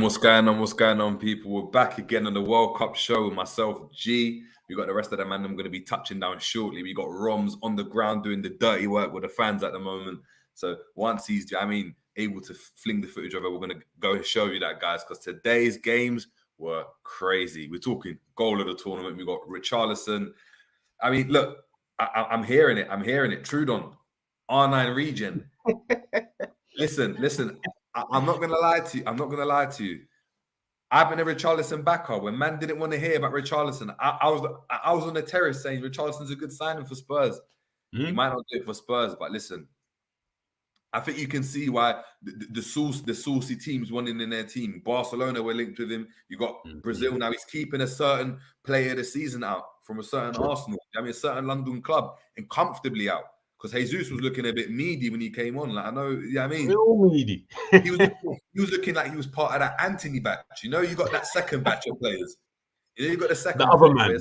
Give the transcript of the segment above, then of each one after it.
What's going on? What's going on, people? We're back again on the World Cup show with myself, G. We got the rest of the man I'm going to be touching down shortly. We got Romz on the ground doing the dirty work with the fans at the moment. So once he's, able to fling the footage of it, we're going to go and show you that, guys, because today's games were crazy. We're talking goal of the tournament. We got Richarlison. I mean, look, I'm hearing it. Trudon, R9 region. Listen. I'm not gonna lie to you. I've been a Richarlison backer. When man didn't want to hear about Richarlison, I was on the terrace saying Richarlison's a good signing for Spurs. He might not do it for Spurs, but listen, I think you can see why the saucy teams wanting in their team. Barcelona were linked with him. You got Brazil now. He's keeping a certain player of the season out from a certain Arsenal. A certain London club, and comfortably out. Because Jesus was looking a bit meaty when he came on. Like, I know, real meaty. he was looking like he was part of that Anthony batch. You got that second batch of players. You got the second. The other man.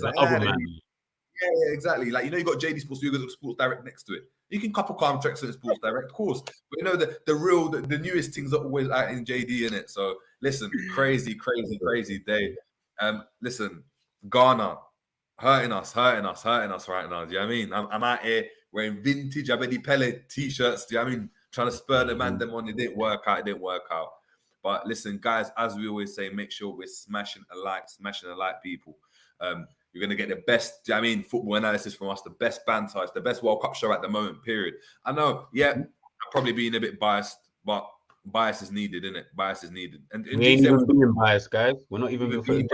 Yeah, exactly. Like, you got JD Sports, you got Sports Direct next to it. You can couple contracts at Sports Direct, of course. But the newest things are always out in JD, in it. So listen, crazy day. Listen, Ghana hurting us right now. Do you know what I mean? I'm out here wearing vintage Abedi Pele t-shirts. Do you know what I mean? Trying to spur the man them on. It didn't work out. But listen, guys, as we always say, make sure we're smashing a like, people. You're going to get the best, football analysis from us, the best banter, the best World Cup show at the moment, period. I know, I'm probably being a bit biased, but bias is needed, isn't it? Bias is needed. And we ain't even being biased, guys. We're not even being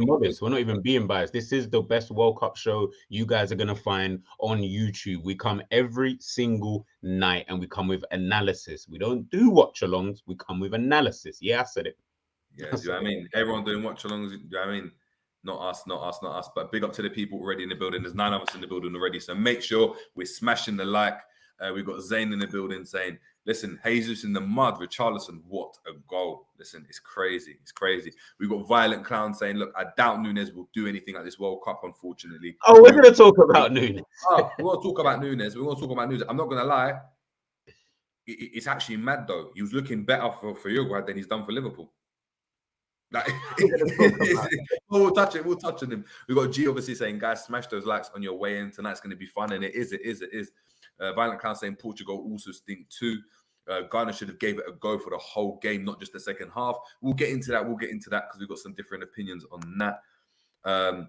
modest. We're not even being biased. This is the best World Cup show you guys are going to find on YouTube. We come every single night and we come with analysis. We don't do watch-alongs. We come with analysis. Yeah, I said it. Yeah, do you know what I mean? Everyone doing watch-alongs, do you know what I mean? Not us. But big up to the people already in the building. There's 9 of us in the building already. So make sure we're smashing the like. We've got Zayn in the building saying, listen, Jesus in the mud, Richarlison, what a goal. Listen, it's crazy. We've got Violent Clown saying, look, I doubt Nunes will do anything at this World Cup, unfortunately. Oh, we're going to talk about Nunes. We're going to talk about Nunes. I'm not going to lie. It's actually mad, though. He was looking better for Uruguay than he's done for Liverpool. Like, we'll touch on him. We've got G obviously saying, guys, smash those likes on your way in. Tonight's going to be fun, and it is. Violent Clown saying Portugal also stink too. Ghana should have gave it a go for the whole game, not just the second half. We'll get into that because we've got some different opinions on that.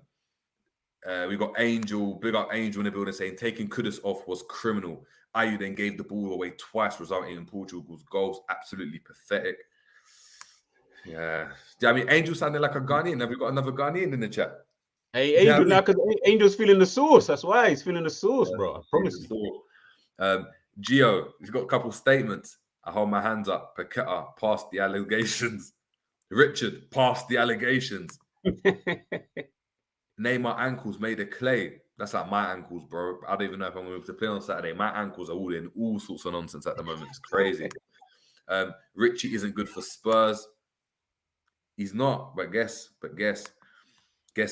We've got Angel, big up Angel in the building saying taking Kudus off was criminal. Ayew then gave the ball away twice, resulting in Portugal's goals. Absolutely pathetic. Yeah. Angel sounding like a Ghanaian. Have we got another Ghanaian in the chat? Hey, Angel, Angel's feeling the sauce. That's why he's feeling the sauce, bro. I promise you. Gio, he's got a couple statements. I hold my hands up. Paqueta passed the allegations. Richard passed the allegations. Neymar ankles made of clay. That's like my ankles, bro. I don't even know if I'm going to play on Saturday. My ankles are all in all sorts of nonsense at the moment. It's crazy. Richy isn't good for Spurs. He's not, but guess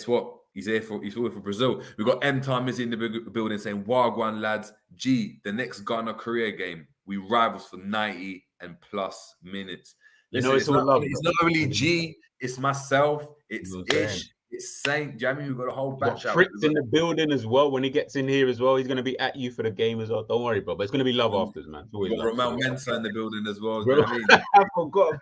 what? He's here for Brazil. We've got M Mizzy in the building saying, Wagwan lads, G, the next Ghana Korea game, we rivals for 90 and plus minutes. Listen, it's not only G, it's myself, it's Ish, it's Saint. Do you know what I mean? We've got a whole batch out. Fritz in the building as well. When he gets in here as well, he's going to be at you for the game as well. Don't worry, bro. But it's going to be love afterwards, man. We've got Romel Mensah in the building as well. You know what I mean? I forgot.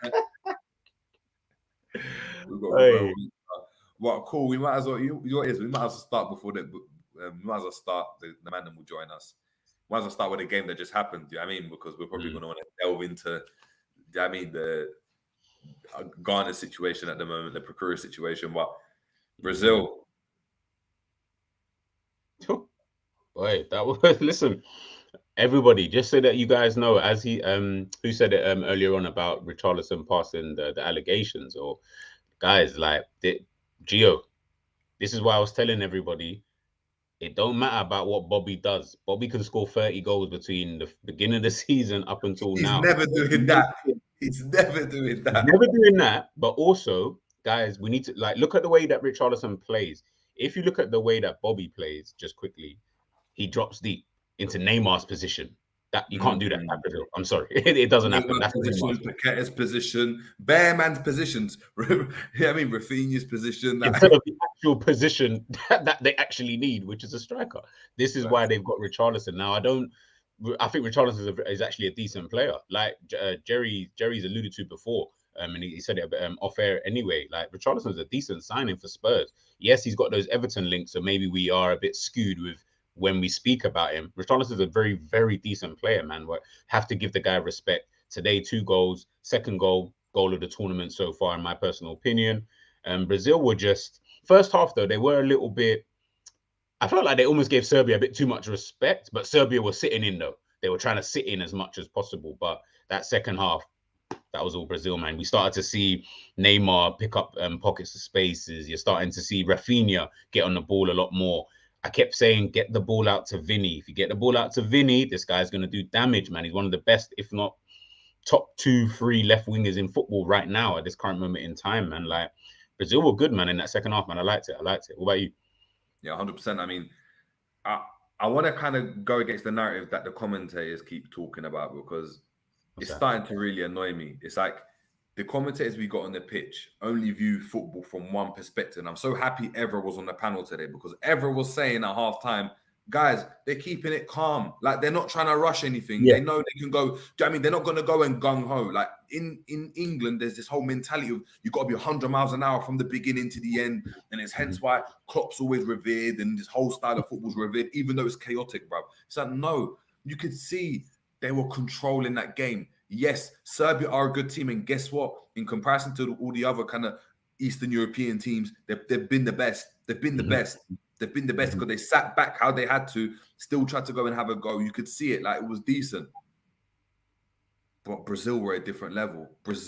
Well, cool. We might as well. We might as well start before the. We might as well start. The man will join us. Might as well start with the game that just happened. Do you know what I mean? Because we're probably going to want to delve into. Do you know what I mean, the Ghana situation at the moment, the precarious situation. But Brazil. Boy, that was listen. Everybody, just so that you guys know, as he who said it earlier on about Richarlison passing the allegations, or guys like Gio, this is why I was telling everybody, it don't matter about what Bobby does. Bobby can score 30 goals between the beginning of the season up until now. He's never doing that. He's never doing that. Never doing that. But also, guys, we need to look at the way that Richarlison plays. If you look at the way that Bobby plays, just quickly, he drops deep into Neymar's position. That you can't do that at Brazil. I'm sorry, it doesn't happen. Man's That's position, Paqueta's position, bare man's positions. Yeah, I mean Rafinha's position. Instead of the actual position that they actually need, which is a striker. This is why they've got Richarlison. Now, I think Richarlison is actually a decent player. Like Jerry's alluded to before, and he said it off air anyway. Like Richarlison is a decent signing for Spurs. Yes, he's got those Everton links, so maybe we are a bit skewed with when we speak about him. Richarlison is a very, very decent player, man. We have to give the guy respect. Today, 2 goals, second goal of the tournament so far, in my personal opinion. Brazil were just first half though, they were a little bit. I felt like they almost gave Serbia a bit too much respect, but Serbia was sitting in though. They were trying to sit in as much as possible. But that second half, that was all Brazil, man. We started to see Neymar pick up pockets of spaces. You're starting to see Rafinha get on the ball a lot more. I kept saying, get the ball out to Vinny. If you get the ball out to Vinny, this guy's going to do damage, man. He's one of the best, if not top 2-3 left wingers in football right now at this current moment in time, man. Like, Brazil were good, man, in that second half, man. I liked it. What about you? Yeah, 100%. I mean, I want to kind of go against the narrative that the commentators keep talking about, because it's starting to really annoy me. It's like the commentators we got on the pitch only view football from one perspective. And I'm so happy Evra was on the panel today, because Evra was saying at halftime, guys, they're keeping it calm. Like, they're not trying to rush anything. Yeah. They know they can go. I mean, they're not going to go and gung-ho. Like, in England, there's this whole mentality of you've got to be 100 miles an hour from the beginning to the end. And it's hence why Klopp's always revered and this whole style of football's revered, even though it's chaotic, bro. It's like, no, you could see they were controlling that game. Yes, Serbia are a good team. And guess what? In comparison to all the other kind of Eastern European teams, they've been the best. They've been the best. They've been the best because they sat back how they had to, still tried to go and have a go. You could see it, like it was decent. But Brazil were a different level. Think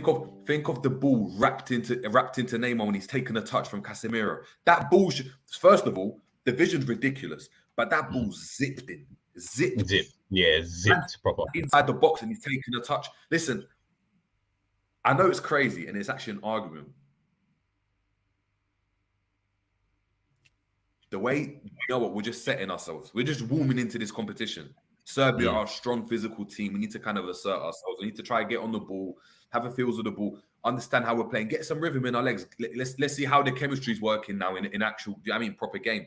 of the ball wrapped into Neymar when he's taken a touch from Casemiro. That ball, first of all, the vision's ridiculous, but that ball zipped in. Zipped. Yeah, zipped proper. Inside the box, and he's taking a touch. Listen, I know it's crazy, and it's actually an argument. The way, you know what, we're just setting ourselves. We're just warming into this competition. Serbia are a strong physical team. We need to kind of assert ourselves. We need to try and get on the ball, have a feels of the ball, understand how we're playing, get some rhythm in our legs. Let's see how the chemistry is working now in actual, proper game.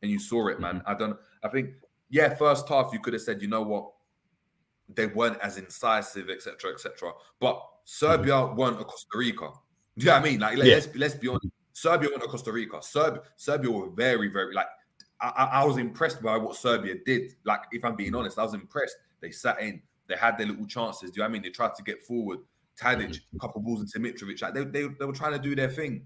And you saw it, man. I think, yeah, first half you could have said, you know what, they weren't as incisive, etc., etc. But Serbia weren't a Costa Rica. Do you know what I mean? Like, let's be honest. Serbia went to Costa Rica. Serbia were very, very, like, I was impressed by what Serbia did. Like, if I'm being honest, I was impressed. They sat in. They had their little chances. Do you know what I mean? They tried to get forward. Tadic, a couple balls into Mitrovic. Like, they were trying to do their thing.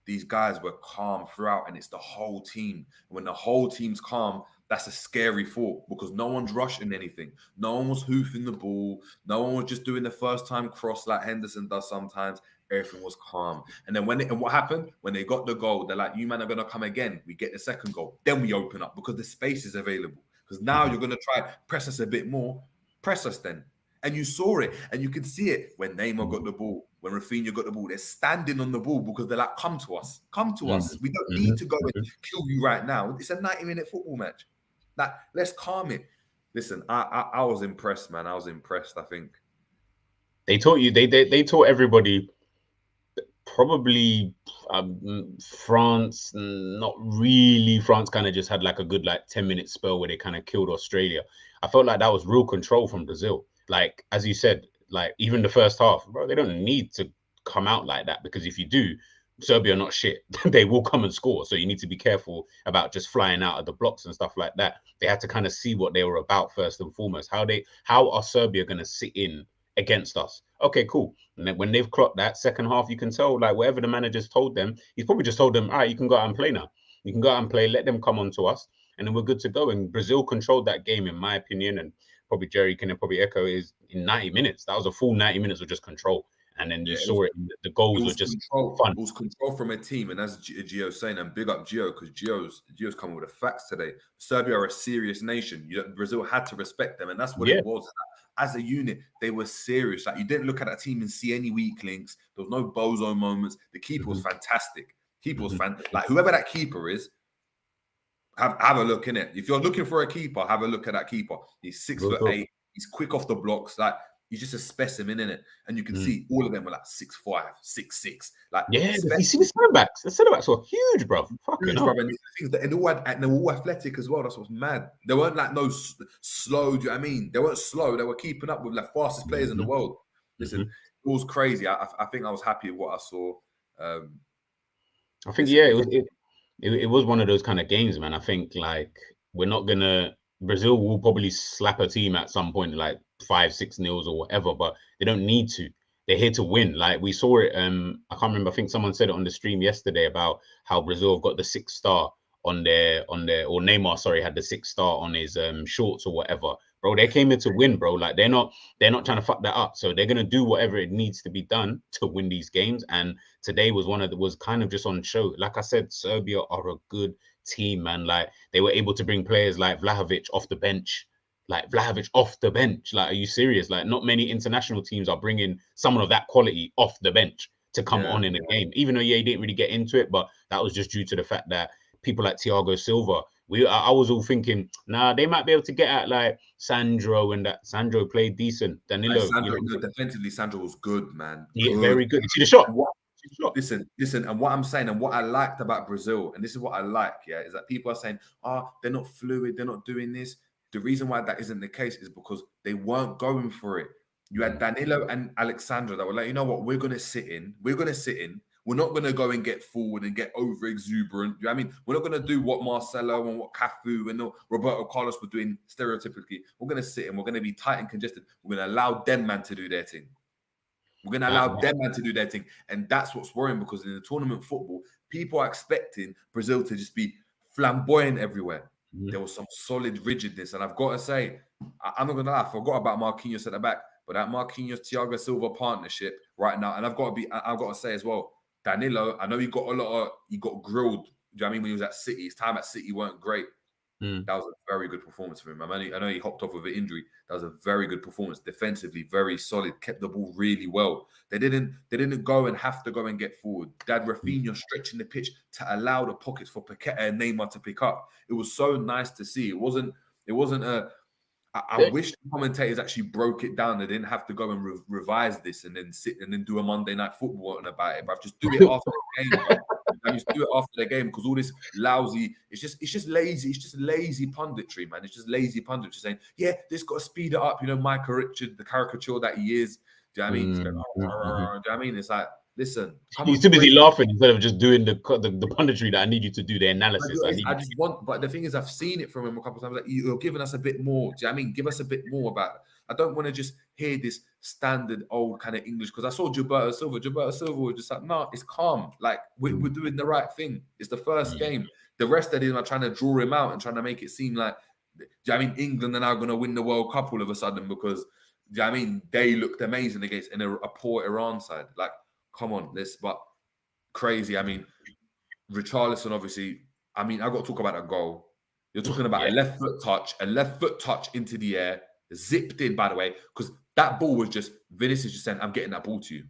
These guys were calm throughout, and it's the whole team. When the whole team's calm, that's a scary thought, because no one's rushing anything. No one was hoofing the ball. No one was just doing the first time cross like Henderson does sometimes. Everything was calm. And then what happened? When they got the goal, they're like, you man are going to come again. We get the second goal. Then we open up because the space is available. Because now you're going to try press us a bit more. Press us then. And you saw it. And you can see it when Neymar got the ball, when Rafinha got the ball. They're standing on the ball because they're like, come to us. Come to us. We don't need to go and kill you right now. It's a 90-minute football match. Like, let's calm it. Listen, I was impressed, man. I was impressed, I think. They taught you, they taught everybody. Probably France, not really. France kind of just had like a good 10-minute spell where they kind of killed Australia. I felt like that was real control from Brazil. Like, as you said, like even the first half, bro, they don't need to come out like that, because if you do, Serbia are not shit. They will come and score. So you need to be careful about just flying out of the blocks and stuff like that. They had to kind of see what they were about first and foremost. How are Serbia going to sit in against us? Okay, cool. And then when they've clocked that second half, you can tell, like, whatever the manager's told them, he's probably just told them, all right, you can go out and play now. You can go out and play, let them come on to us, and then we're good to go. And Brazil controlled that game, in my opinion, and probably Jerry can probably echo, is in 90 minutes. That was a full 90 minutes of just control. And then you saw it. The goals were just fun. It was control from a team. And as Gio's saying, and big up Gio, because Gio's coming with the facts today. Serbia are a serious nation. Brazil had to respect them. And that's what it was. As a unit, they were serious. Like, you didn't look at that team and see any weak links. There was no bozo moments. The keeper was fantastic. Keeper was like, whoever that keeper is, Have a look in it. If you're looking for a keeper, have a look at that keeper. He's 6'8". He's quick off the blocks. Like, he's just a specimen in it. And you can see all of them are like 6'5", 6'6". Like, yeah, you see the centre-backs. The centre-backs were huge, bro. Fucking hell. And they were all athletic as well. That's what's mad. They weren't like no slow. Do you know what I mean? They weren't slow. They were keeping up with the fastest players in the world. Listen, it was crazy. I think I was happy with what I saw. I think it was one of those kind of games, man. I think like Brazil will probably slap a team at some point, like 5-6-0 or whatever, but they don't need to. They're here to win. Like we saw it. I can't remember. I think someone said it on the stream yesterday about how Brazil have got the 6 star on their, or Neymar, sorry, had the 6 star on his shorts or whatever. Bro, they came here to win, bro. Like they're not trying to fuck that up. So they're gonna do whatever it needs to be done to win these games. And today was kind of just on show. Like I said, Serbia are a good team, man. Like they were able to bring players like Vlahovic off the bench. Like, are you serious? Like, not many international teams are bringing someone of that quality off the bench to come on in a game. Even though, he didn't really get into it, but that was just due to the fact that people like Thiago Silva, I was all thinking, nah, they might be able to get at like Sandro, and that Sandro played decent. Danilo, defensively, Sandro was good, man. Yeah, very good. You see the shot? Listen, and what I'm saying, and what I liked about Brazil, and this is what I like, is that people are saying, they're not fluid, they're not doing this. The reason why that isn't the case is because they weren't going for it. You had Danilo and Alexandra that were like, you know what, we're going to sit in. We're not going to go and get forward and get over exuberant. You know what I mean? We're not going to do what Marcelo and what Cafu and Roberto Carlos were doing stereotypically. We're going to sit in. We're going to be tight and congested. We're going to allow them man to do their thing. And that's what's worrying, because in the tournament football, people are expecting Brazil to just be flamboyant everywhere. There was some solid rigidness, and I've got to say, I'm not gonna lie, I forgot about Marquinhos at the back, but that Marquinhos Thiago Silva partnership right now, and I've got to say as well, Danilo, I know he got grilled. Do you know what I mean? When he was at City, his time at City weren't great. That was a very good performance for him. I know he hopped off with an injury. That was a very good performance. Defensively, very solid. Kept the ball really well. They didn't go and have to go and get forward. They had Rafinha stretching the pitch to allow the pockets for Paqueta and Neymar to pick up. It was so nice to see. It wasn't I wish the commentators actually broke it down. They didn't have to go and revise this and then sit and then do a Monday Night Football about it. But just do it after the game. Bro. And just do it after the game, because all this lousy, it's just lazy. It's just lazy punditry, man. It's just lazy punditry saying, yeah, this got to speed it up. You know, Micah Richard, the caricature that he is. Do you know what I mean? Do you know what I mean? It's like, listen, you're too busy laughing instead of just doing the punditry that I need you to do, the analysis. But the thing is, I've seen it from him a couple of times. Like, you're giving us a bit more. Do you know what I mean? Give us a bit more about it. I don't want to just hear this standard old kind of English, because I saw Gilberto Silva. Gilberto Silva was just like, no, it's calm. Like, we're doing the right thing. It's the first game. The rest of them are trying to draw him out and trying to make it seem like, do you know what I mean, England are now going to win the World Cup all of a sudden because, do you know what I mean, they looked amazing against a poor Iran side. Like, come on, but crazy. I mean, Richarlison, obviously, I mean, I've got to talk about that goal. You're talking about a left foot touch into the air, zipped in, by the way, because that ball was just, Vinicius just saying, I'm getting that ball to you.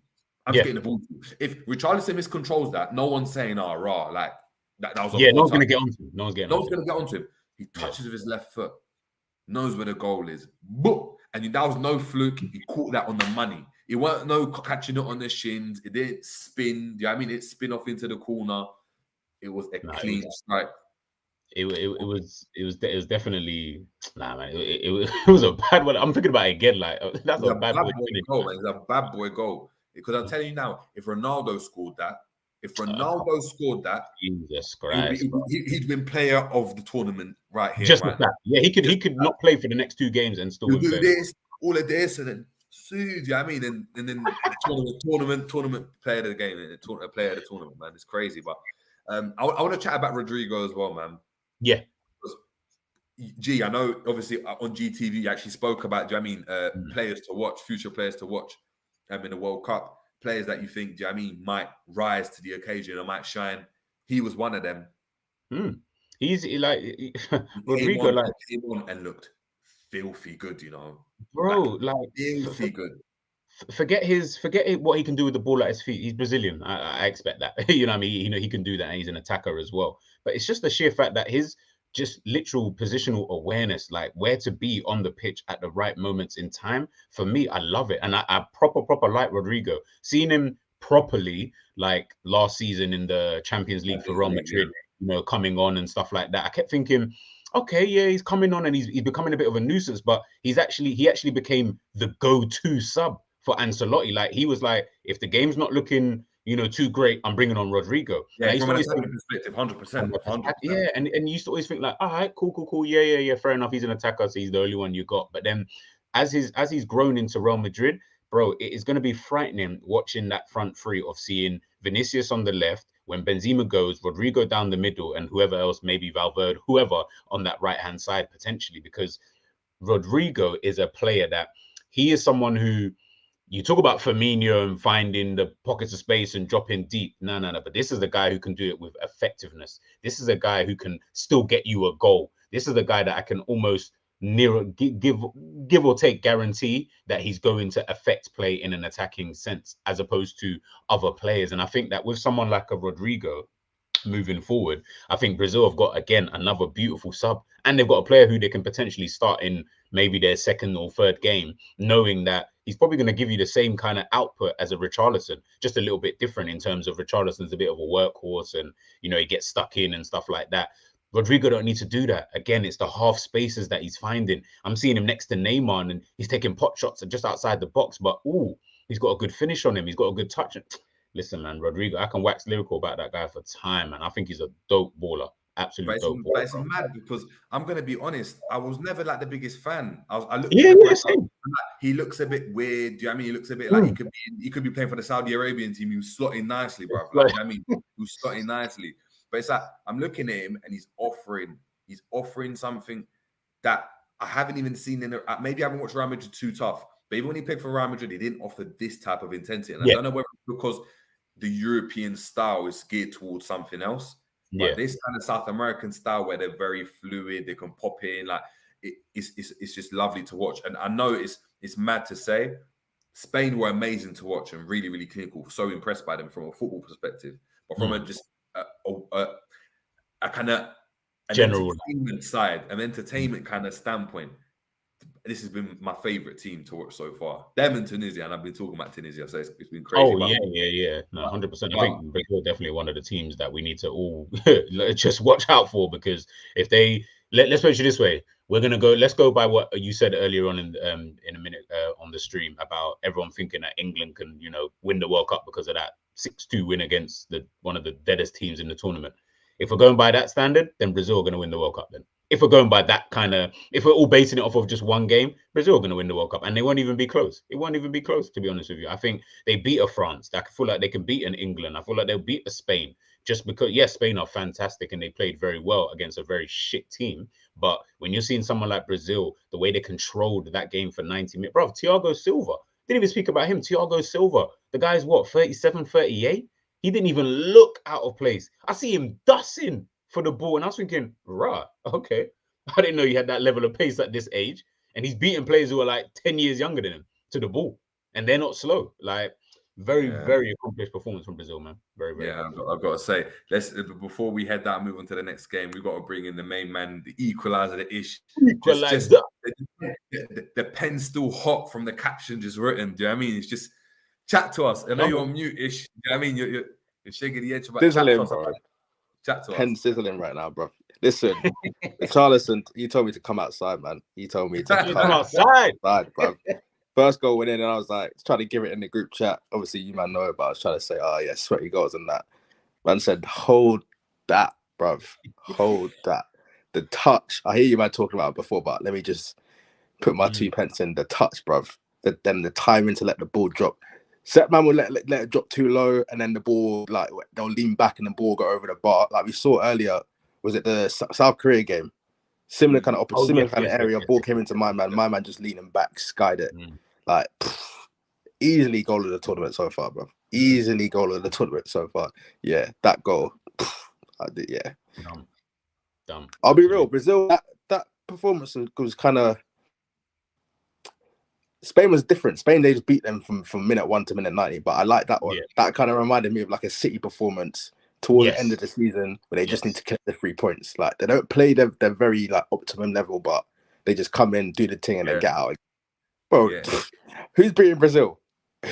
I'm just getting the ball to you. If Richarlison miscontrols that, no one's saying, like, that was a no one's going to get onto him. No one's going to get onto him. He touches with his left foot, knows where the goal is. Boom! And that was no fluke. He caught that on the money. It weren't no catching it on the shins. It didn't spin. Do you know what I mean? It spin off into the corner. It was a clean strike. It was definitely, nah, man. It was a bad one. I'm thinking about it again. Like, that's a bad boy goal, man. It's a bad boy goal. Because I'm telling you now, if Ronaldo scored that, Jesus Christ, he'd been player of the tournament right here. Just right that. Yeah, he could not play for the next 2 games and still do this, all of this, and then sued. Yeah, I mean, and then tournament player of the game, and player of the tournament, man. It's crazy. But I want to chat about Rodrigo as well, man. Yeah. I know obviously on GTV you actually spoke about, do you know what I mean, players to watch, future players to watch in the World Cup. Players that you think, do you know what I mean, might rise to the occasion or might shine. He was one of them. He's like Rodrigo, came on and looked filthy good, you know, bro. Filthy good. Forget what he can do with the ball at his feet. He's Brazilian. I expect that. You know what I mean? You know, he can do that, and he's an attacker as well. But it's just the sheer fact that his just literal positional awareness, like where to be on the pitch at the right moments in time. For me, I love it. And I proper like Rodrigo. Seeing him properly, like last season in the Champions League for Real Madrid, you know, coming on and stuff like that. I kept thinking, okay, yeah, he's coming on and he's becoming a bit of a nuisance, but he actually became the go-to sub for Ancelotti. Like he was like, if the game's not looking, you know, too great, I'm bringing on Rodrigo. Yeah, and I used from to an always attacking perspective, 100%. yeah, and you used to always think like, all right, cool, yeah, fair enough. He's an attacker, so he's the only one you got. But then, as he's grown into Real Madrid, bro, it is going to be frightening watching that front three of seeing Vinicius on the left when Benzema goes, Rodrigo down the middle, and whoever else, maybe Valverde, whoever on that right hand side potentially, because Rodrigo is a player that he is someone who. You talk about Firmino and finding the pockets of space and dropping deep. No. But this is the guy who can do it with effectiveness. This is a guy who can still get you a goal. This is the guy that I can almost give or take guarantee that he's going to affect play in an attacking sense, as opposed to other players. And I think that with someone like a Rodrigo, moving forward, I think Brazil have got, again, another beautiful sub, and they've got a player who they can potentially start in maybe their second or third game, knowing that he's probably going to give you the same kind of output as a Richarlison, just a little bit different in terms of Richarlison's a bit of a workhorse and, you know, he gets stuck in and stuff like that. Rodrigo don't need to do that. Again, it's the half spaces that he's finding. I'm seeing him next to Neymar and he's taking pot shots just outside the box, but he's got a good finish on him. He's got a good touch. Listen, man, Rodrigo, I can wax lyrical about that guy for time, man. I think he's a dope baller. Absolute dope baller. But it's mad because I'm going to be honest, I was never like the biggest fan. I looked at the he looks a bit weird. Do you know what I mean? He looks a bit like he could be playing for the Saudi Arabian team. He was slotting nicely, bro. Like, you know what I mean? He was slotting nicely. But it's like I'm looking at him and he's offering something that I haven't even seen in maybe I haven't watched Real Madrid too tough. But even when he played for Real Madrid, he didn't offer this type of intensity. And I don't know whether it's because the European style is geared towards something else. But this kind of South American style where they're very fluid, they can pop in, like it's just lovely to watch. And I know it's mad to say, Spain were amazing to watch and really, really clinical. So impressed by them from a football perspective, but from a kind of general entertainment side, an entertainment kind of standpoint. This has been my favorite team to watch so far. Them and Tunisia, and I've been talking about Tunisia, so it's been crazy. Oh, yeah. No, 100%. I think Brazil definitely one of the teams that we need to all just watch out for, because if they let's put it this way, let's go by what you said earlier on in a minute on the stream about everyone thinking that England can, you know, win the World Cup because of that 6-2 win against one of the deadest teams in the tournament. If we're going by that standard, then Brazil are going to win the World Cup then. If we're going by that kind of, if we're all basing it off of just one game, Brazil are going to win the World Cup, and they won't even be close. It won't even be close, to be honest with you. I think they beat a France. I feel like they can beat an England. I feel like they'll beat a Spain, just because, yes, Spain are fantastic and they played very well against a very shit team. But when you're seeing someone like Brazil, the way they controlled that game for 90 minutes, bro, Thiago Silva, didn't even speak about him. Thiago Silva, the guy's what, 37, 38? He didn't even look out of place. I see him dusting for the ball, and I was thinking, right, okay. I didn't know he had that level of pace at this age. And he's beating players who are like 10 years younger than him to the ball. And they're not slow. Like, very accomplished performance from Brazil, man. Very, very. Yeah, I've got to say, before we head down, move on to the next game, we've got to bring in the main man, the equalizer, the ish. The pen's still hot from the caption just written. Do you know what I mean? It's just chat to us. I know you're on mute ish. Do you know what I mean? You're shaking the edge about sizzling, bro. Chat to us. Pen sizzling right now, bro. Listen, Richarlison, he told me to come outside, man. He told me to come outside, bro. First goal went in, and I was like, trying to give it in the group chat. Obviously, you man know it, but I was trying to say, oh, yeah, sweaty goals and that. Man said, hold that, bruv. Hold that. The touch, I hear you man talking about it before, but let me just put my 2 pence in. The touch, bruv. Then the timing to let the ball drop. Set man will let it drop too low, and then the ball, like, they'll lean back and the ball go over the bar. Like we saw earlier, was it the South Korea game? Similar kind of area. Ball came into my man just leaning back, skied it. Like, easily goal of the tournament so far, bro. Easily goal of the tournament so far. Yeah, that goal. Yeah. Dumb. I'll be real. Brazil, that performance was kind of. Spain was different. Spain, they just beat them from minute 1 to minute 90. But I like that one. Yeah. That kind of reminded me of like a City performance towards the end of the season where they just need to collect the 3 points. Like they don't play their very like optimum level, but they just come in, do the thing, and then get out. Bro, who's beating Brazil?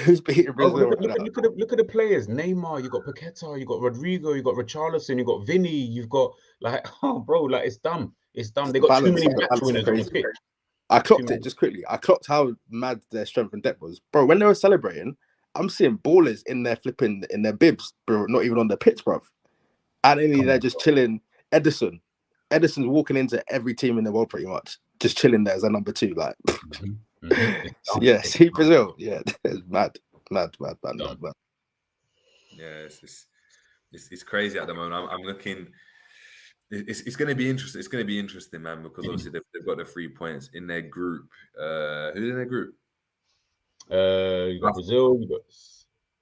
Who's beating Brazil? Look at the players. Neymar, you got Paqueta, you got Rodrigo, you got Richarlison, you got Vinny, you've got like, oh bro, like it's dumb. It's dumb. They got too many match winners on the pitch. I clocked it just quickly. I clocked how mad their strength and depth was, bro. When they were celebrating, I'm seeing ballers in their bibs, bro. Not even on the pitch, bro. And then they're just chilling. Edison's walking into every team in the world pretty much, just chilling there as a number 2. Like, see Brazil, it's mad. Yeah, it's crazy at the moment. I'm looking. It's going to be interesting. It's going to be interesting, man, because obviously they've got the 3 points in their group. Who's in their group? You got Brazil, you got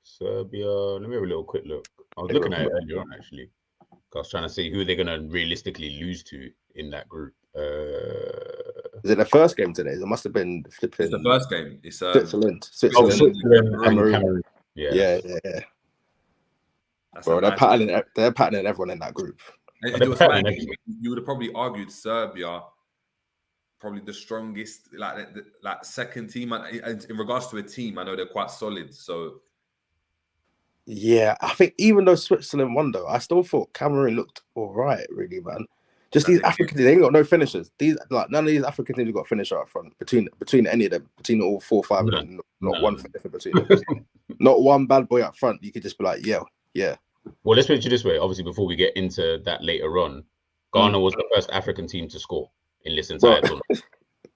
Serbia. Let me have a little quick look. I was looking at it earlier on, actually. I was trying to see who they're going to realistically lose to in that group. Is it the first game today? It must have been flipping. It's the first game. It's Switzerland and Cameroon. Yeah. Bro, they're patterning everyone in that group. You would have probably argued Serbia, probably the strongest, like second team. In regards to a team, I know they're quite solid. So, yeah, I think even though Switzerland won, though, I still thought Cameroon looked all right, really, man. Just these African teams, they ain't got no finishers. None of these African teams have got a finisher up front between any of them, between all 4 or 5 of them. Not one finisher between them. Not one bad boy up front. You could just be like, yeah. Well, let's put it this way. Obviously, before we get into that later on, Ghana was the first African team to score in this entire tournament.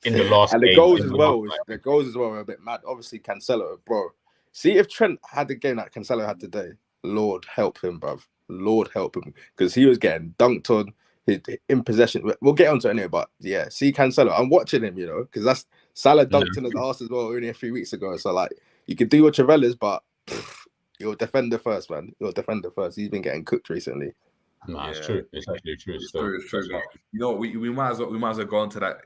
In the last and the goals as well. The goals as well were a bit mad. Obviously, Cancelo, bro. See if Trent had the game that Cancelo had today. Lord help him, bruv. Lord help him, because he was getting dunked on. In possession. We'll get onto it anyway, but yeah, see Cancelo. I'm watching him, because that's Salah dunked in his arse as well only a few weeks ago. So like, you can do what Trevellas, but you're defender first, man. You're defender first. He's been getting cooked recently. No, it's true. It's actually true. It's true. You know, we might as well go onto that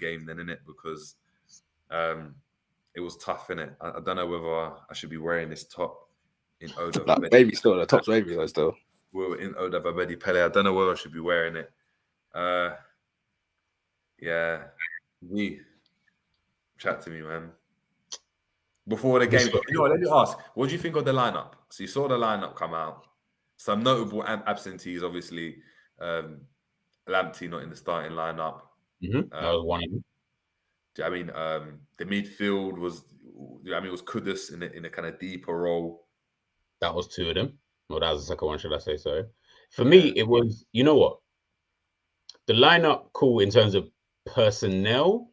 game then, innit? Because it was tough, innit? I don't know whether I should be wearing this top in Oda. Like, baby still, the top's wavy though still. We're in Oda Babedi Pele. I don't know whether I should be wearing it. Yeah. Chat to me, man. Before the game, let me ask, what do you think of the lineup? So you saw the lineup come out. Some notable absentees, obviously. Lamptey not in the starting lineup. That was one of them. I mean, the midfield was Kudus in a kind of deeper role. That was 2 of them. Well, that was the second one, should I say so? For me, it was, you know what? The lineup, cool in terms of personnel,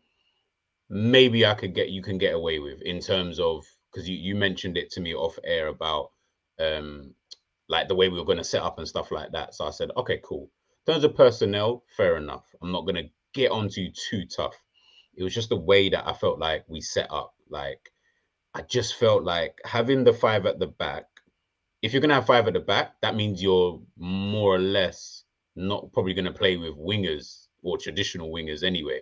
maybe you can get away with in terms of, because you mentioned it to me off air about like the way we were going to set up and stuff like that. So I said, okay, cool. In terms of personnel, fair enough. I'm not going to get onto you too tough. It was just the way that I felt like we set up. Like, I just felt like having the 5 at the back, if you're going to have 5 at the back, that means you're more or less not probably going to play with wingers or traditional wingers anyway.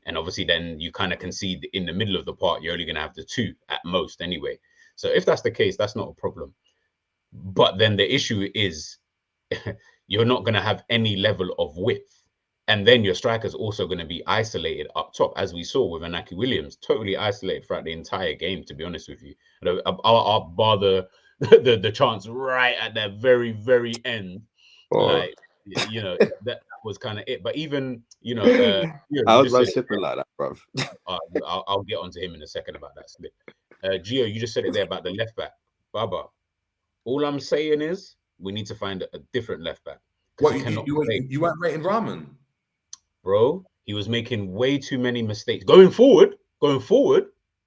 And obviously then you kind of concede in the middle of the park, you're only going to have the 2 at most anyway. So if that's the case, that's not a problem. But then the issue is you're not going to have any level of width. And then your striker's also going to be isolated up top, as we saw with Inaki Williams, totally isolated throughout the entire game, to be honest with you. I'll bar the chance right at the very, very end. Like, that was kind of it. But even, I was just sipping like that, bro. I'll get onto him in a second about that slip. Gio, you just said it there about the left back. Baba, all I'm saying is we need to find a different left back. What, you weren't rating Rahman? Bro, he was making way too many mistakes. Going forward,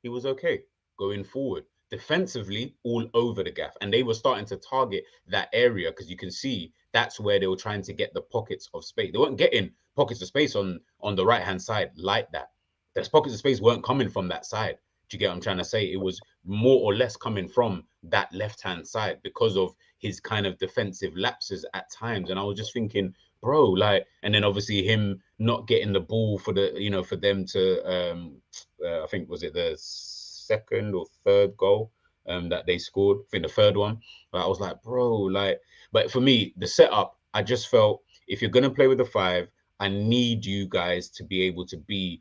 he was okay. Going forward. Defensively, all over the gaff. And they were starting to target that area because you can see that's where they were trying to get the pockets of space. They weren't getting pockets of space on the right-hand side like that. Those pockets of space weren't coming from that side. Do you get what I'm trying to say? It was more or less coming from that left-hand side because of his kind of defensive lapses at times. And I was just thinking, bro, like, and then obviously him not getting the ball for for them to, I think, was it the second or third goal that they scored. I think the third one. But I was like, bro, like, but for me, the setup, I just felt if you're gonna play with the 5, I need you guys to be able to be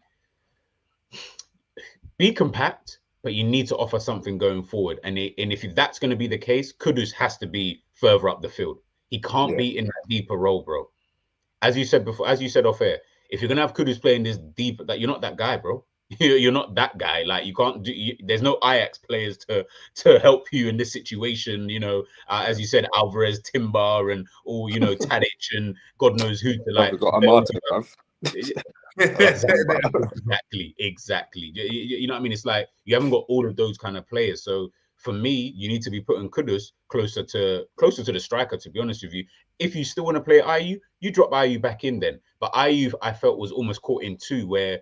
compact, but you need to offer something going forward. And if that's going to be the case, Kudus has to be further up the field. He can't be in that deeper role, bro. As you said before, as you said off air, if you're gonna have Kudus playing this deep, that you're not that guy, bro. You're not that guy. Like you can't do. There's no Ajax players to help you in this situation. As you said, Alvarez, Timber, and all Tadic, and God knows who to like. We've got Amate, bruv. Exactly. You know what I mean? It's like you haven't got all of those kind of players. So for me, you need to be putting Kudus closer to the striker. To be honest with you, if you still want to play Ayew, you drop Ayew back in then. But Ayew, I felt, was almost caught in two, where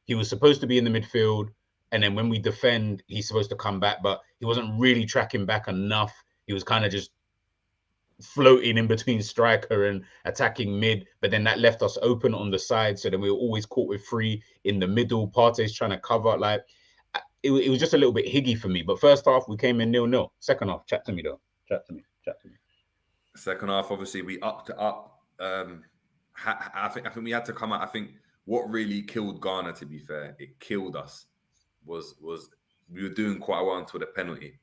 he was supposed to be in the midfield, and then when we defend, he's supposed to come back, but he wasn't really tracking back enough. He was kind of just floating in between striker and attacking mid, but then that left us open on the side. So then we were always caught with 3 in the middle. Partey's trying to cover. Like it was just a little bit higgy for me. But first half we came in 0-0. Second half, chat to me though. Chat to me. Second half, obviously we upped it up. I think we had to come out. I think what really killed Ghana, to be fair, it killed us, was we were doing quite well until the penalty.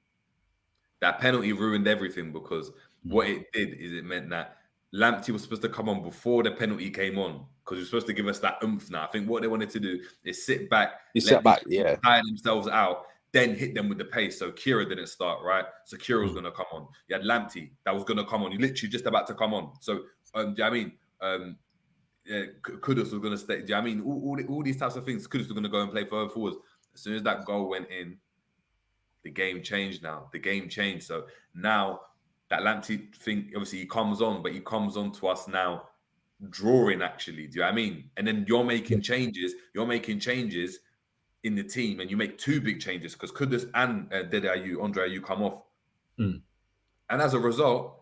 That penalty ruined everything, because what it did is it meant that Lamptey was supposed to come on before the penalty came on, because he was supposed to give us that oomph now. I think what they wanted to do is sit back, tire themselves out, then hit them with the pace. So Kira didn't start, right? So Kira was going to come on. You had Lamptey that was going to come on. You literally just about to come on. So, do you know what I mean? Kudus was going to stay. Do you know what I mean? All these types of things, Kudus was going to go and play further forwards. As soon as that goal went in, the game changed now. The game changed. So now that Lamptey thing, obviously he comes on, but he comes on to us now drawing, actually. Do you know what I mean? And then you're making changes. You're making changes in the team, and you make 2 big changes, because Kudus and Andre Ayew come off. And as a result,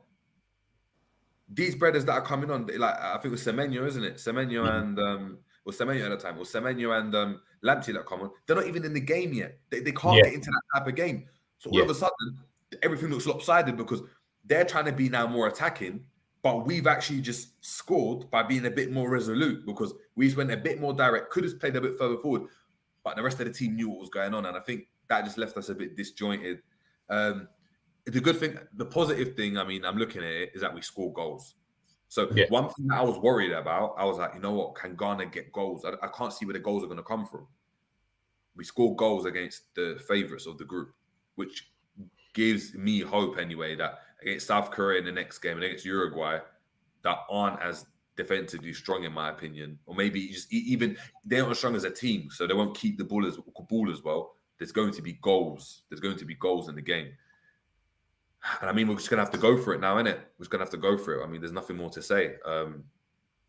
these brothers that are coming on, like I think it was Semenyo, isn't it? Semenyo and Semenyo at the time. It was Semenyo and Lamptey that come on. They're not even in the game yet. They can't get into that type of game. So all of a sudden, everything looks lopsided, because they're trying to be now more attacking, but we've actually just scored by being a bit more resolute, because we just went a bit more direct. Could have played a bit further forward, but the rest of the team knew what was going on, and I think that just left us a bit disjointed. The good thing, the positive thing, I mean, I'm looking at it, is that we score goals. So one thing that I was worried about, I was like, you know what, can Ghana get goals? I can't see where the goals are going to come from. We score goals against the favourites of the group, which gives me hope anyway, that against South Korea in the next game and against Uruguay, that aren't as defensively strong, in my opinion, or maybe just even they're not as strong as a team, so they won't keep the ball as well. There's going to be goals. There's going to be goals in the game. And I mean, we're just going to have to go for it now, innit? We're just going to have to go for it. I mean, there's nothing more to say.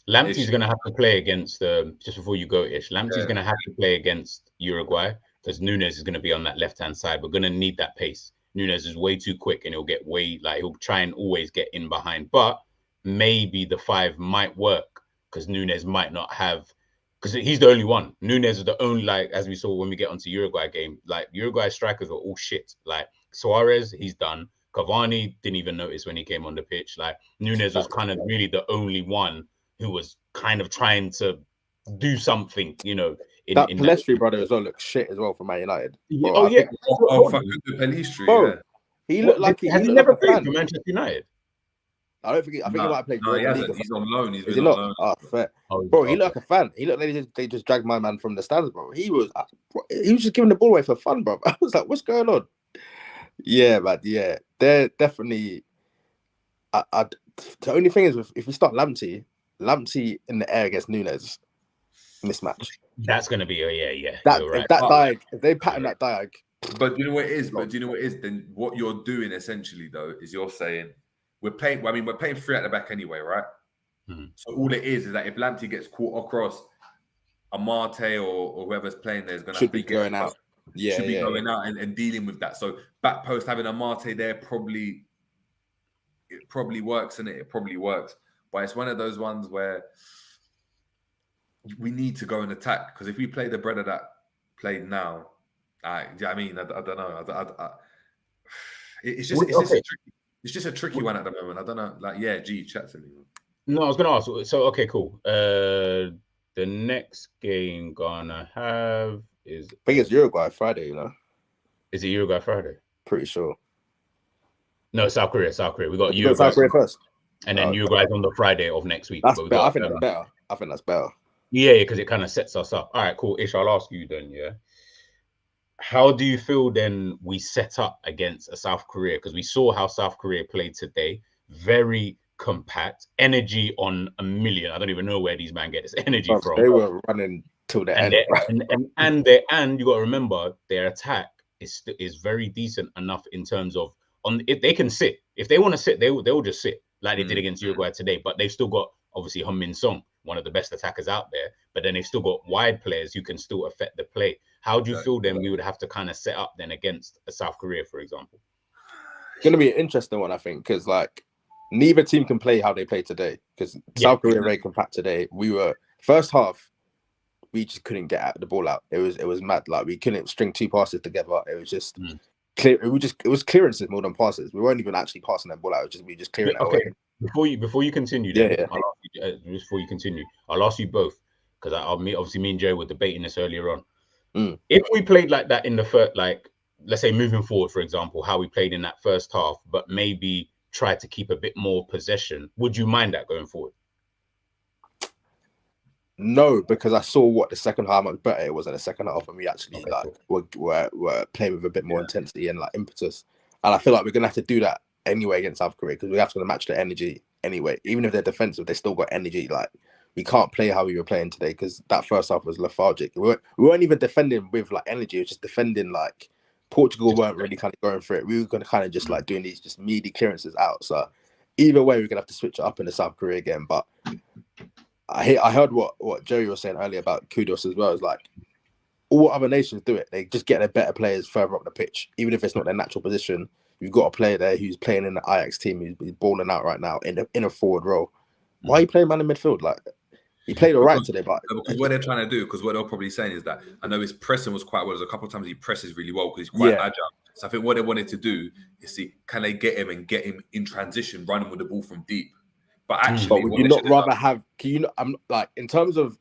Lamptey's going to have to play against, just before you go, Ish, Lamptey's going to have to play against Uruguay, because Nunes is going to be on that left-hand side. We're going to need that pace. Nunes is way too quick, and he'll try and always get in behind. But maybe the 5 might work, because Nunes might not have, because he's the only one. Nunes is the only, like, as we saw when we get onto Uruguay game, like, Uruguay strikers were all shit. Like, Suarez, he's done. Cavani didn't even notice when he came on the pitch. Like, Nunes was kind of really the only one who was kind of trying to do something, Palestri brother as well looks shit as well for Man United. Bro, Palestri, he looked like has he never played for Manchester United? I think he might have played. No, he hasn't. He's on loan. Is he not? Oh, fair. Bro, he looked like a fan. He looked like they just dragged my man from the stands, bro. He was just giving the ball away for fun, bro. I was like, what's going on? Yeah, but yeah, they're definitely. The only thing is, if we start Lamptey in the air against Nunes, mismatch. That's going to be If they pattern that diag. But do you know what it is? Then what you're doing essentially, though, is you're saying we're playing 3 at the back anyway, right? So all it is that if Lamptey gets caught across, Amate or whoever's playing there is going to should be going out. Should be going out and dealing with that. So back post having Amate there probably works, and it probably works. But it's one of those ones where we need to go and attack, because if we play the brother that played now, I don't know. It's just a tricky one at the moment. I don't know. Like, yeah, G, chat to me. No, I was gonna ask. So, okay, cool. The next game gonna have is. I think it's Uruguay Friday. You know. Is it Uruguay Friday? Pretty sure. No, South Korea. We got You Uruguay. got South Korea first. And then Uruguay's on the Friday of next week. That's better. I think that's better. I think that's better. Yeah, because it kind of sets us up. All right, cool. Ish, I'll ask you then, yeah. How do you feel then we set up against a South Korea? Because we saw how South Korea played today. Very compact. Energy on a million. I don't even know where these men get this energy from. They were running till the end. And you got to remember, their attack is very decent enough in terms of, if they can sit. If they want to sit, they'll just sit. Like they did against Uruguay today, but they've still got obviously Heung-min Son, one of the best attackers out there. But then they've still got wide players who can still affect the play. How do you feel then we would have to kind of set up then against a South Korea, for example? It's going to be an interesting one, I think, because like neither team can play how they played today. Because South Korea very compact today. We were first half, we just couldn't get the ball out. It was mad. Like we couldn't string two passes together. It was just. Clear, it was clearances more than passes. We weren't even actually passing that ball out. We just clearing it away. Before you continue, before you continue, I'll ask you both because obviously me and Joe were debating this earlier on. If we played like that in the first, like let's say moving forward, for example, how we played in that first half, but maybe try to keep a bit more possession, would you mind that going forward? No, because I saw what the second half much better it was in the second half, and we actually were playing with a bit more intensity and like impetus. And I feel like we're gonna have to do that anyway against South Korea because we have to match the energy anyway. Even if they're defensive, they still got energy. Like we can't play how we were playing today because that first half was lethargic. We weren't even defending with like energy. It was just defending like Portugal weren't really kind of going for it. We were gonna kind of just like doing these just meaty clearances out. So either way, we're gonna have to switch it up in the South Korea game, but. I heard what Joey was saying earlier about Kudos as well. It's like all other nations do it. They just get their better players further up the pitch, even if it's not their natural position. You've got a player there who's playing in the Ajax team who's balling out right now in a forward role. Why are you playing man in midfield? Like he played all right today, but because what they're trying to do, because what they're probably saying is that I know his pressing was quite well. There's a couple of times he presses really well because he's quite agile. So I think what they wanted to do is see can they get him in transition, running with the ball from deep. But actually, would you not rather have? Can you not? I'm like in terms of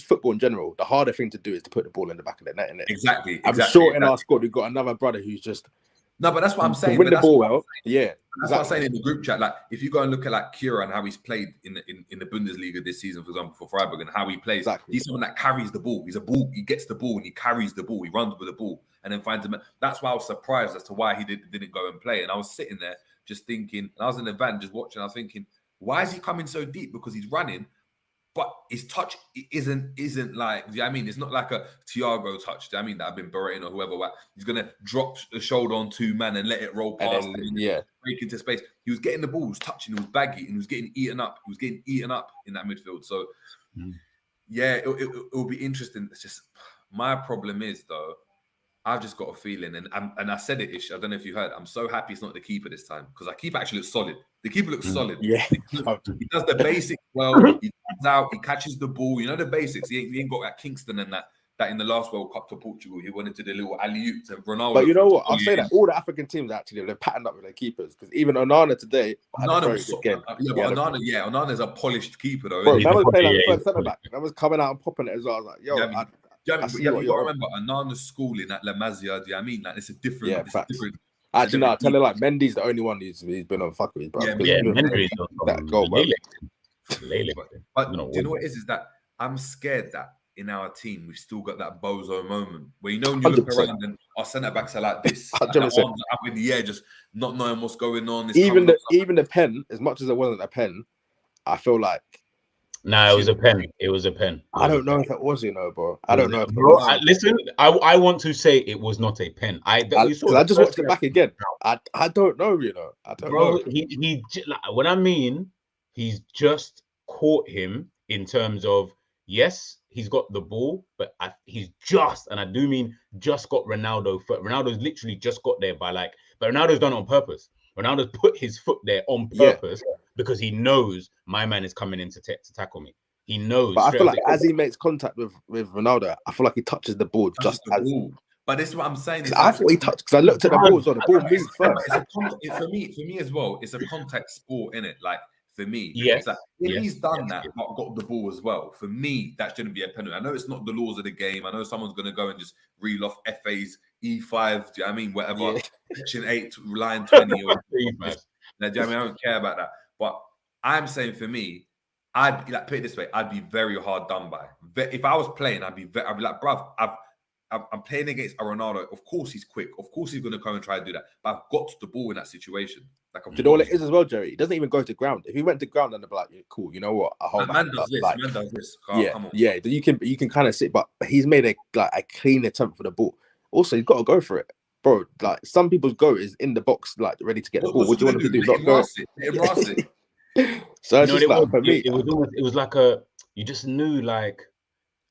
football in general, the harder thing to do is to put the ball in the back of the net. Innit? Exactly. I'm sure in our squad we've got another brother who's just no, but that's what I'm saying. Win the ball well, yeah. That's what I'm saying in the group chat. Like if you go and look at like Kira and how he's played in the Bundesliga this season, for example, for Freiburg and how he plays, he's someone that carries the ball. He's a ball. He gets the ball and he carries the ball. He runs with the ball and then finds him. That's why I was surprised as to why he didn't go and play. And I was sitting there just thinking, and I was in the van just watching. I was thinking. Why is he coming so deep? Because he's running, but his touch isn't like. Do you know what I mean? It's not like a Thiago touch. Do you know what I mean? That I've been berating or whoever. Like, he's gonna drop the shoulder on two man and let it roll past. Break into space. He was getting the ball, he was touching, it was baggy, and he was getting eaten up. He was getting eaten up in that midfield. So, yeah, it will be interesting. It's just my problem is though. I've just got a feeling, and I said it, Ish. I don't know if you heard. I'm so happy it's not the keeper this time because our keeper actually looks solid. The keeper looks solid. Yeah, he does the basics well. He comes out, he catches the ball. You know the basics. He ain't got that Kingston and that in the last World Cup to Portugal. He wanted to do a little alley-oop to Ronaldo. But you know what? I'll say that all the African teams actually they're patterned up with their keepers because even Onana today. Onana's a polished keeper though. Bro, that was playing like first centre back. That was coming out and popping it as well. I was like, yo, you got to remember Onana's schooling at La Masia. Do you know what I mean? Like it's a different. Yeah, different. Actually, no, I tell you, like Mendy's the only one who's been on fuckery, bro. Yeah, Mendy's that goal, bro. But do you know what it is that I'm scared that in our team we've still got that bozo moment where when you look 100%. Around and our centre backs are like this, like arms up in the air, just not knowing what's going on. Even the pen, as much as it wasn't a pen, I feel like. No, it was a pen. It was a pen. I don't know if it was, bro. I don't know if it was. Listen, I want to say it was not a pen. I just watched it back again. I don't know, I don't know. He what I mean, he's just caught him in terms of, yes, he's got the ball, but he's just, and I do mean just got Ronaldo foot. Ronaldo's literally just got there but Ronaldo's done it on purpose. Ronaldo's put his foot there on purpose because he knows my man is coming in to tackle me. He knows. But I feel like as he makes contact with Ronaldo, I feel like he touches the ball just as. But this is what I'm saying. Is I thought he touched because I looked at the ball as well. The ball moved first. For me as well. It's a contact sport, innit? Like for me, yes. it's like if he's done that, but got the ball as well. For me, that shouldn't be a penalty. I know it's not the laws of the game. I know someone's gonna go and just reel off FA's E5. Do you know what I mean? Whatever, section 8, line 20. Or, do you know what I mean? I don't care about that. But I'm saying for me, I'd be like, put it this way, I'd be very hard done by. If I was playing, I'd be like, bruv, I'm playing against a Ronaldo. Of course he's quick. Of course he's going to come and try and do that. But I've got the ball in that situation. Like, do you know what it is as well, Jerry? He doesn't even go to ground. If he went to ground, then they'd be like, cool, you know what? A whole man does this. Man does this. Come on. Yeah. You can kind of sit, but he's made a clean attempt for the ball. Also, he's got to go for it, bro. Like some people's go is in the box, like ready to get the ball. What do you want him to do? Not go. So it's just like for me, it was like you just knew, like,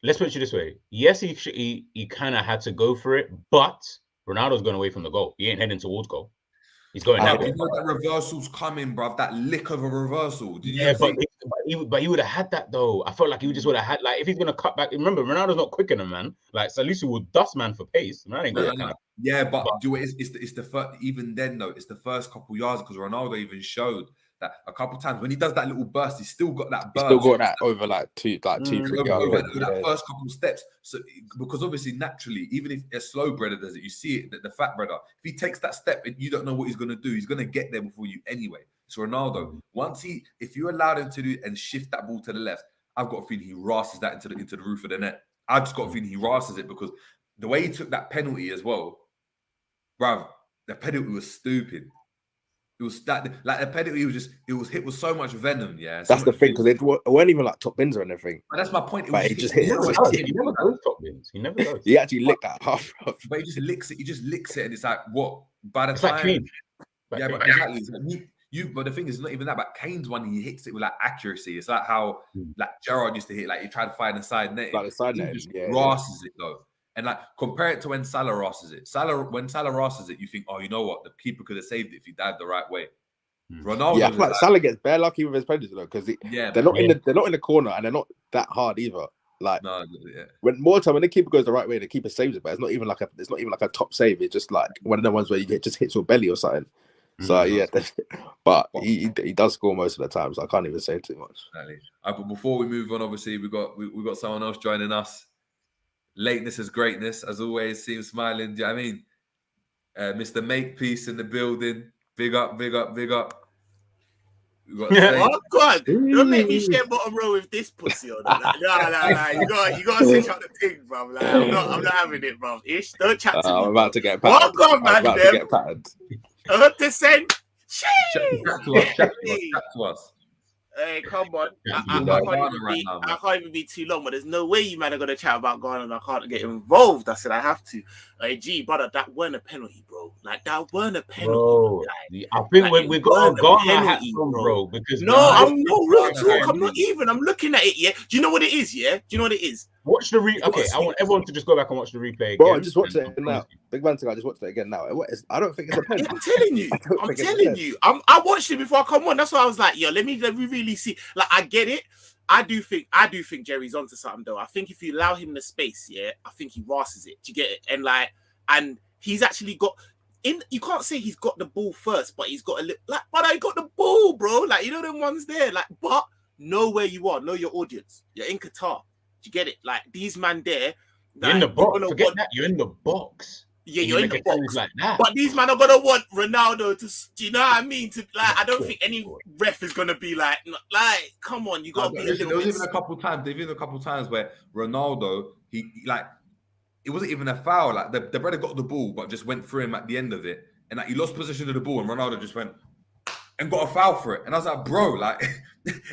let's put it this way. Yes, he kind of had to go for it, but Ronaldo's going away from the goal. He ain't heading towards goal. He's going that. You know that reversal's coming, bruv. That lick of a reversal. But he would have had that though. I felt like he just would have had, like, if he's going to cut back. Remember, Ronaldo's not quick enough, man. Like Salisu will dust man for pace. Man, ain't got yeah, but do it. It's the first. Even then though, it's the first couple yards because Ronaldo even showed that a couple times when he does that little burst, he's still got that burst. He's still got that over like 2-3 yards. Over that first couple steps. So because obviously naturally, even if a slow brother does it, you see it, the fat brother, if he takes that step and you don't know what he's gonna do, he's gonna get there before you anyway. So Ronaldo, if you allowed him to do and shift that ball to the left, I've got a feeling he rashes that into the roof of the net. I've just got a feeling he rashes it because the way he took that penalty as well, bruv, the penalty was stupid. It was that, like, the penalty was hit with so much venom, yeah. That's the thing, because it weren't even like top bins or anything. But that's my point. It just hit. He never goes top bins. He never goes. He actually licked that half. But he just licks it. He just licks it, and it's like, what? By the it's time, like Kane. Yeah, but exactly. But the thing is, not even that. But Kane's one, he hits it with like accuracy. It's like how like Gerrard used to hit. Like he tried to find the side net. Like the side net. Just rashes it though. And like compare it to when Salah rashes it. When Salah rashes it, you think, oh, you know what? The keeper could have saved it if he dived the right way. Ronaldo, I feel like Salah gets bare lucky with his penalties though, because they're not in the corner and they're not that hard either. Like when the keeper goes the right way, the keeper saves it, but it's not even like a top save. It's just like one of the ones where you just hits your belly or something. So but he does score most of the time, so I can't even say too much. Exactly. But before we move on, obviously we got someone else joining us. Lateness is greatness, as always. See him smiling. Do you know what I mean? Mr. Makepeace in the building. Big up. We got oh God! Don't make me share bottom row with this pussy or that. No. You gotta switch up the thing, bro. Like, I'm not having it, bro. Ish, don't chat to me. I'm about to get patterned. Oh God, man! I'm about to get patterned. 100%. Chat to us. Hey, come on. I can't even be too long, but there's no way you man are going to chat about Ghana and I can't get involved. I said I have to. Hey, G, brother, that weren't a penalty, bro. Like, that weren't a penalty. Bro, I think we got a Ghana hat on, bro. Because I'm not real talk. I'm not even. I'm looking at it, yeah? Do you know what it is, yeah? Do you know what it is? Watch the replay. Okay, I want everyone to just go back and watch the replay again. Bro, I just watched it now. Big man, I just watched it again now. I don't think it's a penalty. I'm telling you. I watched it before I come on. That's why I was like, yo, let me really see. Like, I get it. I do think Jerry's onto something though. I think if you allow him the space, yeah, I think he rashes it. Do you get it? And he's actually got in. You can't say he's got the ball first, but he's got a little. Like, but I got the ball, bro. Like, you know them ones there. Like, but know where you are. Know your audience. You're in Qatar. Do you get it? Like, these man there. You're in the box. Forget that. You're in the box. Yeah, you're in the box. Like that. But these men are gonna want Ronaldo to. Do you know what I mean? To like, I don't think any ref is gonna be like, come on, you gotta be a little. There was even a couple times where Ronaldo, he like, it wasn't even a foul. Like the brother got the ball, but just went through him at the end of it, and like he lost possession of the ball, and Ronaldo just went and got a foul for it. And I was like, bro, like,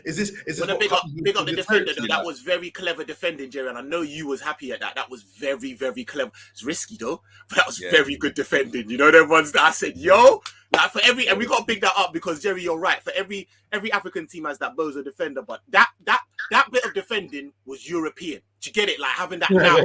is this big up the defender though? That was very clever defending, Jerry. And I know you was happy at that. That was very, very clever. It's risky though, but that was very good defending. You know, the ones that I said, yo, like for every, and we got to pick that up because Jerry, you're right. For every African team has that bozo defender, but that bit of defending was European. Do you get it? Like having that now,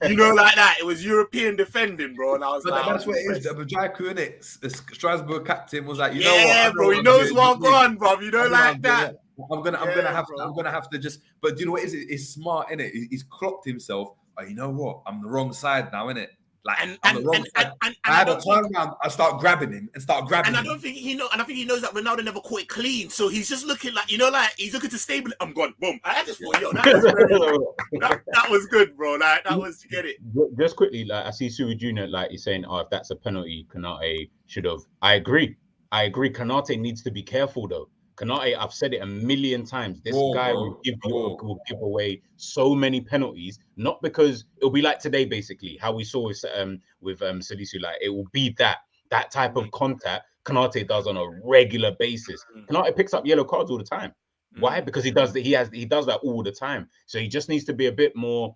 you know, like that. It was European defending, bro. And I was like, that's what it is. The Bajaku, innit? The Strasbourg captain was like, you know what? Yeah, bro. He knows what I'm going, bro. You know, like that. I'm gonna have to just. But do you know what it is? It's smart, innit? He's clocked himself. Oh, you know what? I'm the wrong side now, innit? Like And on the wrong side. I had to turn around and start grabbing him and start grabbing him. And I think he knows that Ronaldo never caught it clean, so he's just looking like he's looking to stable it. I'm gone, boom. I just thought, yo, that was good, bro. Like that was, get it. Just quickly, like I see Sui Junior, like he's saying, if that's a penalty, Konate should have. I agree. Konate needs to be careful though. Konate, I've said it a million times. This guy will give away so many penalties, not because it'll be like today, basically, how we saw with Salisu. Like it will be that type of contact Konate does on a regular basis. Konate picks up yellow cards all the time. Why? Because he does that. He does that all the time. So he just needs to be a bit more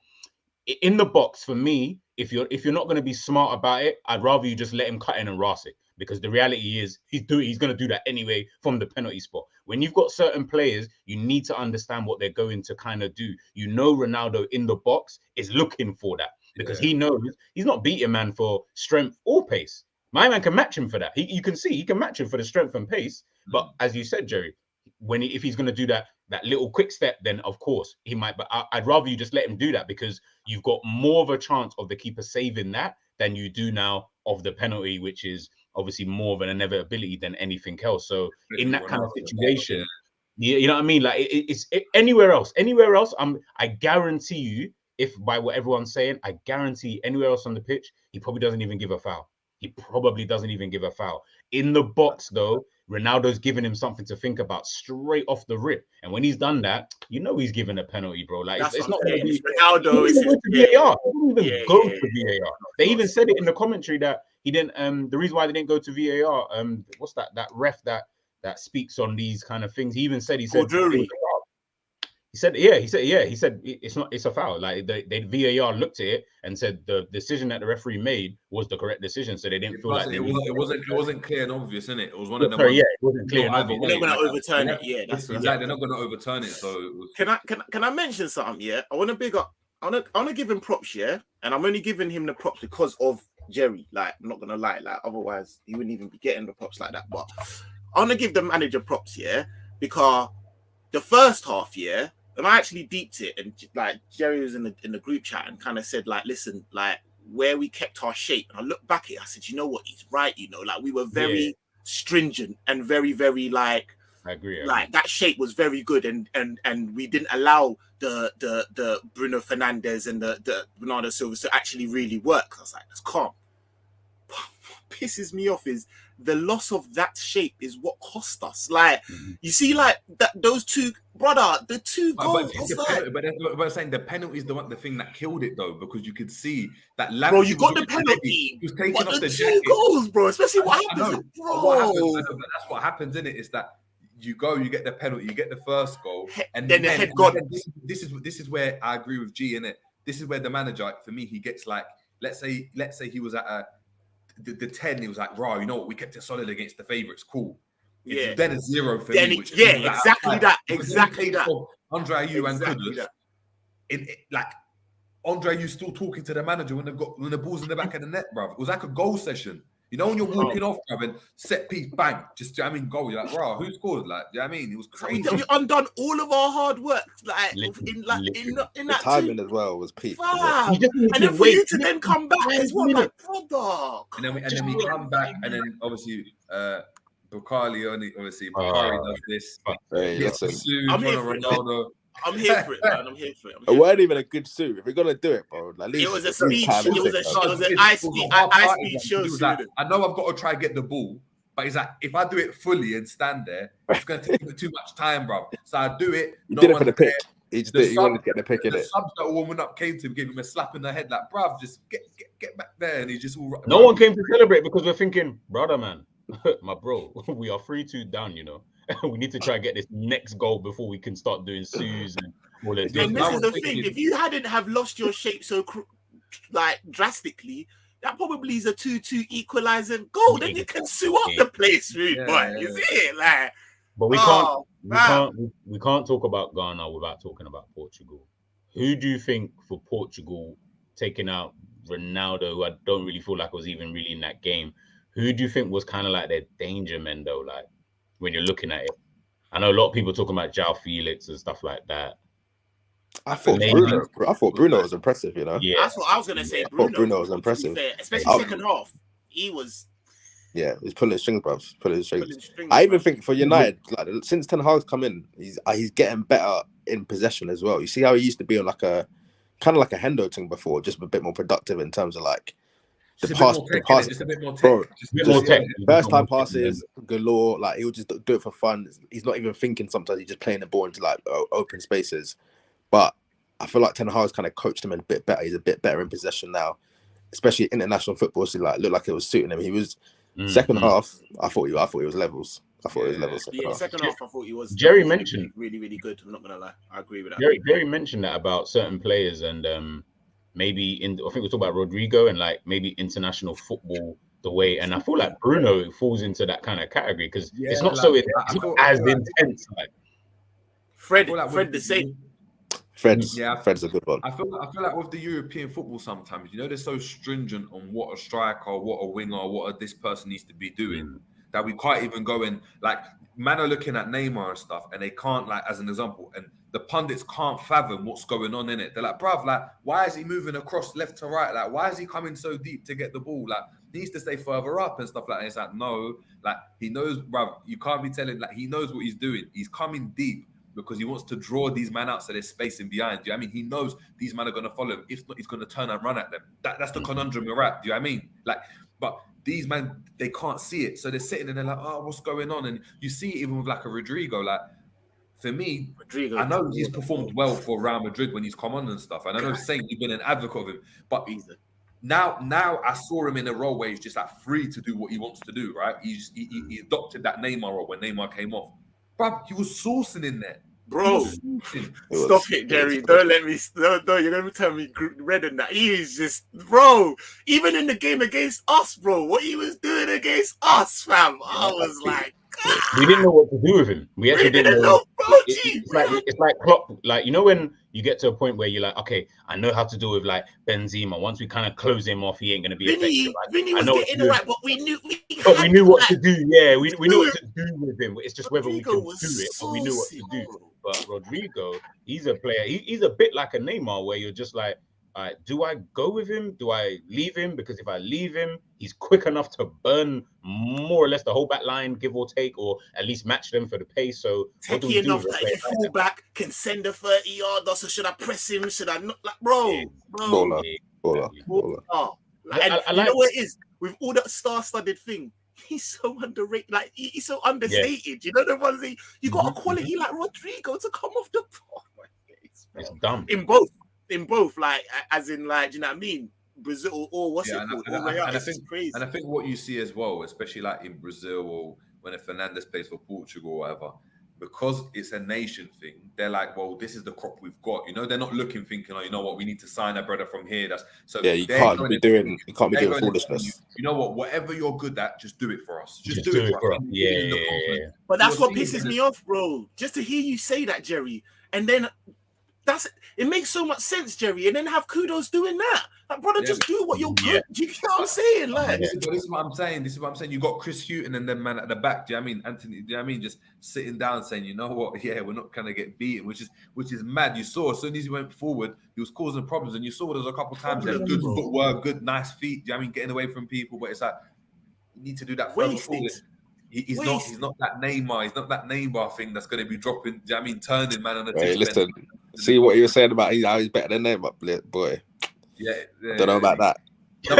in the box. For me, if you're not going to be smart about it, I'd rather you just let him cut in and ras it. Because the reality is he's going to do that anyway from the penalty spot. When you've got certain players, you need to understand what they're going to kind of do. You know, Ronaldo in the box is looking for that because he knows he's not beating man for strength or pace. My man can match him for that. You can see he can match him for the strength and pace. But as you said, Jerry, if he's going to do that little quick step, then of course he might. But I'd rather you just let him do that because you've got more of a chance of the keeper saving that than you do now of the penalty, which is obviously more of an inevitability than anything else. So in that kind of situation, you know what I mean? Like it's anywhere else, I guarantee you, if by what everyone's saying, I guarantee anywhere else on the pitch, he probably doesn't even give a foul. In the box though, Ronaldo's giving him something to think about straight off the rip. And when he's done that, you know he's given a penalty, bro. Like it's not going to be Ronaldo. VAR. He didn't even go to VAR. They even said it in the commentary that he didn't. The reason why they didn't go to VAR, what's that? That ref that speaks on these kind of things. He even said He said it's a foul. Like the VAR looked at it and said the decision that the referee made was the correct decision. So they didn't feel like it wasn't clear and obvious, innit? It was one of them. Sorry, it wasn't clear and obvious. They're not going to overturn it. Yeah, that's they're not going to overturn it. So can I mention something? Yeah, I want to big up. I want to give him props. Yeah, and I'm only giving him the props because of Jerry. Like I'm not going to lie. Like otherwise he wouldn't even be getting the props like that. But I want to give the manager props. Yeah, because the first half, yeah. And I actually deeped it, and like Jerry was in the group chat and kind of said, like, listen, like where we kept our shape. And I looked back at it, I said, you know what, he's right, like we were very stringent and very, very like I agree. Like that shape was very good, and we didn't allow the Bruno Fernandes and the Bernardo Silva to actually really work. I was like, that's calm. What pisses me off is the loss of that shape is what cost us. Like you see, like that those two, brother, the two goals. But saying the penalty is the thing that killed it though, because you could see that. Bro, you got the penalty. He was taking off the two goals, bro. Especially what happens, bro. That's what happens, isn't it? Is that you get the penalty, you get the first goal, and then the head gone. This is where I agree with G, innit? This is where the manager, for me, he gets like, let's say he was at the 10, he was like, raw, you know what, we kept it solid against the favourites, cool. It's then a 0 for me. Exactly that. Andre Ayew and Kudus. Like Andre Ayew still talking to the manager when the ball's in the back of the net, bruv. It was like a goal session. You know when you're walking off, bruv, and set piece, bang, just, goal. You're like, bro, who scored? Like, do you know what I mean? It was crazy. We undone all of our hard work, like in that timing as well was peak. And then for you to then come back as well, like, brother. And then we come back, and then obviously Bakari does this. I'm here for it. I'm here for it, man. It weren't even a good suit. If we're gonna do it, bro, at least it was a speech. It was an I speech show. Like, I know I've got to try and get the ball, but he's like, if I do it fully and stand there, it's gonna take me too much time, bro. So I do it. He did it for the pick. He wanted to get the pick in it. The subs that were warming up came to him, gave him a slap in the head, like, bruv, just get back there, and he just all. No one came to celebrate because we're thinking, brother, man, my bro, we are 3-2 down, you know. We need to try and get this next goal before we can start doing sues and all that. And this is the thing: if you hadn't have lost your shape so drastically, that probably is a 2-2 equalizing goal. Then you can sue up the place, boy. You see it, like. But we can't talk about Ghana without talking about Portugal. Who do you think for Portugal taking out Ronaldo, who I don't really feel like was even really in that game? Who do you think was kind of like their danger men though? Like, when you're looking at it, I know a lot of people talking about João Felix and stuff like that. I thought Bruno was impressive, you know. Yeah, That's what I was gonna say. I thought Bruno was impressive. Fair, especially second half. He was. Yeah, he's pulling strings, bruv. Pulling strings. Strings, I even think for United, like since Ten Hag's come in, he's getting better in possession as well. You see how he used to be on like a kind of like a Hendo thing before, just a bit more productive in terms of like the pass. Just a bit more tech. Bro, just a bit more tech. First time passes galore. Like he'll just do it for fun. He's not even thinking. Sometimes he's just playing the ball into like open spaces. But I feel like Ten Hag's kind of coached him a bit better. He's a bit better in possession now, especially international football. So like looked like it was suiting him. He was second half. I thought he was levels. Second half. I thought he was. Jerry mentioned really, really good. I'm not gonna lie. I agree with that. Jerry mentioned that about certain players and maybe I think we talked about Rodrigo and like maybe international football the way. And I feel like Bruno falls into that kind of category because it's not as intense. Like Fred the same. Fred's a good one. I feel like with the European football sometimes, you know, they're so stringent on what a striker, what a winger, what this person needs to be doing that we can't even go in. Like, man are looking at Neymar and stuff, and they can't, like, as an example, and the pundits can't fathom what's going on in it. They're like, bruv, like, why is he moving across left to right? Like, why is he coming so deep to get the ball? Like, he needs to stay further up and stuff like that. It's like, no, like, he knows, bruv, you can't be telling, like, he knows what he's doing. He's coming deep because he wants to draw these men out so there's space in behind. Do you know what I mean? He knows these men are going to follow him. If not, he's going to turn and run at them. That's the conundrum we're at. Do you know what I mean? Like, but these men, they can't see it. So they're sitting and they're like, oh, what's going on? And you see it even with like a Rodrigo. Like, for me, Rodrigo, I know he's performed well for Real Madrid when he's come on and stuff. And I know Saint, you've been an advocate of him. But now I saw him in a role where he's just like free to do what he wants to do, right? He adopted that Neymar role when Neymar came off. Bro, he was sourcing in there. Bro, stop it, Jerry. Don't let me. No, you're going to tell me red and that. He is just, bro, even in the game against us, bro, what he was doing against us, fam, I was like, we didn't know what to do with him. We actually didn't know. Bro, it's like Klopp. Like, you know, when you get to a point where you're like, okay, I know how to deal with like Benzema. Once we kind of close him off, he ain't going to be effective. Vinny was getting it right, but we knew what to do. Yeah, we knew what to do with him. It's just whether we can do it, but we knew what to do. But Rodrigo, he's a player. He's a bit like a Neymar, where you're just like, all right, do I go with him? Do I leave him? Because if I leave him, he's quick enough to burn more or less the whole back line, give or take, or at least match them for the pace. So techie enough that if you fall back, can send a 30-yarder. So should I press him? Should I not? Like, bro. Baller. And you know what it is? With all that star-studded thing, he's so underrated. Like, he's so understated. Yeah. You know the ones you got a quality like Rodrigo to come off the ball. It's dumb. In both, like, as in, like, do you know what I mean? Brazil or what's it called? And I think what you see as well, especially like in Brazil or when a Fernandes plays for Portugal or whatever, because it's a nation thing, they're like, well, this is the crop we've got. You know, they're not looking, oh, you know what, we need to sign a brother from here. You can't be doing foolishness. You know what, whatever you're good at, just do it for us. Just do it for us. Yeah. But that's what pisses me off, bro. Just to hear you say that, Jerry, and then it makes so much sense, Jerry, and then have kudos doing that. Like, brother, just do what you're good. Do you know what I'm saying? Like, this is what I'm saying. You got Chris Hughton and then man at the back. Do you know what I mean? Anthony, do you know what I mean? Just sitting down saying, you know what? Yeah, we're not gonna get beaten, which is mad. You saw as soon as he went forward, he was causing problems, and you saw there's a couple times there, good footwork, good nice feet. Do you know what I mean? Getting away from people, but it's like you need to do that further forward. He's not that Neymar. He's not that Neymar thing that's going to be dropping. Do you know what I mean? Turning man on the tip. Listen, see what you were saying about how he's better than Neymar, boy. Yeah. Don't know about that. No,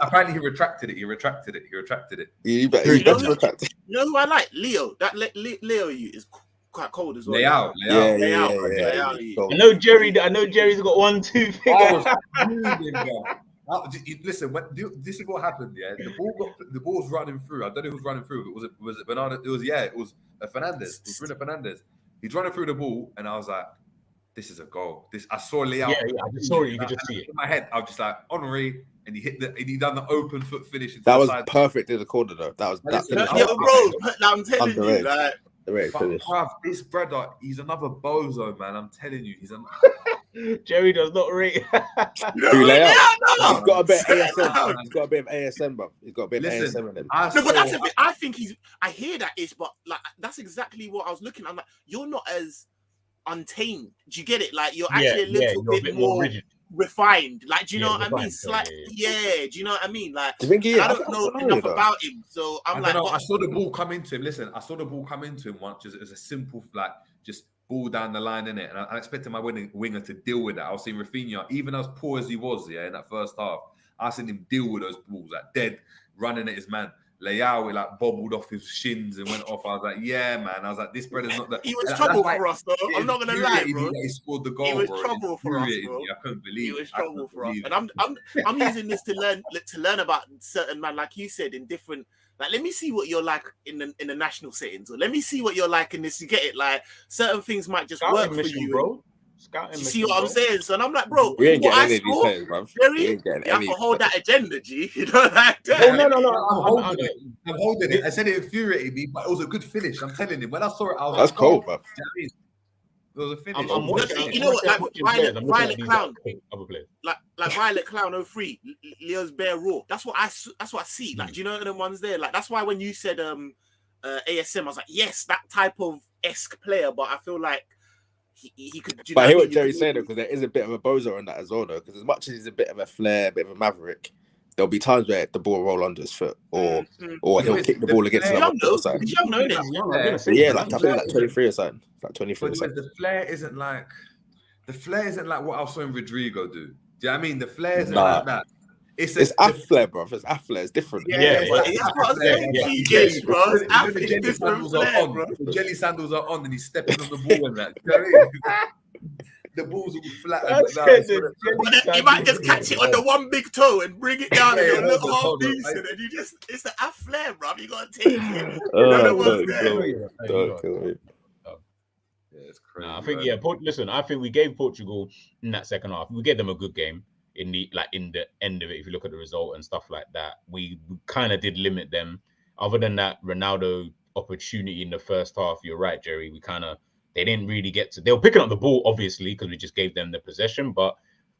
apparently he retracted it. You better retract it. You know who I like? Leo. That Leo is quite cold as well. Leao. I know Jerry's got 1, 2 fingers. Listen, this is what happened. Yeah, the ball was running through. I don't know who was running through. Was it Bernardo? It was Fernandes. It was Bruno Fernandes. He's running through the ball, and I was like, "This is a goal." I saw Leao. Yeah, I just saw it. You could just see it in my head. I was just like, Henry, and he done the open foot finish. That was perfect in the corner, though. That was that finish. I'm telling you, like. This brother, he's another bozo, man. I'm telling you, he's Jerry does not rate. He's got a bit of ASM. He's got a bit of ASM, bro. He's got a bit of ASM in him. But that's a bit. I think I hear that ish, but like that's exactly what I was looking at. I'm like, you're not as untamed. Do you get it? Like you're actually a you're little bit more rigid. refined. Like, do you know what I mean? Refined, Slight, yeah. Do you know what I mean? Like, Do you think he? I don't know enough about him, so I'm like, I saw the ball come into him. Listen, I saw the ball come into him once. It was a simple, like, just ball down the line in it, and I expected my winger to deal with that. I was seeing Rafinha, even as poor as he was, in that first half, I seen him deal with those balls, like dead, running at his man. Leao, like bobbled off his shins and went off. I was like, yeah, man. I was like, this brother's not that. He was trouble for us, though. I'm not gonna lie, bro. He scored the goal. He was bro. trouble for us, bro. I couldn't believe he was trouble for us. And I'm using this to learn about certain man, like you said, in different. Like, let me see what you're like in the national settings, or let me see what you're like in this. You get it? Like, certain things might just work for you, bro. You see what I'm saying? So, and I'm like, bro, we ain't what getting I any saw, of these players, bro. you have to hold that agenda, G. You know, like that. Oh, no. I'm holding it. I said it infuriated me, but it was a good finish. I'm telling him. When I saw it, I was that's like, cold, bro. It was a finish. I'm watching, you know what? Like Violet Clown, other players. like Violet Clown 03, Leo's bare raw. That's what I see. Like, do you know the ones there? Like, that's why when you said ASM, I was like, yes, that type of esque player. But I feel like he could. But I hear what Jerry's saying though, because there is a bit of a bozo on that as well, though. Because as much as he's a bit of a flair, a bit of a maverick, there'll be times where the ball will roll under his foot, or he'll kick the ball against another foot or something. He's young, isn't it? Yeah, like I think like 23 or something. Like 23 or something. The flair isn't like what I saw in Rodrigo do. Do you know what I mean? The flair isn't like that. It's flair, bro. It's flair. It's different. Yeah, that's what I'm saying. Yes, bro. The jelly sandals are on. The jelly sandals are on, and he's stepping on the ball and that. You know what I mean? The balls will be flat. You might just catch it on the one big toe and bring it down in your little half piece, and then it's the flair, bro. You gotta take it. Don't kill me. Yeah, it's crazy. I think listen, I think we gave Portugal in that second half. We gave them a good game. In the end of it, if you look at the result and stuff like that, we kind of did limit them. Other than that Ronaldo opportunity in the first half, you're right, Jerry. They didn't really get to. They were picking up the ball, obviously, because we just gave them the possession, but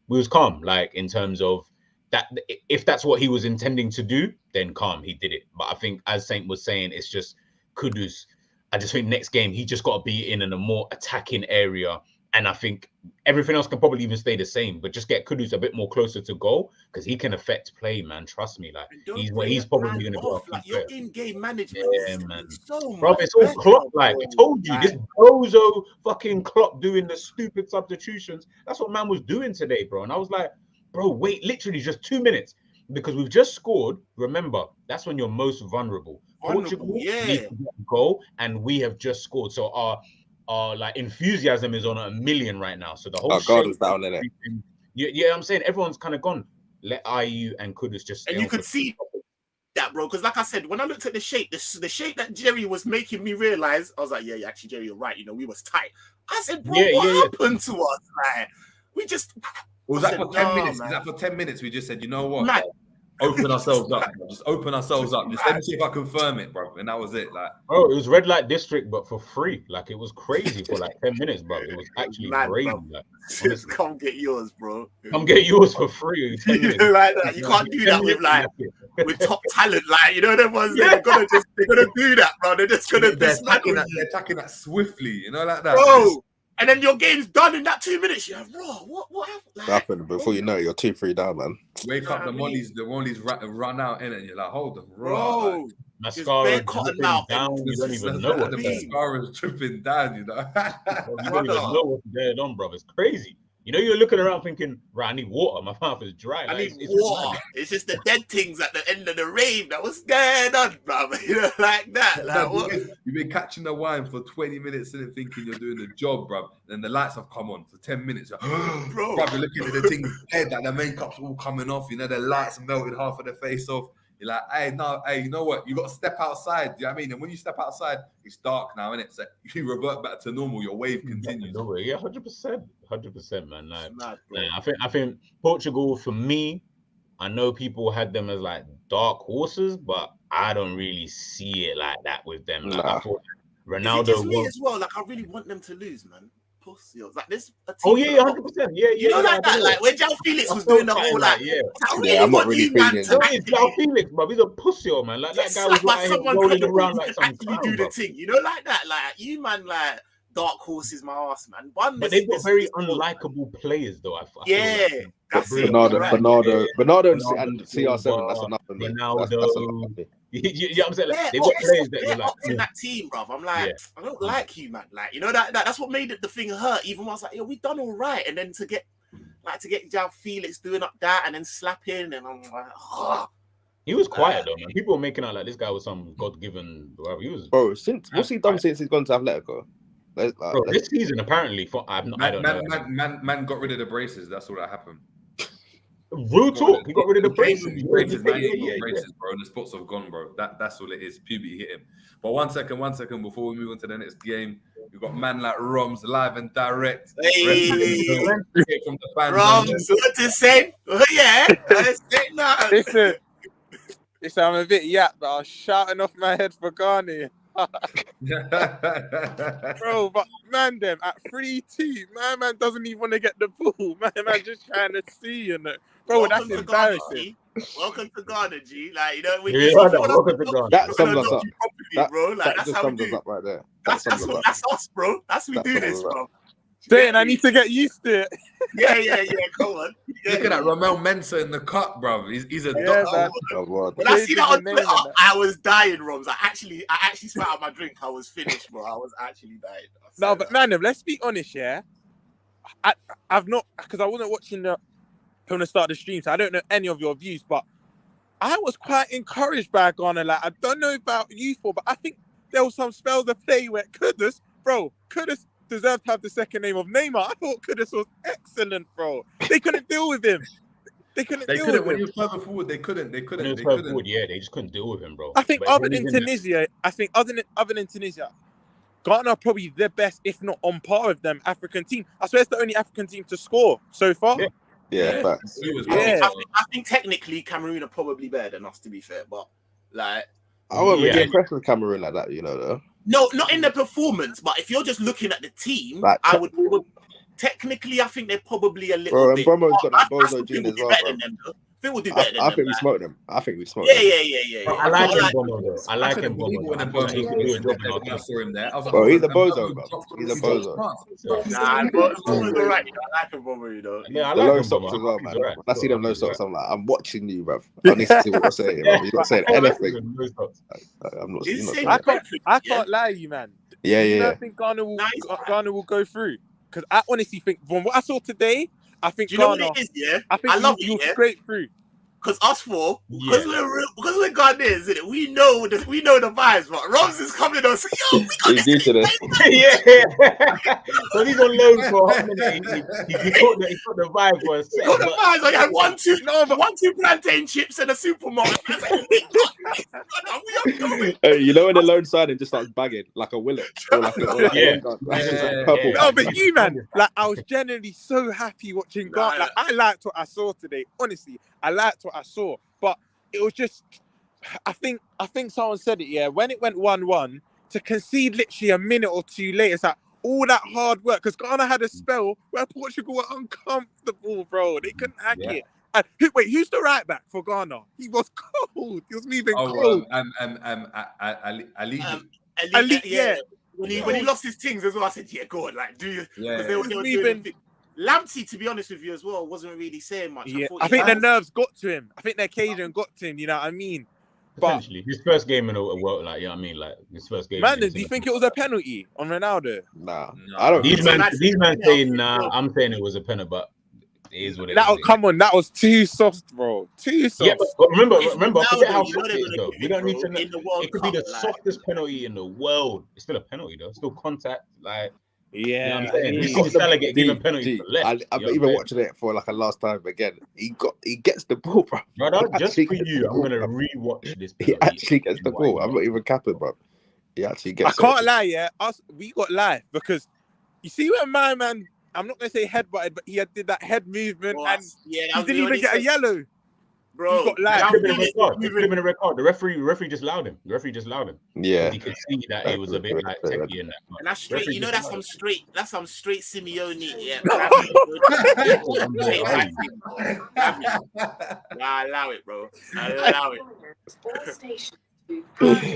we was calm. Like, in terms of that, if that's what he was intending to do, then calm. He did it. But I think, as Saint was saying, it's just Kudus. I just think next game he just got to be in a more attacking area. And I think everything else can probably even stay the same, but just get Kudus a bit more closer to goal, because he can affect play, man. Trust me, like he's probably going to go off. Like, your in-game management, man. So bro, it's all Klopp. Like, I told you, this bozo fucking Klopp doing the stupid substitutions. That's what man was doing today, bro. And I was like, bro, wait, literally just 2 minutes, because we've just scored. Remember, that's when you're most vulnerable. Portugal needs to get a goal, and we have just scored. So our like enthusiasm is on 1,000,000 right now. So the whole guard was down in it. Yeah, I'm saying everyone's kind of gone. Let IU and Kudus just. And you could see that, bro, because like I said, when I looked at the shape that Jerry was making me realize, I was like, yeah, actually, Jerry, you're right. You know, we was tight. I said, bro, what happened to us? Like, we just. Was that for 10 minutes? Is that for 10 minutes? We just said, you know what? Open ourselves up. Just open ourselves up. Just let me see if I confirm it, bro. And that was it. Like, bro, it was red light district, but for free. Like, it was crazy for like 10 minutes, bro. It was actually crazy. Like, just come get yours, bro. Come get yours for free. 10 minutes. Like that. You can't do that with top talent. Like, you know, the ones they're gonna do that, bro. They're just gonna they're attacking that swiftly, you know, like that. Bro. And then your game's done in that 2 minutes. You're like, bro, what happened? Like, happened before you know it, you're 2-3 down, man. Wake up, the mollies run out in it, and you're like, hold on, bro. Like, mascara dripping down. You don't even know what the mascara's dripping down, you know. You don't even know what's going on, bro. It's crazy. You know, you're looking around thinking, right, I need water. My mouth is dry. I need water. It's just the dead things at the end of the rain. That was going on, bro. You know, like that. Like, what? You've been catching the wine for 20 minutes and thinking you're doing the job, bro. Then the lights have come on for 10 minutes. Bro, you're looking at the thing's head, like the makeup's all coming off. You know, the lights melted half of the face off. You're like, hey, you know what? You got to step outside. Do you know what I mean? And when you step outside, it's dark now, innit? So you revert back to normal. Your wave continues. Yeah, 100%, man. Like, I think Portugal, for me, I know people had them as like dark horses, but I don't really see it like that with them. Like, I thought Ronaldo me as well. Like, I really want them to lose, man. Like this. 100%. Yeah. You know, like that. Like when João Felix was doing the whole like, I'm not really feeling it. João Felix, bro. He's a pussy, man. Like that guy was like someone rolling around like some actually do the thing. You know, like that. Like you, man. Like dark horses, my ass, man. One, But they've got very unlikable players, though. I feel yeah, like. that's it. Bernardo, and CR7. That's enough for me. Ronaldo. That's enough for me. You know what I'm saying? Like, Yeah, they've got players that they're you're like, in that team, bruv. I'm like, Yeah. I don't like you, man. Like, you know that's what made the thing hurt. Even when I was like, yo, we done all right, and then to get João Felix doing up that and then slapping, and I'm like, oh. He was quiet though, man. People were making out like this guy was some God-given. He was. Bro, what's he done since he's gone to Atletico? Bro, this season apparently, I don't know. Man got rid of the braces. That's all that happened. Real talk. He got rid of the braces. Braces, man. Braces, bro. And the spots have gone, bro. That's all it is. Puberty hit him. But one second. Before we move on to the next game, we've got man like Romz live and direct. Hey, from the fans. Romz, what to say? Oh, yeah, let's say that. Listen, I'm a bit yapped, but I was shouting off my head for Ghana. Bro, but man, them at 3-2, my man doesn't even want to get the ball. Man just trying to see, you know. Bro, Welcome that's embarrassing. Welcome to Ghana, G. Like, you know, That sums us up. Bro. Like, that's how we do. Up right there. That's us, bro. That's how we do this, bro. Then I need to get used to it. Yeah. Come on. Yeah, Look at that, Romel Mensah in the cut, bro. He's a Yeah, doctor. When I see that on Twitter, I was dying, Romz. I actually spat out my drink. I was finished, bro. I was actually dying. No, but man, let's be honest, yeah. I've not, because I wasn't watching from the start of the stream, so I don't know any of your views, but I was quite encouraged by Ghana. Like, I don't know about you four, but I think there was some spells of play where Kudus deserved to have the second name of Neymar. I thought Kudus was excellent, bro. They couldn't deal with him. They couldn't deal with him. When he was further forward, they couldn't. Yeah, they just couldn't deal with him, bro. I think other than Tunisia, Ghana are probably the best, if not on par with them, African team. I swear it's the only African team to score so far. Yeah, facts. I think technically Cameroon are probably better than us, to be fair, but like I wasn't really impressed with Cameroon like that, you know, though. No, not in the performance, but if you're just looking at the team, like, I would technically, I think they're probably a little bit. Bro, and Bromo's got that bozo gene as well, bro. I think we'll do better than them. I think we smoked them. Yeah. I like him, Bomo, though. I like him, Bomo. I saw him there. Bro, he's a bozo, bro. He's a bozo. Nah, Bomo's alright. I like him, Bomo, you know. Yeah, I the like low him, socks Bomo. as well, man. When I see them low socks, I'm like, I'm watching you, bro. I need to see what you're saying, bro. You're not saying anything. I'm not. I can't lie to you, man. Yeah. You don't think Ghana will go through? Because I honestly think from what I saw today, I think you know Ghana. what it is, yeah? I love you straight through. Because us four, because we're Ghanaians, isn't it? We know the vibes, but Romz is coming on saying, yo, we got this to this. So he's on loan for how many? He got the vibe for a second. Got the vibes. I had 1-2 plantain chips and a supermarket. I was like, we are going. Hey, you know when the loan signing just starts bagging like a willet or like a purple. No, but you, man, like I was genuinely so happy watching Ghana. Like, I liked what I saw today. Honestly, I liked what I saw, but it was just. I think someone said it. Yeah, when it went 1-1, to concede literally a minute or two later, it's like all that hard work, because Ghana had a spell where Portugal were uncomfortable, bro. They couldn't hack it. And who's the right back for Ghana? He was cold. He was moving cold. Ali. Yeah. When he lost his things as well, I said, yeah, go on, like, do you? Yeah. They were doing Lamptey, to be honest with you as well, wasn't really saying much. Yeah. I think their nerves got to him. I think their occasion got to him, you know what I mean? But his first game in a world, like, you know what I mean? Like, his first game. Man, do you think it was a penalty on Ronaldo? Nah. I don't. These men saying nah. I'm saying it was a penalty, but it is what it is. Come on, that was too soft, bro. Too soft. Yeah, but remember, forget how you soft it is, though. We don't need to know. It could be the softest penalty in the world. It's still a penalty, though. It's still contact, like. Yeah, you know what I'm saying? You've got Salah get given penalty for left. I'm even watching it for like a last time again. He gets the ball, bro. Brother, just for you, I'm gonna rewatch this. He actually gets the ball. I'm not even capping, bro. He actually gets. I can't lie, yeah. We got live because you see when my man, I'm not gonna say headbutted, but he did that head movement and he didn't even get a yellow. Bro, he got live. Given a record. The referee just allowed him. Yeah, you can see that it was a bit like techie in that. And that's straight. You know, that's some straight Simeone. Yeah, I allow it, bro. I allow it.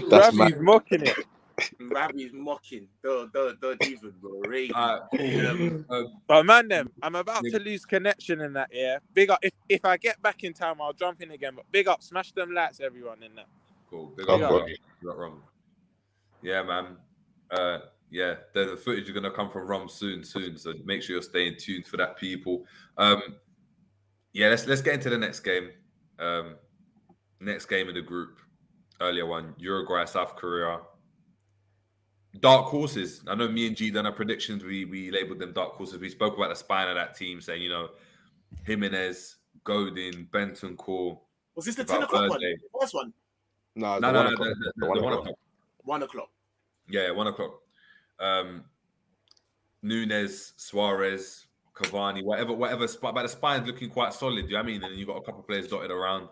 That's mocking it. Ravi's mocking. Don't even, bro. Ray. But man, I'm about to lose connection in that. Yeah, big up. If I get back in time, I'll jump in again. But big up, smash them lights, everyone in that. Cool. Big Big up, up. Romz. Yeah, man. Yeah, the footage is gonna come from Romz soon. So make sure you're staying tuned for that, people. Yeah, let's get into the next game. Next game in the group. Earlier one, Uruguay, South Korea. Dark horses. I know me and G done our predictions. We labeled them dark horses. We spoke about the spine of that team, saying, Jimenez, Godin, Bentancur. Was this the 10 o'clock one? The first one? No, No, the 1 o'clock. 1 o'clock. Yeah, 1 o'clock. Nunes, Suarez, Cavani, whatever. But the spine's looking quite solid. You know what I mean? And you got a couple of players dotted around.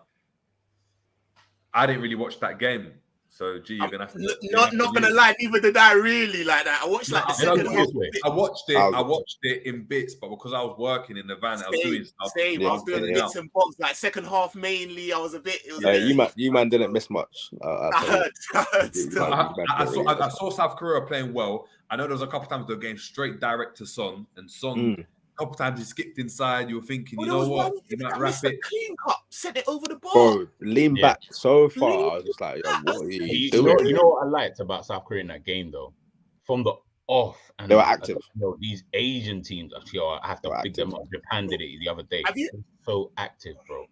I didn't really watch that game, so G, you're gonna have to. Not gonna lie, neither did I really like that. I watched the second half. I watched it in bits, but because I was working in the van, I was doing stuff. Same. I was doing bits and bobs, like second half mainly. I was a bit. You man didn't miss much. I heard. I saw South Korea playing well. I know there was a couple times they were getting straight direct to Son, and Son. A couple times he skipped inside. You were thinking, you know what? You might wrap it. Clean cut, set it over the bar. Bro, lean back so far. I was just like, what are you doing? You know what I liked about South Korea in that game, though? From the off, and they were active. These Asian teams, actually, I have to pick them up. Japan did it the other day. So active, bro.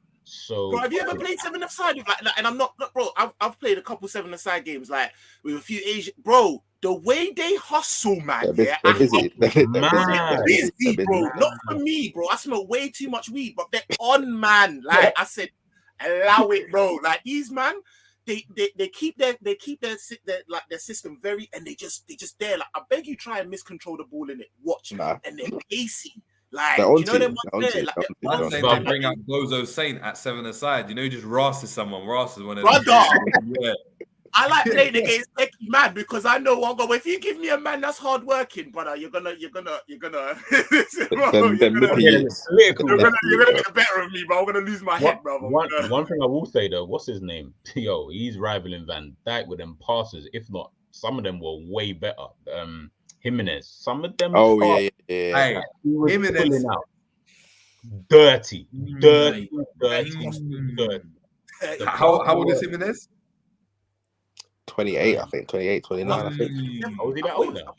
Bro, have you ever played 7-a-side with like? And I'm not, bro. I've played a couple 7-a-side games like with a few Asian. Bro, the way they hustle, man. They're busy. They're busy, bro. Not for me, bro. I smoke way too much weed, but they're on, man. Like I said, allow it, bro. Like these man, they keep their system very, and they just there. Like I beg you, try and miscontrol the ball in it. Watch, and they're pacey. Like, you know them ones there. Like, they bring out Bozo Saint at 7-a-side. You just rasses someone. Rasses one of them. Yeah. I like playing against Becky man because I know one go. If you give me a man that's hard working, brother, you're gonna get the better of me, bro. I'm gonna lose my head, bro. One thing I will say though, what's his name? Yo, he's rivaling Van Dijk with them passes. If not, some of them were way better. Jimenez, some of them. Oh yeah. Hey, Jimenez out. Dirty. How old is Jimenez? 28, I think. 28, 29, I think. Oh, is he that old now?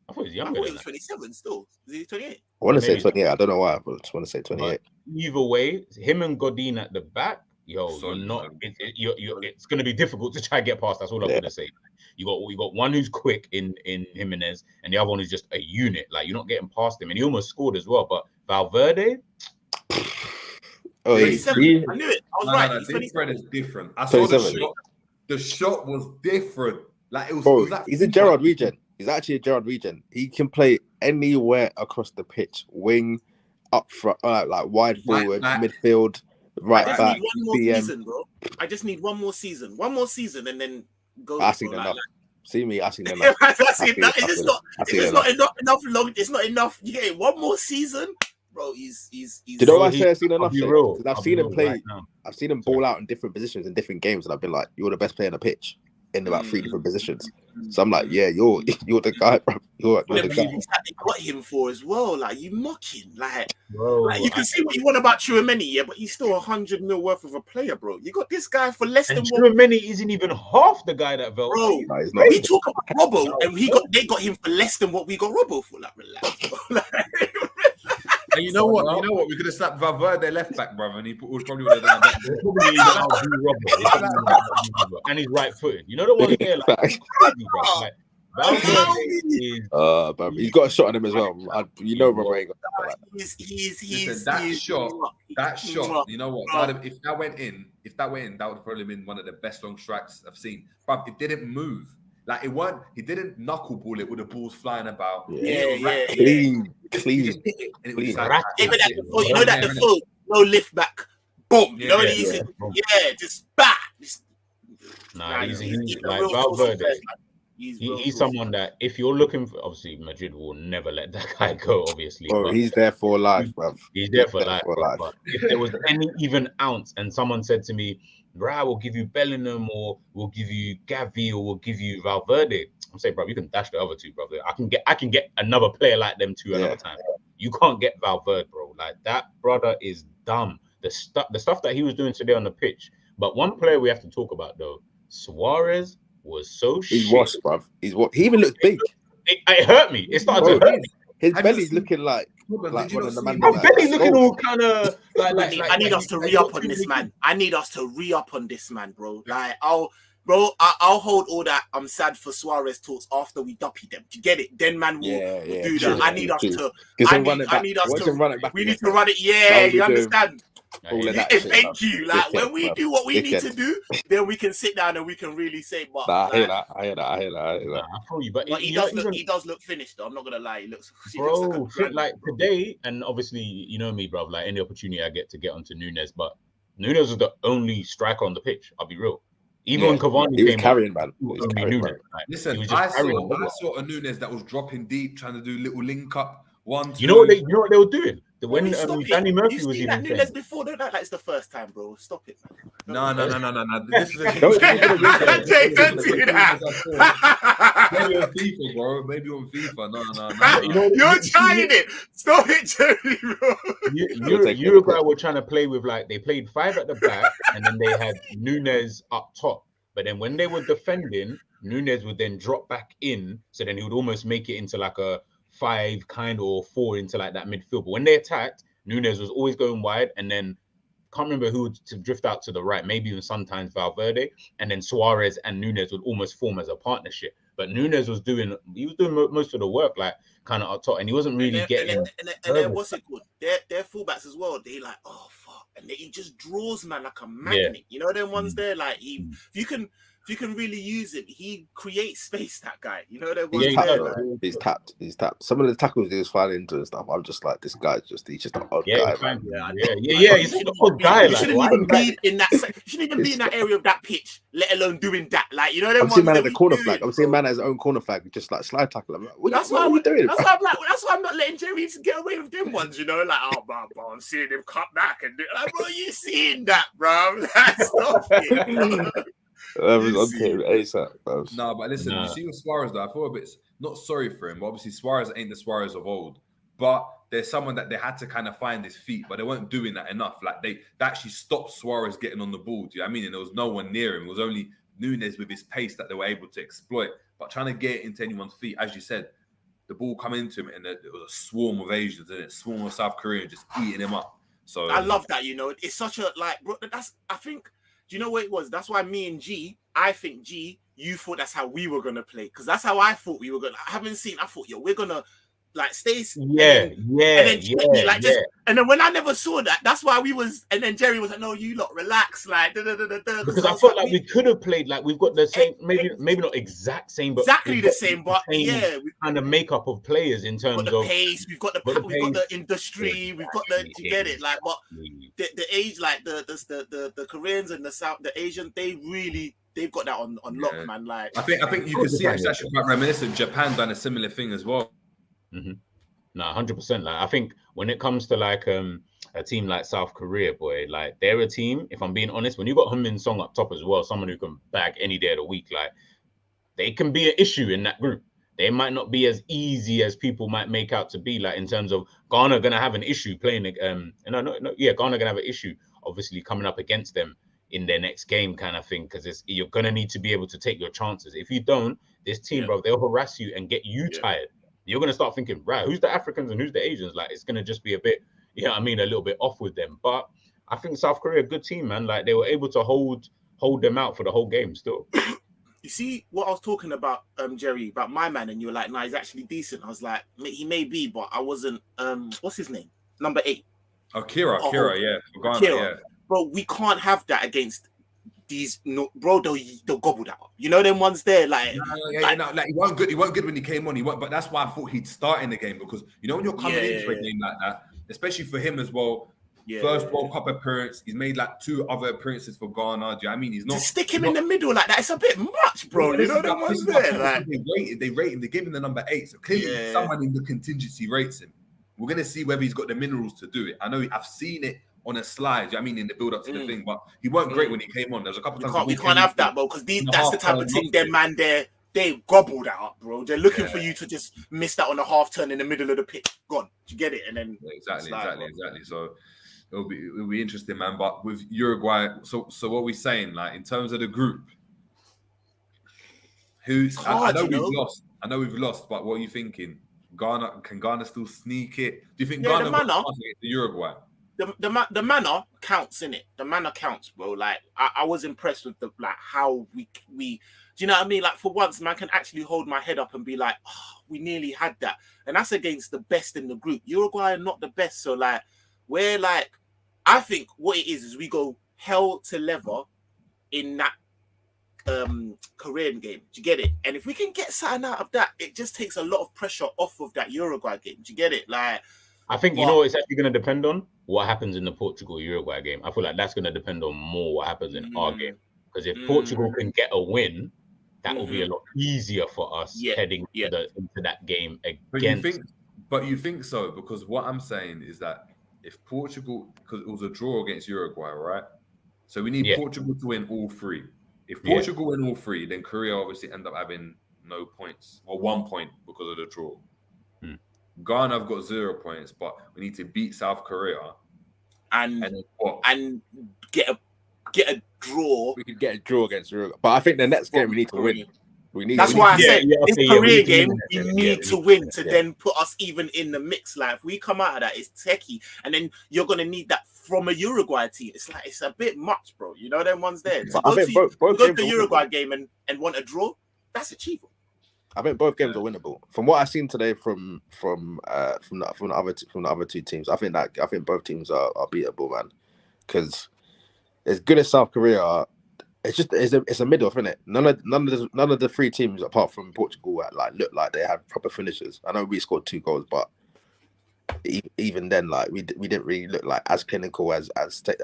I thought he was younger. I thought he was 27 still. Is he 28? I want to say 28. I don't know why, but I just want to say 28. Either way, him and Godin at the back, you're not. It's going to be difficult to try and get past. That's all I'm going to say. You got one who's quick in Jimenez, and the other one is just a unit. Like you're not getting past him, and he almost scored as well. But Valverde. Oh, I knew it. I was right. This spread is different. I saw the shot. The shot was different. Like it was like he's a Gerrard regen. He's actually a Gerrard regen. He can play anywhere across the pitch, wing, up front, like wide forward, midfield, right back. I just need one more season, bro. I just need one more season. One more season, and then go. I think enough. See me, I think enough. It's not enough. You get one more season, bro. He's. Do you know why I say I've seen enough? Because I've seen him play. I've seen him ball out in different positions in different games, and I've been like, "You're the best player on the pitch in about 3 different positions." So I'm like, "Yeah, you're the guy, bro. You're the guy." They got him for as well. Like you mocking, like you can see what you want about Chouameni, yeah, but he's still 100 mil worth of a player, bro. You got this guy for less than. Chouameni isn't even half the guy that Vel. Bro, we talk about Robbo, and they got him for less than what we got Robbo for. Like, relax, bro. And you know what? We could have slapped Valverde left back, brother, and he was probably would have done that. And he's right footed. You know the one there, like Valverde is. He's got a shot on him as well. Robbo ain't got that shot. You know what? If that went in, that would have probably been one of the best long strikes I've seen. But it didn't move. Like it weren't. He didn't knuckleball it with the balls flying about. Clean. You know that the full no lift back, boom. You know what he's just back. He's like Valverde. He's someone that if you're looking for, obviously Madrid will never let that guy go, obviously. Bro, but he's there for life, bruv. He's there for life. But if there was any even ounce and someone said to me, "Bro, we'll give you Bellingham or we'll give you Gavi or we'll give you Valverde," I'm saying, bro, you can dash the other two, brother. I can get another player like them too another time. You can't get Valverde, bro. Like that brother is dumb. The stuff that he was doing today on the pitch. But one player we have to talk about though, Suarez was so shit. He's washed, bruv. He even looked big. It hurt me. It started to hurt me. His belly's looking like one of the man. Belly's looking all kind of like. I need us to re-up on this man. I need us to re-up on this man, bro. Like, I'll hold all that. I'm sad for Suarez talks after we duppy them. Do you get it? Then man will do that. I need us to. I need us to run it back. We need to run it. Yeah, you understand? Thank you. Like when we do what we need to do, then we can sit down and we can really say, "But I hear that. I feel you, but he does look finished though. I'm not gonna lie. He looks like today, and obviously you know me, bro. Like any opportunity I get to get onto Nunes, but Nunes was the only striker on the pitch. I'll be real. Even when Cavani came carrying, man. Listen, I saw a Nunes that was dropping deep, trying to do little link up. You know what they were doing? When Danny Murphy was even playing. Nunes before, don't act like it's the first time, bro. Stop it. No. This is a don't do that. Maybe on FIFA, bro. Maybe on FIFA. No. You're trying it. Stop it, Jerry, bro. Uruguay were trying to play with they played 5 at the back, and then they had Nunes up top. But then when they were defending, Nunes would then drop back in, so then he would almost make it into like a 5 kind or 4 into like that midfield. But when they attacked, Nunes was always going wide, and then can't remember who would to drift out to the right, maybe even sometimes Valverde, and then Suarez and Nunes would almost form as a partnership. But Nunes was doing most of the work, like kind of up top, and he wasn't really getting. And then what's it called? Their fullbacks as well. They like, oh fuck, and he just draws man like a magnet. You know them ones there, like if you can really use him, he creates space. That guy, you know that one. He's tapped. Some of the tackles he was falling into and stuff. I'm just like, this guy's he's just an odd guy. He's an odd guy. You shouldn't even be in that. You shouldn't even be in that area of that pitch, let alone doing that. Like, you know, I'm seeing man at the corner flag. I'm seeing man at his own corner flag, just like slide tackle. I'm like, what are we doing? That's why I'm like. That's why I'm not letting Jerry get away with them ones. You know, like, oh, bro, I'm seeing him cut back and like, bro, you seeing that, bro? Stop it. That was on tape ASAP. No, but listen, you see with Suarez though, I feel a bit not sorry for him. But obviously, Suarez ain't the Suarez of old. But there's someone that they had to kind of find his feet, but they weren't doing that enough. Like they actually stopped Suarez getting on the ball. Do you know what I mean? And there was no one near him. It was only Nunes with his pace that they were able to exploit. But trying to get it into anyone's feet, as you said, the ball coming into him and there was a swarm of Asians and a swarm of South Koreans just eating him up. So I love that. You know, it's such a like. Bro, I think. Do you know what it was? That's why me and I think you thought that's how we were gonna play, because that's how I thought we were gonna. I haven't seen. I thought, we're gonna like stay. And then when I never saw that, that's why we was. And then Jerry was like, "No, you lot relax." Like, because I felt like we could have played like we've got the same, maybe not exact same, but exactly the same. But we kind of makeup of players in terms of pace. We've got the industry. We've got the to get it. Like, but the age, like the Koreans and the Asians, they've got that on lock, man. Like, I think you can see actually quite reminiscent. Japan done a similar thing as well. Mm-hmm. No, 100%. Like, I think when it comes to like a team like South Korea, boy, like they're a team. If I'm being honest, when you got Heung-min Song up top as well, someone who can bag any day of the week, like they can be an issue in that group. They might not be as easy as people might make out to be. Like in terms of Ghana gonna have an issue playing. Ghana gonna have an issue obviously coming up against them in their next game, kind of thing, because you're gonna need to be able to take your chances. If you don't, this team, bro, they'll harass you and get you tired. You're going to start thinking, right, who's the Africans and who's the Asians? Like, it's going to just be a bit, a little bit off with them. But I think South Korea, good team, man. Like, they were able to hold them out for the whole game still. You see what I was talking about, Jerry, about my man, and you were like, nah, he's actually decent. I was like, he may be, but I wasn't, what's his name? Number 8. Oh, Kira, yeah. Ghana, yeah. Bro, we can't have that against these, bro, they'll gobble that up. You know them ones there, like he weren't good when he came on. But that's why I thought he'd start in the game, because when you're coming into a game like that, especially for him as well, First World Cup appearance. He's made like 2 other appearances for Ghana. Do you know what I mean? He's not to stick him in the middle like that. It's a bit much, bro. Yeah, You know that one's there. Like, they rate him. They give him the number 8. So clearly, someone in the contingency rates him. We're gonna see whether he's got the minerals to do it. I know I've seen it on a slide. You know what I mean, in the build up to the thing, but he weren't great when he came on. There was a couple times we can't have that, bro, because that's the type of thing. Them man there. They gobbled that up, bro. They're looking for you to just miss that on a half turn in the middle of the pitch. Gone. Do you get it? And then exactly. So it'll be interesting, man. But with Uruguay, so what are we saying? Like in terms of the group, I know we've lost, but what are you thinking? Can Ghana still sneak it? Do you think Ghana will get the Uruguay? The manner counts, innit? The manner counts, bro. Like I was impressed with how we do you know what I mean? Like for once, man, can actually hold my head up and be like, oh, we nearly had that. And that's against the best in the group. Uruguay are not the best. So like we're like, I think what it is we go hell to leather in that Korean game. Do you get it? And if we can get something out of that, it just takes a lot of pressure off of that Uruguay game. Do you get it? Like I think you know what it's actually going to depend on? What happens in the Portugal-Uruguay game. I feel like that's going to depend on more what happens in our game. Because if Portugal can get a win, that will be a lot easier for us heading into that game against. But you think so? Because what I'm saying is that if Portugal, because it was a draw against Uruguay, right? So we need Portugal to win all 3. If Portugal win all 3, then Korea obviously end up having no points or 1 point because of the draw. Ghana have got 0 points, but we need to beat South Korea and get a draw. We could get a draw against Uruguay, but I think the next game we need to win. That's why I said this Korea game we need to win to then put us even in the mix. Like if we come out of that, it's techie, and then you're gonna need that from a Uruguay team. It's like it's a bit much, bro. You know them ones there. To go to the Uruguay game and want a draw, that's achievable. I think both games are winnable. From what I've seen today from the other 2 teams, I think both teams are beatable, man. Because as good as South Korea are, it's a middle, isn't it? None of the 3 teams apart from Portugal look like they had proper finishers. I know we scored 2 goals, but even then, like we didn't really look like as clinical as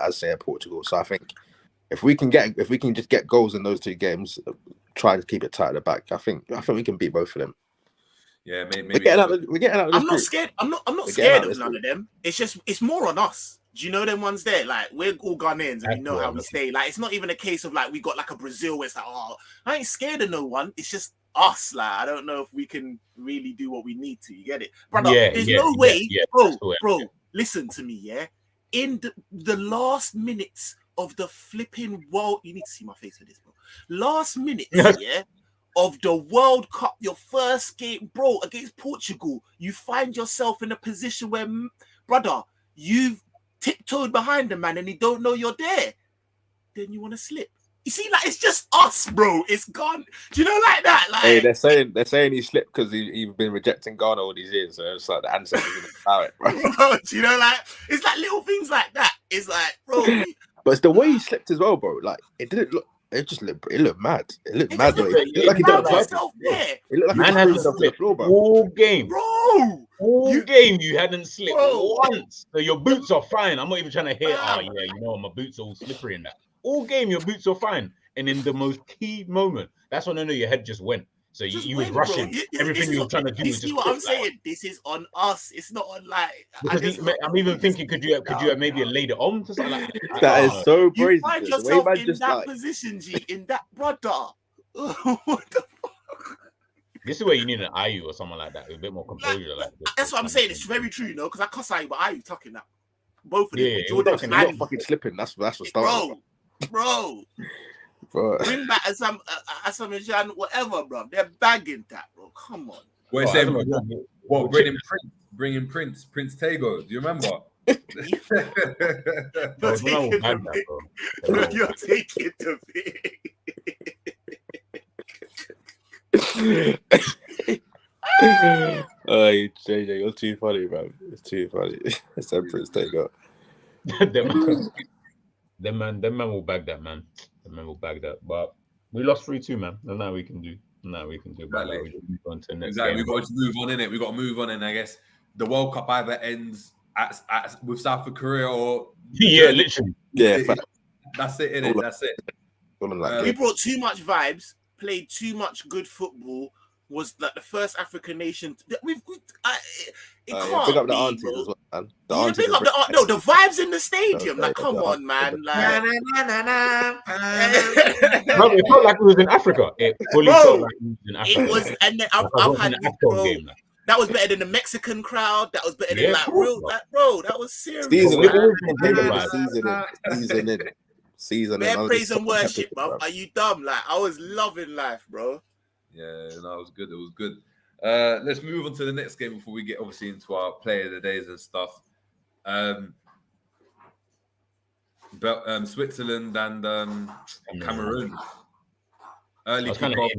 say Portugal. So I think if we can just get goals in those 2 games, try to keep it tight at the back, I think we can beat both of them. Yeah, maybe we're getting out of this I'm not scared. I'm not scared of none of them. It's more on us. Do you know them ones there? Like we're all Ghanaians and we know how we stay. Like it's not even a case of like we got like a Brazil where it's like, oh, I ain't scared of no one. It's just us. Like I don't know if we can really do what we need to. You get it, brother? There's no way, bro. Listen to me, yeah. In the last minutes of the flipping world, you need to see my face for this, bro. Last minutes, of the World Cup, your first game, bro, against Portugal, you find yourself in a position where, brother, you've tiptoed behind the man and he don't know you're there. Then you want to slip. You see, like it's just us, bro. It's gone. Do you know like that? Like, hey, they're saying he slipped because he's been rejecting Ghana all these years. So it's like the ancestors didn't allow it, bro. Bro, do you know, like it's like little things like that. It's like, bro. But it's the way he slipped as well, bro. Like it didn't look. It looked mad. It looked mad. Though. It looked like he done it. It looked like he hadn't slipped the floor, bro. All game, bro. All game you hadn't slipped once. So your boots are fine. I'm not even trying to hear. Oh yeah, you know my boots are all slippery in that. All game your boots are fine, and in the most key moment, that's when I know your head just went. So you was rushing. Everything you were trying to do was just. See what I'm saying? This is on us. It's not on like. I'm even thinking, could you have maybe laid it on to something like that? That is so crazy. You find yourself in that position, G, in that brother. What the fuck? This is where you need an IU or someone like that with a bit more composure. Like this. That's what I'm saying. It's very true, you know, because I cuss IU, but IU tucking that. Both of them. Yeah, Jordan not fucking slipping. That's what started. Bro. Bring back Asamoah, whatever, bro. They're bagging that, bro. Come on. Wait, bringing Prince Tego. Do you remember? You're taking the Oh, JJ, you're too funny, bro. It's too funny. It's that Prince Tego. Them man will bag that, man. The man will bag that. But we lost 3-2, man. There's nothing we can do. But exactly. We got to move on, innit? We got to move on, and I guess the World Cup either ends with South Korea or Yeah, literally. Yeah, that's it, innit? That's it. We brought too much vibes, played too much good football. Was like the first African nation. It can't big up the be, aunties bro. as well, man. Big up the vibes in the stadium. Like, come on, man. Like, Bro, it felt like it was in Africa. It fully felt like it was in Africa. It was, and then I've had game. That was better than the Mexican crowd. That was better than that was serious. Season. Praise and worship, bro. Are you dumb? Like, I was loving life, bro. Yeah, no, it was good. It was good. Let's move on to the next game before we get obviously into our player of the days and stuff. Switzerland and Cameroon. Early kickoff.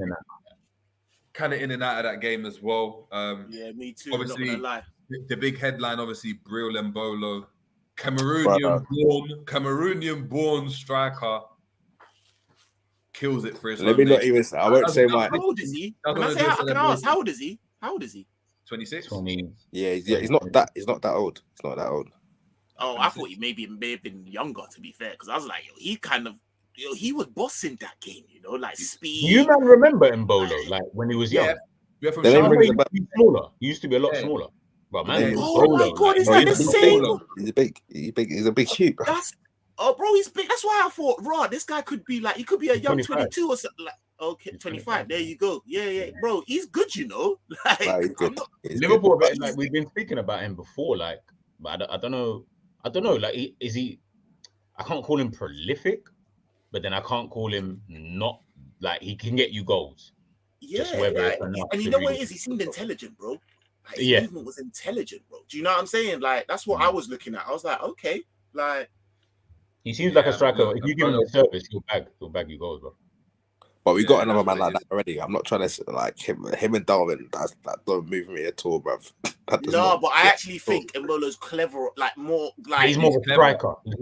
Kind of in and out of that game as well. Yeah, me too. Obviously, not gonna lie. The big headline, obviously, Bril Mbolo, Cameroonian-born striker, kills it for his. Let me not even say. I won't say my. How old is he? Can I ask? How old is he? 26. 20. Yeah, he's not that. He's not that old. He's not that old. Oh, I thought he may have been younger. To be fair, because I was like, he was bossing that game. You know, like speed. You man remember Mbolo, like when he was young? Yeah, from he smaller. He used to be a lot smaller. But man, my God, is that the same? He's big. He's a big shoot. Bro, he's big. That's why I thought, this guy could be like, he could be a young 22 or something. Like, okay, 25. There you go. Yeah, bro, he's good, you know. Like, he's good. Liverpool, like we've been speaking about him before, like, but I don't know. Like, is he? I can't call him prolific, but then I can't call him not. Like, he can get you goals. Yeah, and you know what it is? He seemed intelligent, bro. Like, his movement was intelligent, bro. Do you know what I'm saying? Like, that's what I was looking at. I was like, okay, like. He seems like a striker. If you give him a service, he'll bag you goals, bro. But we got another man like that already. I'm not trying to like him and Darwin. That don't move me at all, bruv. No, but I actually think Mbolo's clever, like more like he's more of a striker. He's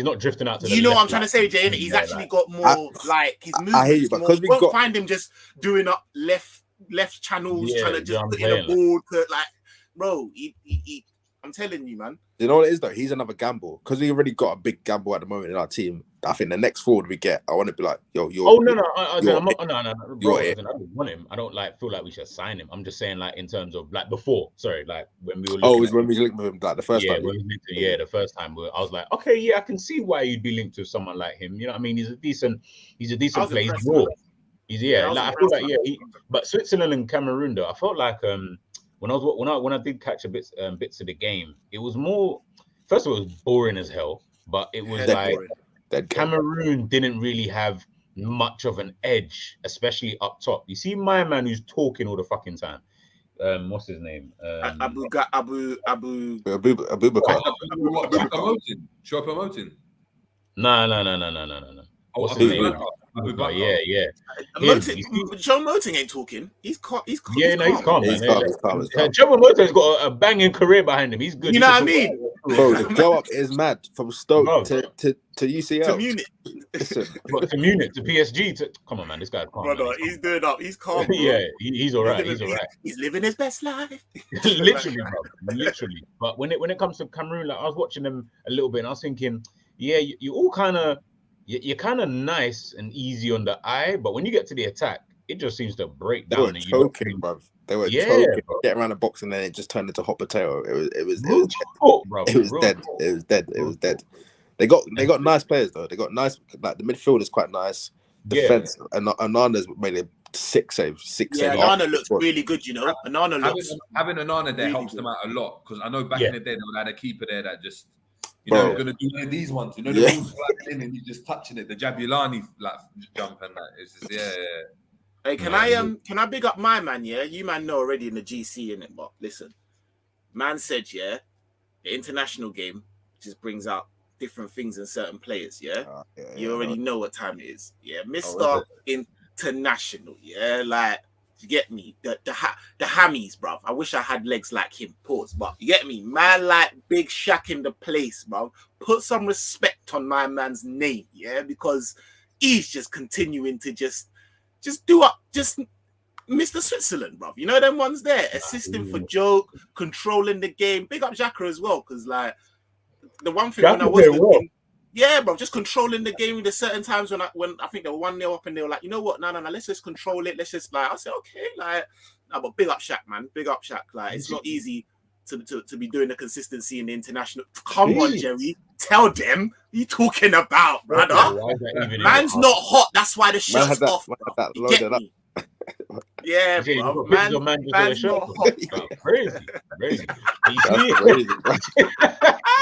not drifting out to the You know left, what I'm trying to say, Jay? He's actually got more like his movement. I hear you, but because we won't find him just doing up left channels, trying to just put in a ball to like, bro. He I'm telling you, man. You know what it is though? He's another gamble because we already got a big gamble at the moment in our team. I think the next forward we get, I want to be like, yo, you're. Oh no, I'm not. Bro, I don't want him. I don't feel like we should sign him. I'm just saying, like, in terms of like before. Sorry, like when we were. Oh, it was when we linked with him like the first time. The first time. I was like, okay, yeah, I can see why you'd be linked to someone like him. You know what I mean? He's a decent player. He's raw. I feel like but Switzerland and Cameroon though, I felt like when I did catch bits of the game, it was more. First of all, it was boring as hell, but it was Cameroon didn't really have much of an edge, especially up top. You see my man who's talking all the fucking time. What's his name? Abubakar. Show promoting. No. What's his name? Yeah. Joe Moting ain't talking. He's calm. He's calm, man. He's calm. Joe Moting's got a banging career behind him. He's good. You know what I mean? Bro, the glow up is mad from Stoke to UCL. To Munich. To Munich, to PSG. Come on, man. This guy's calm. Brother, he's doing up. He's calm. Yeah, he's all right. He's living his best life. Literally, bro. Literally. But when it comes to Cameroon, like I was watching them a little bit and I was thinking, yeah, you all kind of... You're kind of nice and easy on the eye, but when you get to the attack, it just seems to break down. They were choking, bro. They were choking, get around the box, and then it just turned into hot potato. It was dead. They got nice players though. They got nice, like the midfield is quite nice. Defense, and Anana's made a six saves. Yeah, Anana looks really good. You know, Anana looks having Anana there helps them out a lot because I know back in the day they had a keeper there that just. You know, you're gonna do one of these ones. You know, the ball's flying in and you're just touching it. The Jabulani like jump and that. It's just Hey, can I big up my man? Yeah, you man know already in the GC in it, but listen, man said the international game just brings out different things in certain players. You already know what time it is. Yeah, Mr. International. Yeah, like. You get me? The hammies, bruv. I wish I had legs like him. Pause. But you get me? Man like Big Shaq in the place, bruv. Put some respect on my man's name, yeah? Because he's just continuing to just do up. Just Mr. Switzerland, bro. You know them ones there, assisting for joke, controlling the game. Big up Xhaka as well, because like the one thing when I was looking, yeah, bro, just controlling the game. There's certain times when I think they were 1-0 up and they were like, you know what, no, let's just control it. Let's just like I said, okay, like, no, but big up Shaq, man, big up Shaq. Like it's not easy to be doing the consistency in the international. Come on, Jerry, tell them what you talking about, brother. Man's not hot. That's why the shirt's off. You get me? Yeah, bro. Man's not hot. Crazy. That's crazy, bro.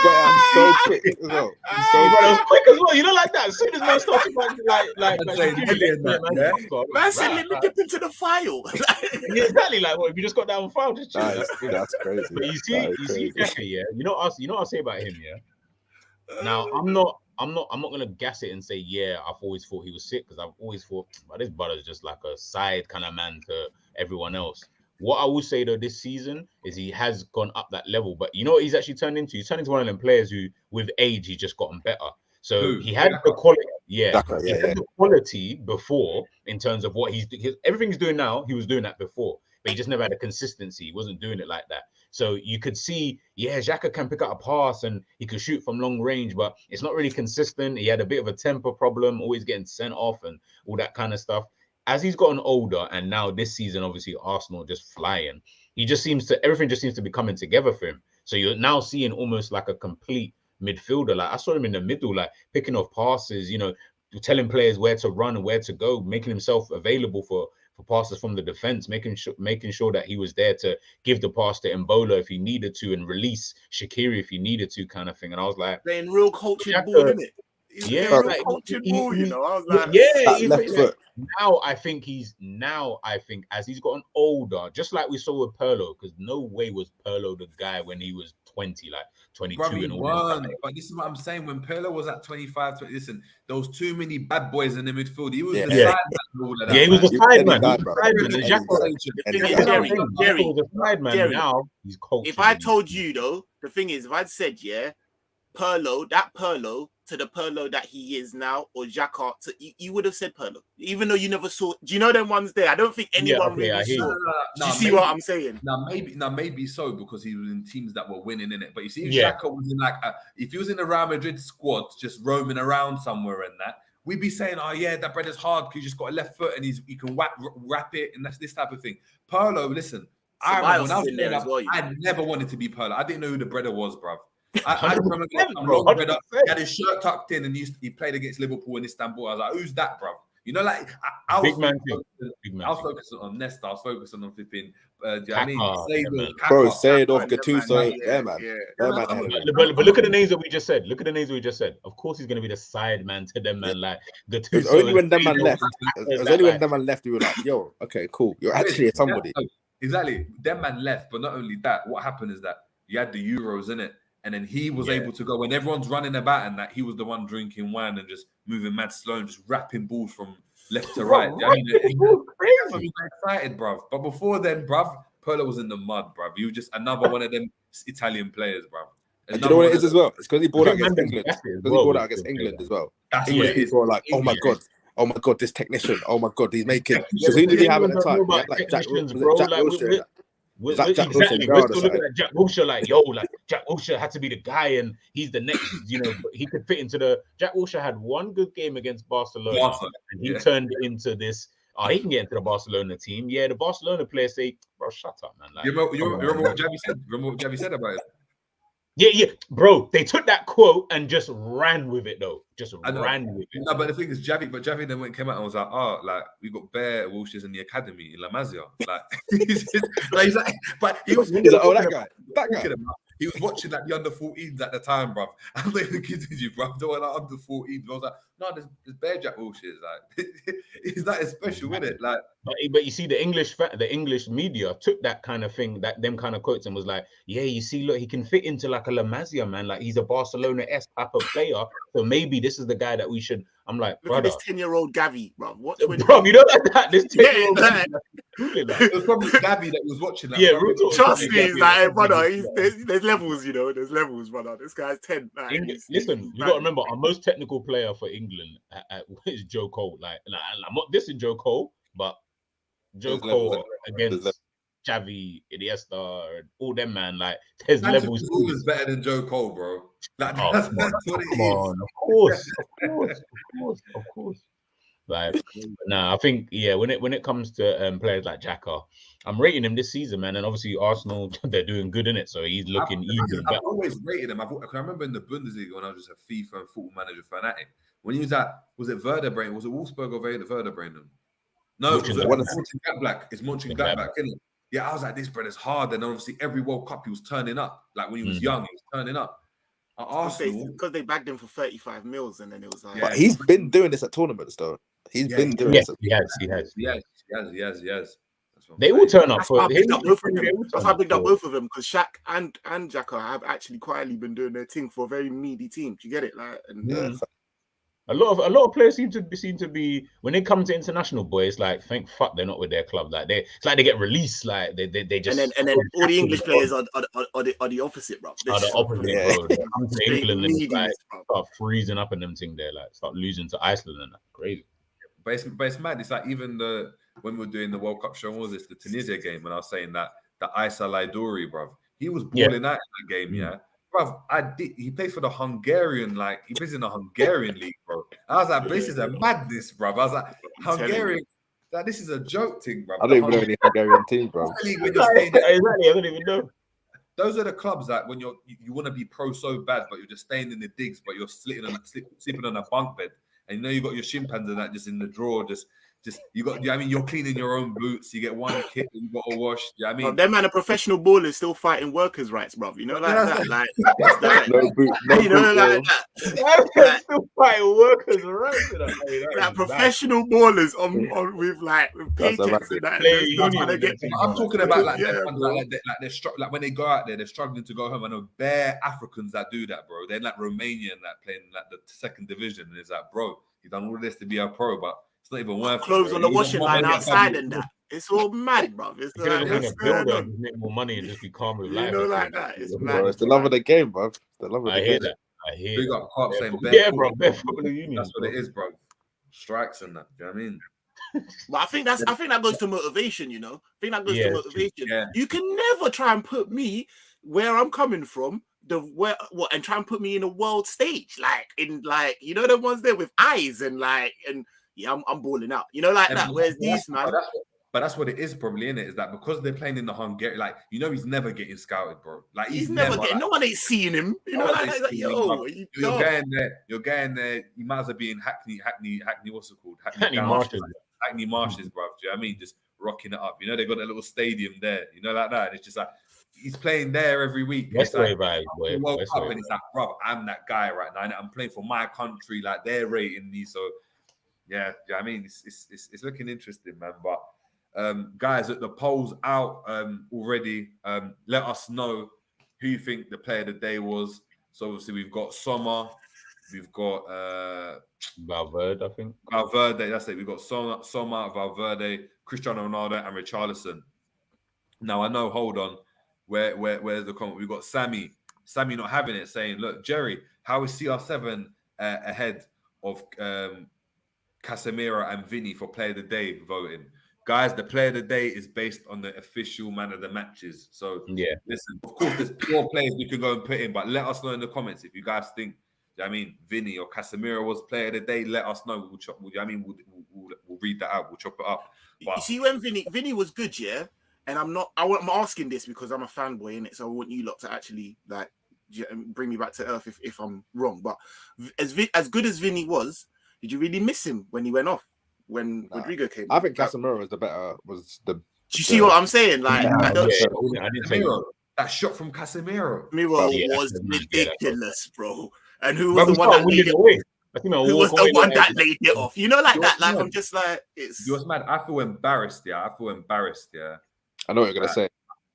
I'm so quick as well. It was quick as well. You know, like that. As soon as man started like man said, "Let me dip into the file." Yeah, exactly. Like, what? If you just got that on file, just chill. That's crazy. But you see, Xhaka, yeah. You know what I'll say about him, yeah. Now, I'm not gonna gas it and say, yeah, I've always thought he was sick, because I've always thought, well, this brother's just like a side kind of man to everyone else. What I will say though, this season is he has gone up that level. But you know what he's actually turned into? He's turned into one of them players who, with age, he's just gotten better. So he had the quality, the quality before in terms of what everything he's doing now. He was doing that before, but he just never had a consistency. He wasn't doing it like that. So you could see, yeah, Xhaka can pick up a pass and he could shoot from long range, but it's not really consistent. He had a bit of a temper problem, always getting sent off and all that kind of stuff. As he's gotten older, and now this season, obviously Arsenal just flying, everything just seems to be coming together for him. So you're now seeing almost like a complete midfielder. Like I saw him in the middle, like picking off passes, you know, telling players where to run and where to go, making himself available for passes from the defense, making sure that he was there to give the pass to Mbola if he needed to and release Shaqiri if he needed to, kind of thing. And I was like, playing real cultured ball, isn't it? Yeah, like, cultured ball, you know. I was like, left foot. Now I think as he's gotten older, just like we saw with Pirlo, because no way was Pirlo the guy when he was 20, like 22 and all that. But this is what I'm saying. When Pirlo was at 25, listen, there was too many bad boys in the midfield. He was the side man. All of that, he was the side man. Jerry, now he's coaching. If I told you though, the thing is, if I'd said, yeah, Pirlo to the Pirlo that he is now, or Xhaka, you would have said Pirlo, even though you never saw. Do you know them ones there? I don't think anyone really saw. Do you see what I'm saying? Maybe so, because he was in teams that were winning in it. But you see, if Xhaka was in if he was in the Real Madrid squad, just roaming around somewhere and that, we'd be saying, oh yeah, that brother's hard because he just got a left foot and he can wrap it, and that's this type of thing. Pirlo, listen, I remember when I was there as well, I never wanted to be Pirlo. I didn't know who the brother was, bruv. I remember brother, he had his shirt tucked in and he played against Liverpool in Istanbul. I was like, who's that, bro? You know, like I was focusing on Nesta. I was focusing on flipping. Do you know what I mean? Bro, Seedorf, Gattuso, man. But look at the names that we just said. Of course, he's going to be the side man to them, man. Like Gattuso. It was only when them man left. We were like, yo, okay, cool. You're actually somebody. Exactly. Them man left, but not only that. What happened is that you had the Euros in it. And then he was able to go when everyone's running about, and that he was the one drinking wine and just moving mad slow and just wrapping balls from left to right. He was excited, bruv. But before then, bruv, Pirlo was in the mud, bruv. He was just another one of them Italian players, bruv. And do you know what it is as well? It's because he bought out against England. As well. English people are like, oh my god, this technician. Oh my god, he's making. Because who did he have at the time? Like Jack Wilshere. Exactly. We're still looking at Jack Wilshere like, Jack Wilshere had to be the guy, and he's the next, you know, he could fit into the. Jack Wilshere had one good game against Barcelona, and he turned into this. Oh, he can get into the Barcelona team. Yeah, the Barcelona players say, bro, shut up, man. Like, you remember what Javi said? Remember what Javi said about it? Yeah, bro. They took that quote and just ran with it, though. Ran with it. No, but the thing is, Javi then came out and was like, "Oh, like we got bare Wilshires in the academy in La Masia." Like, he's like, but he was like, oh, that guy. He was watching like the under-14s at the time, bruv. I'm not even kidding you, bruv. They were like under-14s. I was like, no, there's bare Jack Wilsheres. Like, he's not as special with it. Like, but you see, the English media took that kind of thing, them kind of quotes, and was like, yeah, you see, look, he can fit into like a La Masia, man. Like, he's a Barcelona-esque type of player. So maybe this is the guy that we should. I'm like, look at this 10-year-old Gavi, bro. Bro, you know that this 10-year-old it was probably Gavi that was watching that. Yeah, trust me, like, brother, there's levels, you know. There's levels, brother. This guy's 10. Like, listen, you got to remember, our most technical player for England is Joe Cole. Like, I'm not dissing Joe Cole, but Joe There's levels Cole and there's against Xavi, Iniesta, and all them, man. Like, there's levels. Is always better than Joe Cole, bro. Like, Oh, that's come on, what it come is. on, of course. Like, nah, I think when it comes to players like Xhaka, I'm rating him this season, man. And obviously Arsenal, they're doing good in it, so he's looking even I've better. always rated him. I remember in the Bundesliga when I was just a FIFA and football manager fanatic. When he was at, was it Werder Bremen? Was it Wolfsburg or Werder Bremen? No, it was Mönchengladbach. It's Mönchengladbach, isn't it? Yeah, I was like, this brother's hard. And obviously every World Cup he was turning up. Like when he was young, he was turning up. At Arsenal, because they bagged him for 35 mils, and then it was like, But he's been doing this at tournaments though. He's been doing this. He has. They all turn up for him. That's how I picked up both of them, because Shaq and Xhaka have actually quietly been doing their thing for a very meaty team. Do you get it? Like, and a lot of players seem to be when they come to international, boys, like thank fuck they're not with their club. Like it's like they get released, like they just and then all the English players are the opposite, bro. Are the opposite, bro. They come to England and needies, like start freezing up and them thing there, like start losing to Iceland and that. Crazy. But it's mad. It's like even when we were doing the World Cup show, what was this, the Tunisia game, and I was saying that the Isa Laidori, bruv, he was balling out in that game, yeah. Bruv, he played for the Hungarian, like he plays in the Hungarian league, bro. I was like, this is a madness, bruv. I was like, Hungarian, like this is a joke thing, bruv. I don't even know any Hungarian team, bro. Exactly, I don't even know. Those are the clubs that when you want to be pro so bad, but you're just staying in the digs, but you're sleeping on a bunk bed, and you know you got your chimpanzee that just in the drawer, just you got. I mean, you're cleaning your own boots. You get one kit, you got to wash. I mean, them man, a professional ballers still fighting workers' rights, bro. You know, like that, like no boot, you know, like that. Still fighting workers' rights. Like professional ballers on with paychecks and that. I'm talking about like they're when they go out there, they're struggling to go home. I know bare Africans that do that, bro. They're like Romanian that playing like the second division, and it's like, bro, you done all this to be a pro, but it's not even worth clothes on the washing line outside and that. It's all mad, bro. It's like, make more money and just be calm with life. You know, like that. It's mad. Bro, it's the love of the game, bro. The love of the game. I hear Big up Carp saying bro. That's what it is, bro. Strikes and that. Do you know what I mean? But I think that goes to motivation, you know. I think that goes to motivation. Yeah. You can never try and put me where I'm coming from, and try and put me in a world stage, like in like, you know, the ones there with eyes and like I'm balling out, you know, like that. Whereas these man. But that's what it is, probably, innit? Is that because they're playing in the Hungary, like, you know, he's never getting scouted, bro. Like he's never getting. Like, no one ain't seeing him. You know, like yo, you're getting there. You might as well be in Hackney. What's it called? Hackney Marshes. Hackney Marshes, bro. Do you know what I mean? Just rocking it up. You know, they got a little stadium there. You know, like that. And it's just like he's playing there every week. That's the way, boy. Woke up and he's like, bro, I'm that guy right now. And I'm playing for my country. Like they're rating me. So yeah, do you know what I mean? It's looking interesting, man. But guys, the polls out already. Let us know who you think the player of the day was. So obviously we've got Sommer, we've got Valverde, I think. Valverde, that's it. We've got Sommer, Valverde, Cristiano Ronaldo, and Richarlison. Now I know, hold on. Where's the comment? We've got Sammy not having it, saying, look, Jerry, how is CR7 ahead of Casemiro and Vinny for player of the day voting? Guys, the player of the day is based on the official man of the matches. So, listen, of course, there's 4 players we can go and put in, but let us know in the comments if you guys think, Vinny or Casemiro was player of the day. Let us know. We'll read that out. We'll chop it up. But, you see, when Vinny was good, yeah, and I'm asking this because I'm a fanboy in it, so I want you lot to actually like bring me back to earth if I'm wrong. But as good as Vinny was, did you really miss him when he went off? When Rodrigo came, I think Casemiro was the. Do you see what I'm saying? Like, I didn't say that shot from Casemiro. Was ridiculous, bro. And who was the one that laid it off? Who was the one that laid it off? You know, like that. Like I'm just like, it's. You was mad. I feel embarrassed. Yeah, I know what you're gonna say.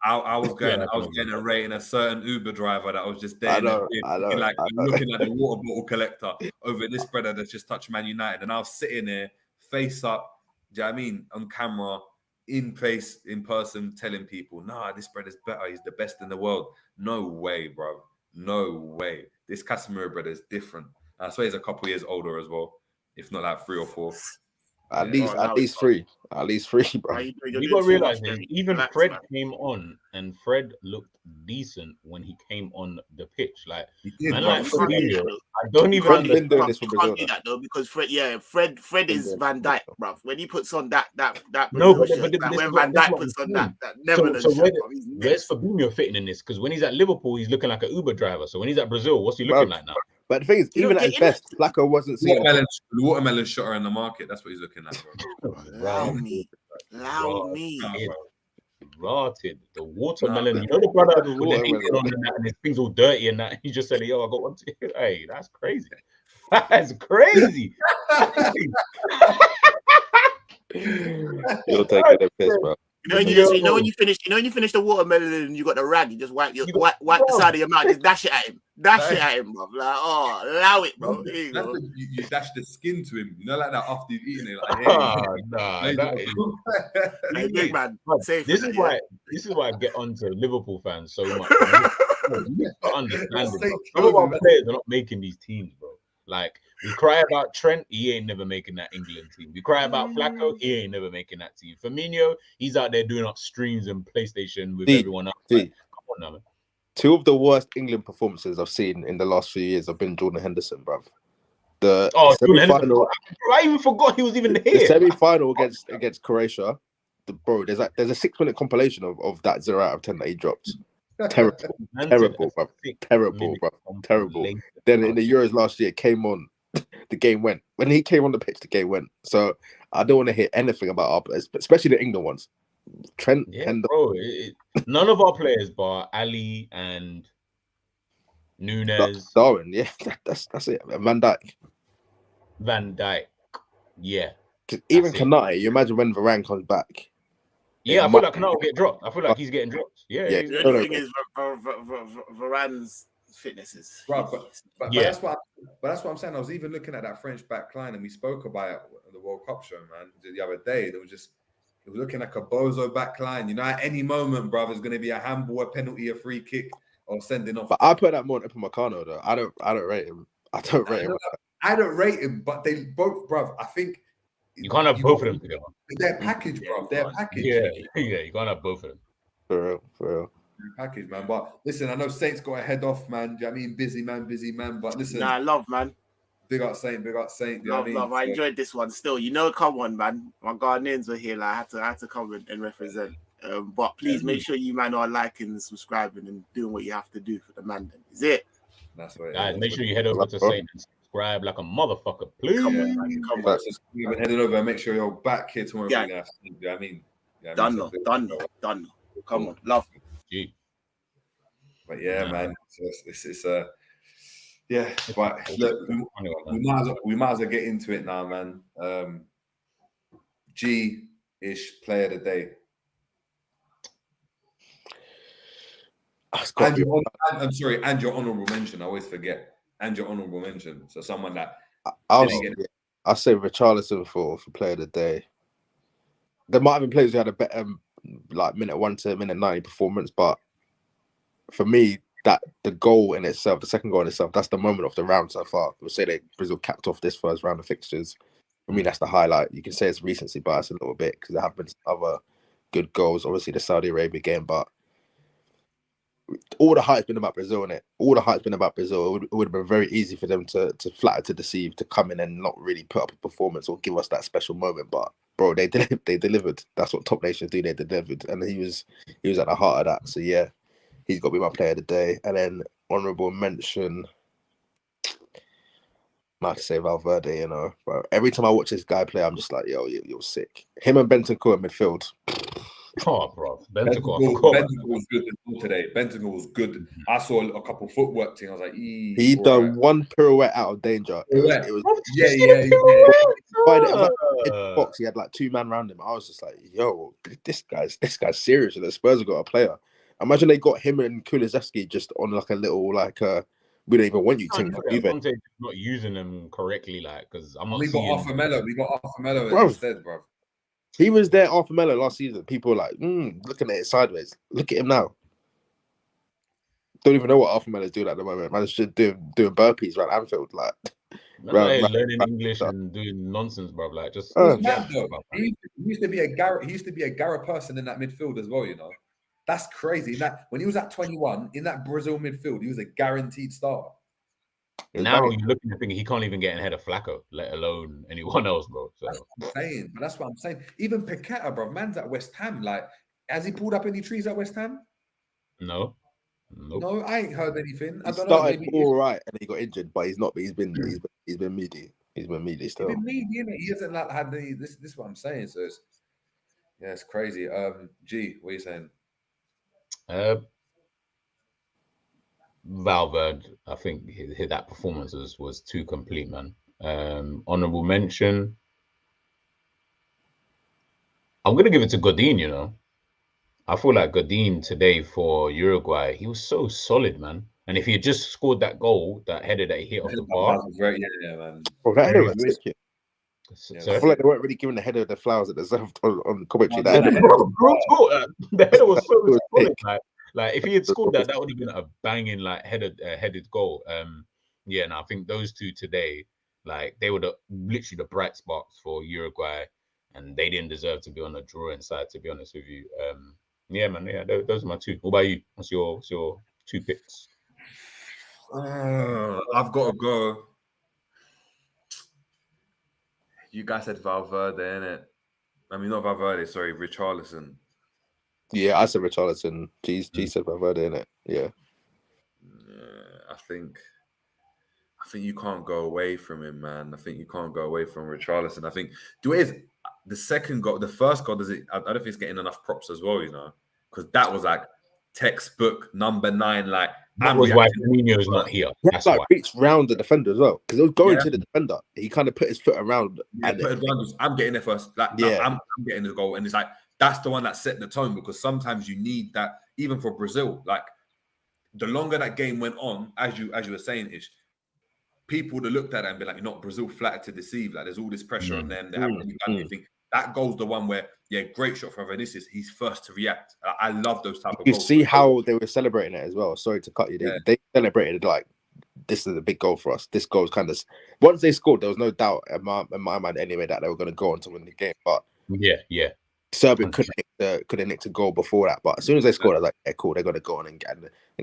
I was getting a rating a certain Uber driver that was just there, looking at the water bottle collector over this brother that's just touched Man United, and I was sitting there, face up, do you know what I mean, on camera, in person, telling people, nah, this brother's better, he's the best in the world. No way, bro. No way. This Casemiro brother is different. I swear he's a couple years older as well, if not like 3 or 4. At Yeah. least three. At least three, bro. You're You doing got to too realize much, this. Jerry. Even Relax, Fred man. came on, and Fred looked decent when he came on the pitch. Like, He did, man, bro. like You can't do Fabinho, that, though. I don't even Fred's been understand. doing this for You Brazil can't do now. that though because Fred is doing Van this for Dijk, bruv. When he puts on that No, Brazil but shirt, like this when is what Van this is Dijk what puts I'm on saying. that Netherlands So shirt, bruv, he's where's next. Fabinho fitting in this? Because when he's at Liverpool, he's looking like an Uber driver. So when he's at Brazil, what's he looking Bro. like now? But the thing is, You even don't at his get in best, Flacco wasn't seen. The watermelon shutter in the market. That's what he's looking at, bro. Allow me. It's rotted. The watermelon, you know the brother The with the watermelon. apron on and that, and his things all dirty and that. He just said, "Yo, I got one." Hey, that's crazy. That's crazy. You're taking a piss, bro. You know when you finish the watermelon and you got the rag, you just wipe the side of your mouth, just dash it at him, bro. Like, oh, allow it, bro. There you go. You dash the skin to him, you know, like that after you've eaten it. Like, Nah, that is. Hey, big man, safe This for is that, why I get onto Liverpool fans so much. You need to understand it, bro. Say Some of our COVID, players are not making these teams, bro. Like, we cry about Trent, he ain't never making that England team. We cry about Flacco, he ain't never making that team. Firmino, he's out there doing up streams and PlayStation with everyone else. Like, come on now, man. Two of the worst England performances I've seen in the last few years have been Jordan Henderson, bruv. The semi-final, I even forgot he was even here. The semi-final against Croatia, there's a 6-minute compilation of that 0 out of 10 that he dropped. Terrible, terrible. Then in the Euros last year, came on, the game went. When he came on the pitch, the game went. So I don't want to hear anything about our players, especially the England ones. Trent, bro. None of our players, bar Ali and Nunes, Darwin. Yeah, that's it. Van Dijk. Yeah. Even Kanai, you imagine when Varane comes back. Yeah, I feel like Kanai will get dropped. I feel like he's getting dropped. Yeah. The only thing is Varane's fitness is. Right, but that's what I'm saying. I was even looking at that French back line, and we spoke about it on the World Cup show, man, the other day. It was looking like a bozo back line. You know, at any moment, bro, there's going to be a handball, a penalty, a free kick, or sending off. But I put that more on Upamecano, though. I don't rate him. I don't rate him, but they both, bro. I think you can't have both of them together. They're packaged, bro. They're packaged. Yeah, you can't have both of them. For real. Package, man. But listen, I know Saint's got a head off, man. Do you know what I mean? Busy man. But listen, love, man. Big up Saint. Do you know what I mean? Love. I enjoyed this one still. You know, come on, man. My Ghanaians were here. Like, I had to come and represent. But please make sure you man are liking and subscribing and doing what you have to do for the man. Then is it? That's right. Guys, make sure you head over to Saint and subscribe like a motherfucker, please. Come on, man. Come on. You've been heading over and make sure you're back here tomorrow. Yeah. You know what I mean? Done. Come on, love. Gee. But yeah, man. So it's yeah. But look, we might as well get into it now, man. G-ish player of the day. And your honourable mention. I always forget. And your honourable mention. So someone that I'll say Richarlison for player of the day. There might have been players who had a better like minute 1 to minute 90 performance, but for me, that the goal in itself, the second goal in itself, that's the moment of the round so far. We'll say that Brazil capped off this first round of fixtures. For me, that's the highlight. You can say it's recency bias a little bit because there have been other good goals. Obviously, the Saudi Arabia game, but all the hype's been about Brazil, innit? All the hype's been about Brazil. It would have been very easy for them to flatter, to deceive, to come in and not really put up a performance or give us that special moment. But bro, they delivered. That's what top nations do. They delivered, and he was at the heart of that. So yeah, he's got to be my player of the day. And then honourable mention, I have to say Valverde. You know, but every time I watch this guy play, I'm just like, yo, you're sick. Him and Bentancur in midfield. Oh, bro. Bentancur was good today. Bentancur was good. I saw a couple footwork things. I was like, he done one pirouette out of danger. It was by the box. He had like 2 men around him. I was just like, yo, this guy's serious. And the Spurs have got a player. Imagine they got him and Kulusevski just on like a little we don't even want you to. Not using them correctly, like because I'm not. We got Arthur instead, bro. He was there after Melo last season. People were like, looking at it sideways. Look at him now. Don't even know what Arthur Melo's doing at the moment. Man, just doing burpees around Anfield. Like, Learning English and doing nonsense, bro. Like just mad, though. He used to be a Garrett person in that midfield as well. You know, that's crazy. That when he was at 21 in that Brazil midfield, he was a guaranteed starter. Now you're looking at thinking he can't even get ahead of Flacco, let alone anyone else, bro. So. That's what I'm saying. Even Paqueta, bro, man's at West Ham. Like, has he pulled up any trees at West Ham? No. Nope. No, I ain't heard anything. He started all right, and he got injured, but he's not. He's been meaty. He's been meaty still. He's been meaty, innit? He hasn't like had any. This is what I'm saying. So it's crazy. G, what are you saying? Valverde, I think that performance was too complete, man. Honorable mention. I'm gonna give it to Godin. You know, I feel like Godin today for Uruguay, he was so solid, man. And if he had just scored that goal, that header that he hit off the bar, yeah, man. Bro, that header was sick. I feel like they weren't really giving the header the flowers that deserved on commentary. The header was so solid. Like if he had scored that would have been a banging like headed goal. Yeah, and I think those two today, like they were literally the bright sparks for Uruguay, and they didn't deserve to be on the drawing side. To be honest with you, yeah, man, yeah, those are my two. What about you? What's your two picks? I've got to go. You guys said Valverde, innit? I mean, not Valverde. Sorry, Richarlison. Yeah, I said Richarlison. G said Valverde, innit? Yeah. I think you can't go away from him, man. I think you can't go away from Richarlison. I think the second goal, the first goal, I don't know if it's getting enough props as well, you know, because that was like textbook number 9. Like that was why Firmino's not here. That's like reached round the defender as well, because it was going to the defender. He kind of put his foot around. I'm getting there first. Like, I'm getting the goal, and it's like that's the one that set the tone, because sometimes you need that, even for Brazil. Like the longer that game went on, as you were saying, Ish, people would have looked at it and be like, "You're not Brazil flattered to deceive. Like there's all this pressure on them. They haven't really done anything." That goal's the one where, great shot from Vinicius. He's first to react. I love those type of goals. You see how they were celebrating it as well. Sorry to cut you. They celebrated it like, this is a big goal for us. This goal is kind of... Once they scored, there was no doubt in my mind anyway that they were going to go on to win the game. But yeah. Serbia couldn't nick a goal before that. But as soon as they scored, I was like, yeah, cool. They're going to go on and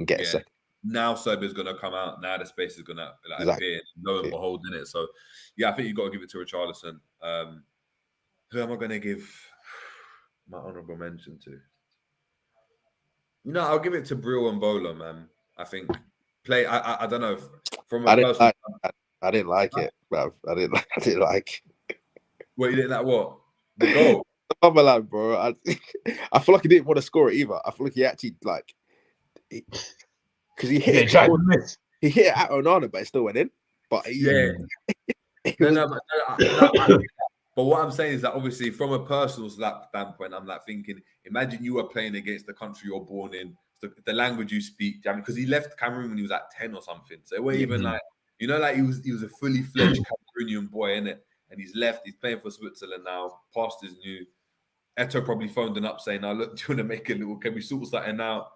get a second. Now Serbia's going to come out. Now the space is going to appear. No one will hold in it. So, yeah, I think you've got to give it to Richarlison. Who am I going to give my honourable mention to? You know, I'll give it to Brill and Bola, man. I think I don't know. I didn't like it, bruv. I didn't like. What, you didn't like what? The goal. The other lad, bro. I feel like he didn't want to score it either. I feel like he actually because he hit it. He hit it at Onana, but it still went in. But But what I'm saying is that obviously from a personal standpoint, I'm like thinking, imagine you were playing against the country you're born in, the language you speak, because he left Cameroon when he was like 10 or something. So it wasn't even like, you know, like he was a fully fledged Cameroonian boy, innit? And he's left, he's playing for Switzerland now, past his new. Eto'o probably phoned him up saying, "Now look, do you want to make a little, can we sort something out?"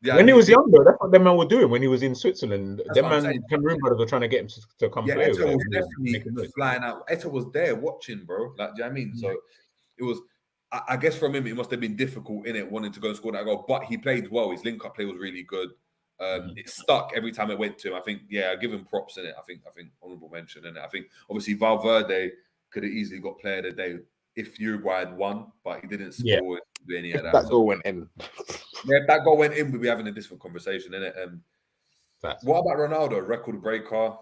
When he was younger, that's what them man were doing when he was in Switzerland. Them man, Cameroon brothers were trying to get him to come play. Eto'o was definitely flying out. Eto'o was there watching, bro. Like, do you know what I mean? So it was, I guess from him, it must have been difficult in it, wanting to go and score that goal. But he played well. His link-up play was really good. It stuck every time it went to him. I think, I give him props in it. I think honourable mention in it. I think obviously Valverde could have easily got player of the day if Uruguay had won, but he didn't score any of that. That goal went in. If that goal went in, we'd be having a different conversation, innit? What about Ronaldo, record breaker?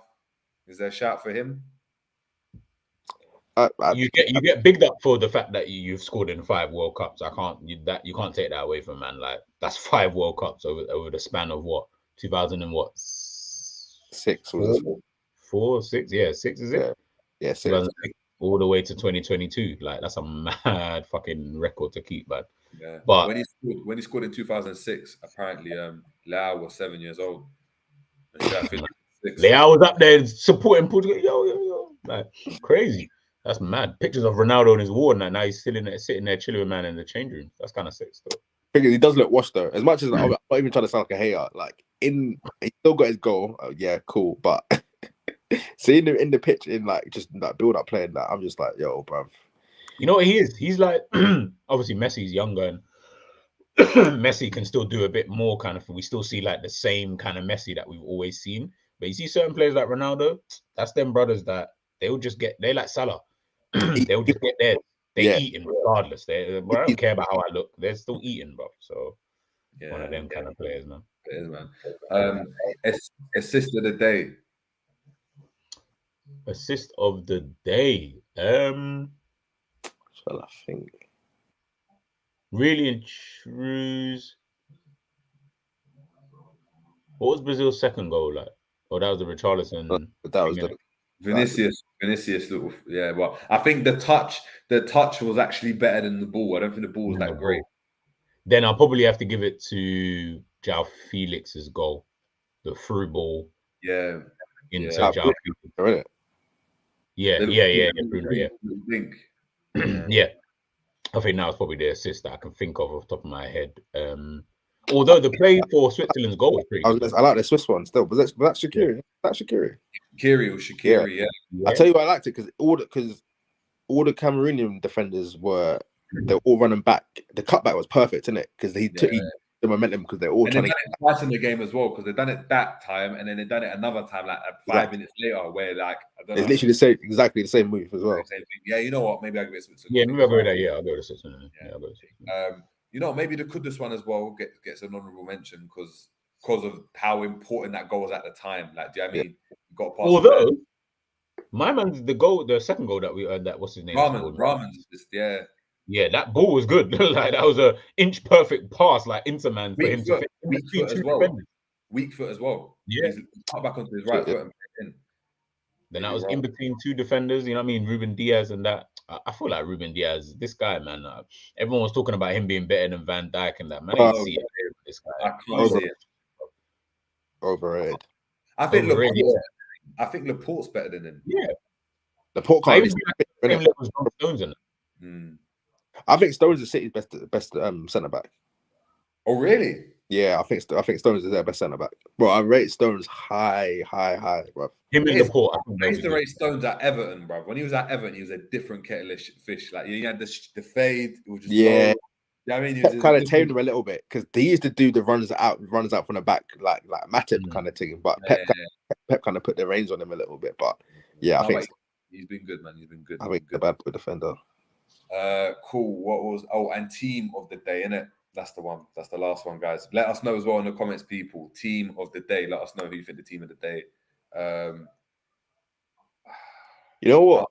Is there a shout for him? You get bigged up for the fact that you've scored in 5 World Cups. You can't take that away from, man. Like that's 5 World Cups over the span of what, 2000 and what, 6 was 4, 6? Yeah, 6 is it? Yeah, 6. All the way to 2022. Like that's a mad fucking record to keep, man. Yeah. But when he scored in 2006, apparently Leao was 7 years old. Leao was up there supporting Portugal. Yo. Like crazy. That's mad. Pictures of Ronaldo on his wall and that. Now he's sitting there chilling with man in the change room. That's kind of sick still. He does look washed though. As much as I'm not even trying to sound like a hater, like he still got his goal. Yeah, cool. But seeing him in the pitch in like just that build up playing that, I'm just like, yo, bruv. You know what he is? He's like, obviously Messi's younger and Messi can still do a bit more kind of thing. We still see like the same kind of Messi that we've always seen. But you see certain players like Ronaldo, that's them brothers that they'll just get, they like Salah. They'll just get there. They're eating regardless. I don't care about how I look. They're still eating, bro. So one of them kind of players, man. It is, man. Assist of the day. Assist of the day. Well, I think really and trues. What was Brazil's second goal like? Oh, that was the Richarlison. that was the Vinicius little, yeah. Well, I think the touch was actually better than the ball. I don't think the ball was that great. Then I'll probably have to give it to João Felix's goal, the through ball. Yeah, into João Felix. Yeah. Yeah. I think that was probably the assist that I can think of off the top of my head. Although the play for Switzerland's goal was pretty good. I like the Swiss one still. Was that Shaqiri? Yeah. That Shaqiri? Shaqiri, yeah. I tell you why I liked it because all the Cameroonian defenders they're all running back. The cutback was perfect, isn't it? Because he took the momentum because they're all trying to get twice in the game as well, because they've done it that time and then they've done it another time, like 5 minutes later, where like I don't know. It's literally exactly the same move as well. Yeah, you know what? Maybe I'll give it Switzerland. Yeah, maybe I'll go with that. Yeah, I'll go with Switzerland. Yeah, I'll go with Switzerland. You know, maybe the Kudus one as well gets an honourable mention because of how important that goal was at the time. Like, do you know what I mean? Got past. Although my man's the second goal that we earned, that what's his name? Romz, yeah. Yeah, that ball was good. Like that was a inch perfect pass, like Interman for him to weak foot as well. Weak foot as well. Yeah, he's cut back onto his right foot and put it in. Then I was in between two defenders. You know what I mean? Ruben Diaz and that. I feel like Ruben Diaz, this guy, man. Everyone was talking about him being better than Van Dijk and that. Man, I didn't see it. This guy. I can't see it. Overrated. I think Laporte's better than him. Yeah. Laporte can't Stones in it. I think Stones is City's best centre back. Oh really? Yeah, I think Stones is their best centre back. Bro, I rate Stones high, bro. Him and Laporte. I used to rate Stones at Everton, bro. When he was at Everton, he was a different kettle of fish. Like he had the fade. It was just low. You know what I mean? Pep kind of tamed him a little bit because they used to do the runs out from the back, like Matip kind of thing. But Pep kind of put the reins on him a little bit. But yeah, I think he's been good, man. He's been good. I think the bad boy defender. Cool. What was and team of the day, innit? That's the one. That's the last one, guys. Let us know as well in the comments, people. Team of the day. Let us know who you think the team of the day. You know what?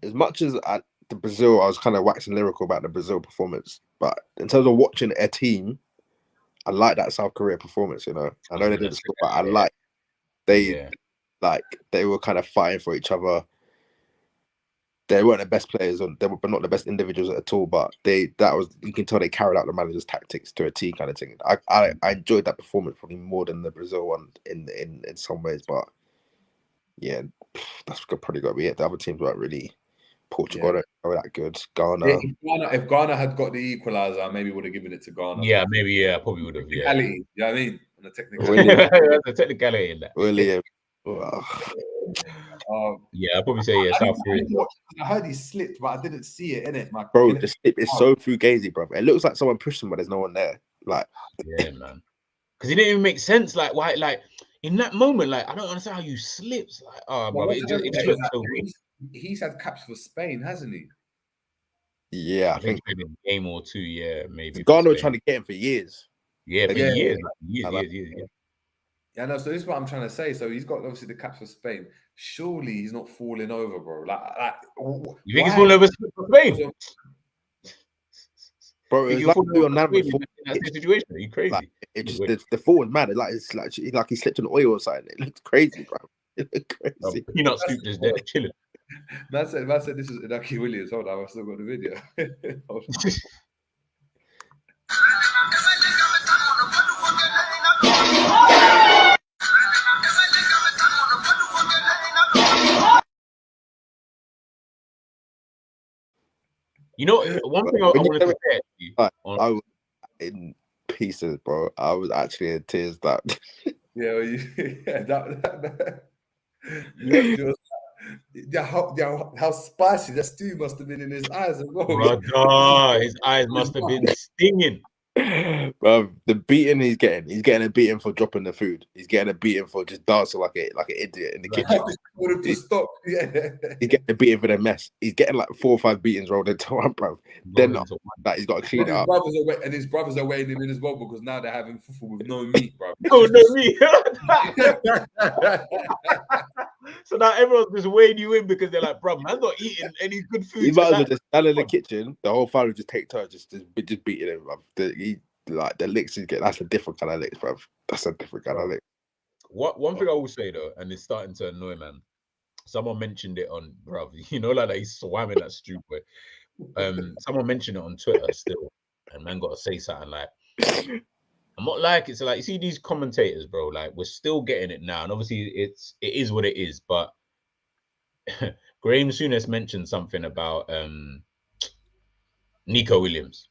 As much as at the Brazil, I was kind of waxing lyrical about the Brazil performance, but in terms of watching a team, I like that South Korea performance. You know, I know they didn't score, but I like they were kind of fighting for each other. They weren't the best players, or they were not the best individuals at all. But you can tell they carried out the manager's tactics to a T kind of thing. I enjoyed that performance probably more than the Brazil one in some ways. But yeah, that's probably got to be it. The other teams weren't really. Portugal don't know that good. Ghana. If Ghana had got the equaliser, maybe would have given it to Ghana. Yeah, maybe. Yeah, probably would have. Yeah, you know what I mean? On the technicality. The technicality in that. William. Yeah, I'll probably say South Korea. I heard he slipped, but I didn't see it in it. Bro, the slip is so fugazi, bro. It looks like someone pushed him, but there's no one there. Like, yeah, man. Because it didn't even make sense. Like, why? Like in that moment, like I don't understand how you slipped. Like, bro, it just looks so weird. He's had caps for Spain, hasn't he? Yeah, I think he's been in a game or two. Yeah, maybe. Ghana were trying to get him for years. Yeah, for years. Yeah, no. So this is what I'm trying to say. So he's got obviously the caps for Spain. Surely he's not falling over, bro. You think he's falling over for Spain? Bro, it's like on that situation. Are you crazy? Like, it just the fall was mad. It's like he slipped on oil or something. It looked crazy, bro. It looked crazy. You're not Scoop just there chilling. Man said this is Inaki Williams. Hold on, I've still got the video. You know, one thing I wanted to say. I was in pieces, bro. I was actually in tears. That How spicy that stew must have been in his eyes as well. Brother, his eyes must have been stinging. Bro, the beating he's getting a beating for dropping the food. He's getting a beating for just dancing like an idiot in the kitchen. To stop. Yeah. He's getting a beating for the mess. He's getting like 4 or 5 beatings rolled into one, bro. Then that he's got to clean it up. His brothers are weighing him in as well because now they're having fufu with no meat, bro. No meat. So now everyone's just weighing you in because they're like, bro, man's not eating any good food. He might as well just stand in the kitchen. The whole family just take turns, just beating him, bro. The licks he's getting, that's a different kind of licks, bro. That's a different kind of lick. One thing I will say though, and it's starting to annoy, man. Someone mentioned it on, bro. You know, like he swam in that stew, boy. Someone mentioned it on Twitter still, and man got to say something like, I'm not like it's like you see these commentators, bro. Like we're still getting it now, and obviously it is what it is. But Graham Souness mentioned something about Nico Williams.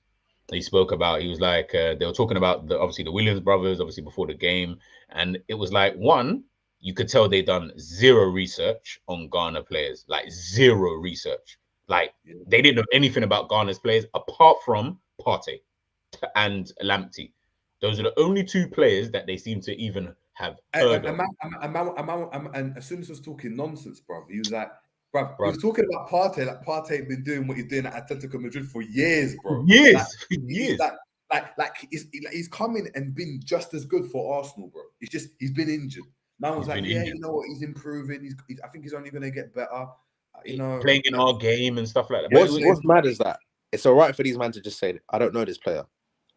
He spoke about he was like they were talking about obviously the Williams brothers, obviously before the game, and it was like one, you could tell they done zero research on Ghana players, like zero research. Like they didn't know anything about Ghana's players apart from Partey and Lamptey. Those are the only 2 players that they seem to even have heard of. And as soon as I was talking nonsense, bro, he was like, bro, he was talking about Partey, like Partey been doing what he's doing at Atletico Madrid for years, bro. Years. He's coming and been just as good for Arsenal, bro. It's just he's been injured. Man was like, yeah, injured. You know what? He's improving. I think he's only going to get better. You know, playing in our game and stuff like that. What's mad is that it's all right for these men to just say, I don't know this player.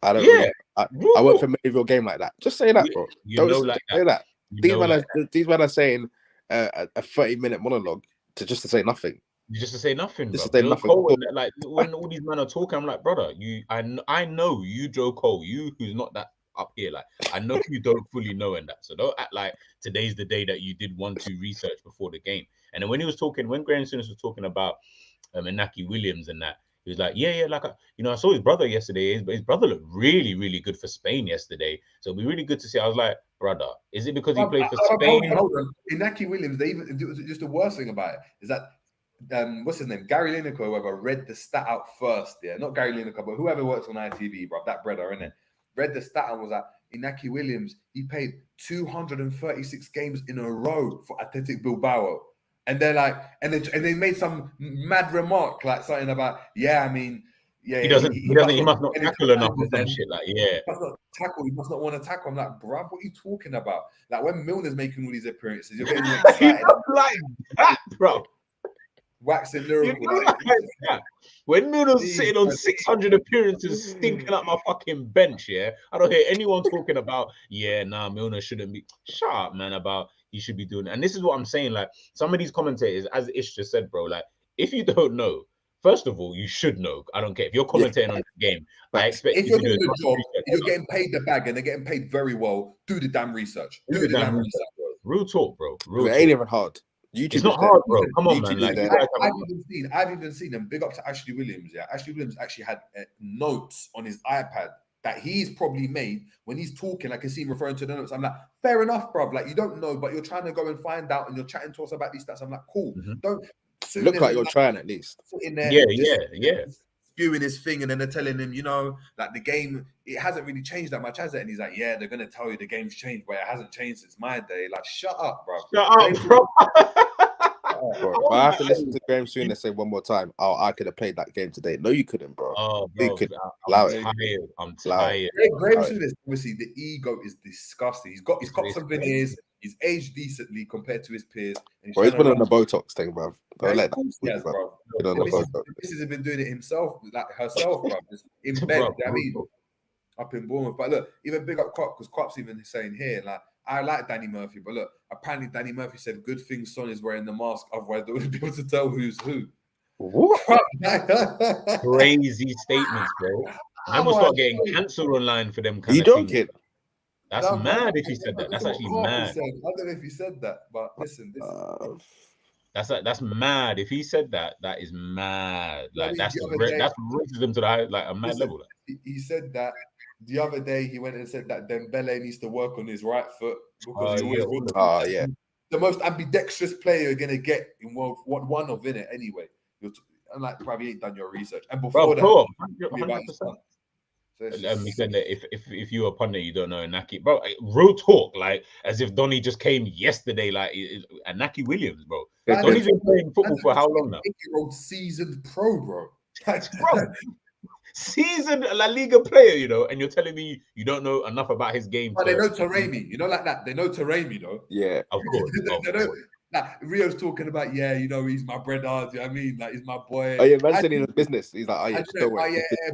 I don't. Yeah. I went for your game like that. Just say that, bro. Don't say that. These men are saying a 30-minute monologue to say nothing. Just to say nothing, just bro. to say nothing. Cole, like when all these men are talking, I'm like, brother, I know you, Joe Cole, you who's not that up here. Like I know you don't fully know in that, so don't act like today's the day that you did 1-2 research before the game. And then when Graham Souness was talking about Inaki Williams and that, he was like, yeah, like I saw his brother yesterday, but his brother looked really, really good for Spain yesterday. So it'll be really good to see. I was like, brother, is it because he played for Spain? Hold on. Inaki Williams, just the worst thing about it is that what's his name? Gary Lineker, whoever read the stat out first, yeah, not Gary Lineker, but whoever works on ITV, bro, that brother, innit? Read the stat and was like, Inaki Williams, he played 236 games in a row for Athletic Bilbao. And they're like, and they made some mad remark, like something about, he must not tackle enough or some shit, like, yeah. He must not tackle, he must not want to tackle. I'm like, bruv, what are you talking about? Like, when Milner's making all these appearances, you're getting excited. Like that, bro. Waxing lyrical. When Milner's sitting on 600 appearances, stinking up my fucking bench, yeah, I don't hear anyone talking about, Milner shouldn't be. Shut up, man, about he should be doing it. And this is what I'm saying, like, some of these commentators, as Ish just said, bro, like, if you don't know, first of all, you should know. I don't care. If you're commentating on the game, I expect if you're doing the job, if you're getting paid the bag and they're getting paid very well, do the damn research. Do the damn research, bro. Real talk, bro. It ain't even hard. YouTube it's not hard, bro. Come on, man. Like, I've even seen them. Big up to Ashley Williams. Yeah, Ashley Williams actually had notes on his iPad that he's probably made when he's talking. I can see him referring to the notes. I'm like, fair enough, bro. Like, you don't know, but you're trying to go and find out, and you're chatting to us about these stats. I'm like, cool. Don't look like you're trying at least. In there, yeah. Spewing his thing, and then they're telling him, like the game, it hasn't really changed that much, has it? And he's like, yeah, they're gonna tell you the game's changed, but it hasn't changed since my day. Like, shut up, bro. Bro, I have to listen to Graham Souness say one more time, I could have played that game today. No, you couldn't, bro. Oh, bro, I'm tired. Graham Souness, obviously, the ego is disgusting. He's got some veneers. He's aged decently compared to his peers. Bro, he's been on the Botox thing, bro. Don't let that. Yes, bro. This has been doing it himself, like herself, bro. Just in bed. I mean, up in Bournemouth. But look, even big up Klopp, because Klopp's even saying here, like, I like Danny Murphy, but look, apparently Danny Murphy said good things Son is wearing the mask, otherwise they wouldn't be able to tell who's who. What? Crazy statements, bro. I'm gonna start getting cancelled online for them kind of things. That's mad if he said that. That's actually mad. I don't know if he said that, but listen, that's mad. If he said that, that is mad. Like that's racism to the like a mad level. He said that. The other day, he went and said that Dembele needs to work on his right foot because he always the most ambidextrous player you're gonna get in one of it anyway. And like, probably ain't done your research. And before that, 100%. He said that if you're a pundit, you don't know Inaki, bro. Real talk, like as if Donny just came yesterday, like Inaki Williams, bro. Donny's been playing football for how long now? 8-year-old seasoned pro, bro. Seasoned La Liga player, you know, and you're telling me you don't know enough about his game. But they know Taremi, you know, like that. They know Taremi, though. Yeah, of course. Like, Rio's talking about, yeah, you know, he's my brother. Do you know what I mean? Like, he's my boy. Oh yeah, man said in business. He's like,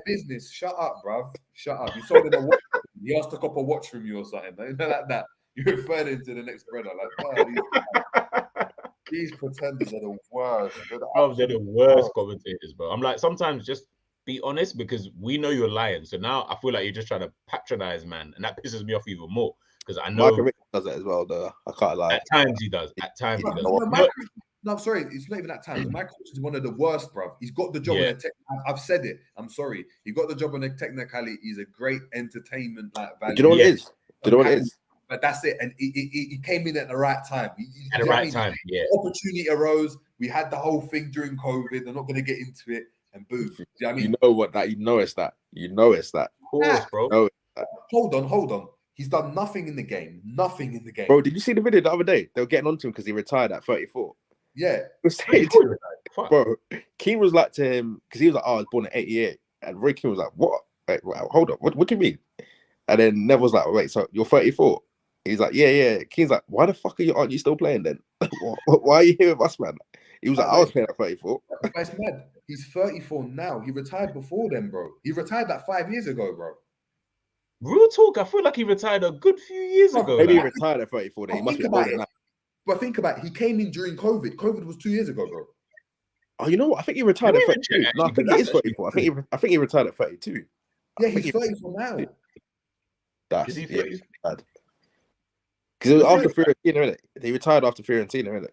business. Shut up, bruv. Shut up. You sold him a watch. He asked to cop a watch from you or something. Like that. You referred him to the next brother. Like, oh, these pretenders are the worst. They're the worst commentators, bro. I'm like, sometimes just be honest, because we know you're lying. So now I feel like you're just trying to patronize, man, and that pisses me off even more. Because I know Michael does it as well, though. I can't lie. At times he does. No, sorry, it's not even at times. My coach is one of the worst, bruv. He's got the job on the I've said it. I'm sorry. He got the job on the technicality. He's a great entertainment value. Do you know what it is? Do you know what it is? But that's it. And he came in at the right time. At the right time, yeah. Opportunity arose. We had the whole thing during COVID. They're not going to get into it. And boom. Do you know what I mean? You know what that? You know it's that. You know it's that. Of course, bro. No, hold on. He's done nothing in the game. Nothing in the game. Bro, did you see the video the other day? They were getting onto him because he retired at 34. Yeah. Bro, Keane was like to him, because he was like, oh, I was born in 88. And Roy Keane was like, what? Wait, hold on. What do you mean? And then Neville's like, wait, so you're 34? He's like, yeah. Keane's like, why the fuck aren't you still playing then? Why are you here with us, man? He was like, I was playing at 34. That's mad. He's 34 now. He retired before then, bro. He retired like 5 years ago, bro. Real talk, I feel like he retired a good few years ago. Maybe he retired at 34. Then he must be older than that. But think about it. He came in during COVID. COVID was 2 years ago, bro. Oh, you know what? I think he retired at 32. No, I think he is 34. I think he retired at 32. Yeah, he's 34 now. That's bad. Because it was after Fiorentina, innit? He retired after Fiorentina, innit?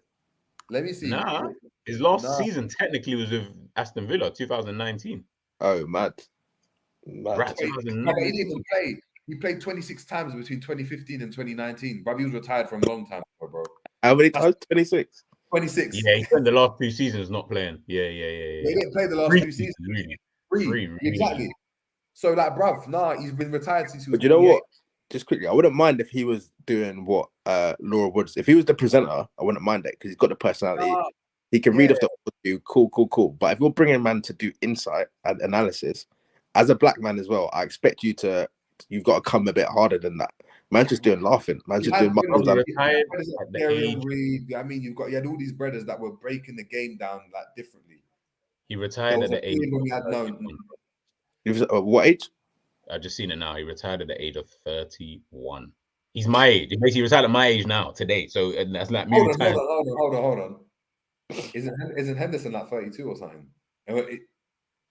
Let me see. Nah, his last season technically was with Aston Villa, 2019. Oh, mad. Right, he didn't even play. He played 26 times between 2015 and 2019. Bro, he was retired from a long time ago, bro. How many times? 26. 26. Yeah, he spent the last 2 seasons not playing. Yeah. He didn't play the last 2 seasons. Really. Exactly. So, like, bruv, he's been retired since he was. But you know what? Just quickly, I wouldn't mind if he was doing what Laura Woods. If he was the presenter, I wouldn't mind it because he's got the personality. He can read off the audio. Cool. But if you're bringing a man to do insight and analysis, as a black man as well, I expect you've got to come a bit harder than that. Man's just doing laughing. Man's just doing muscles. I mean, you had all these brothers that were breaking the game down like differently. He retired at the age. He was what age? I've just seen it now. He retired at the age of 31. He's my age. He retired at my age now today. So that's like me. Hold on. Isn't Henderson like 32 or something?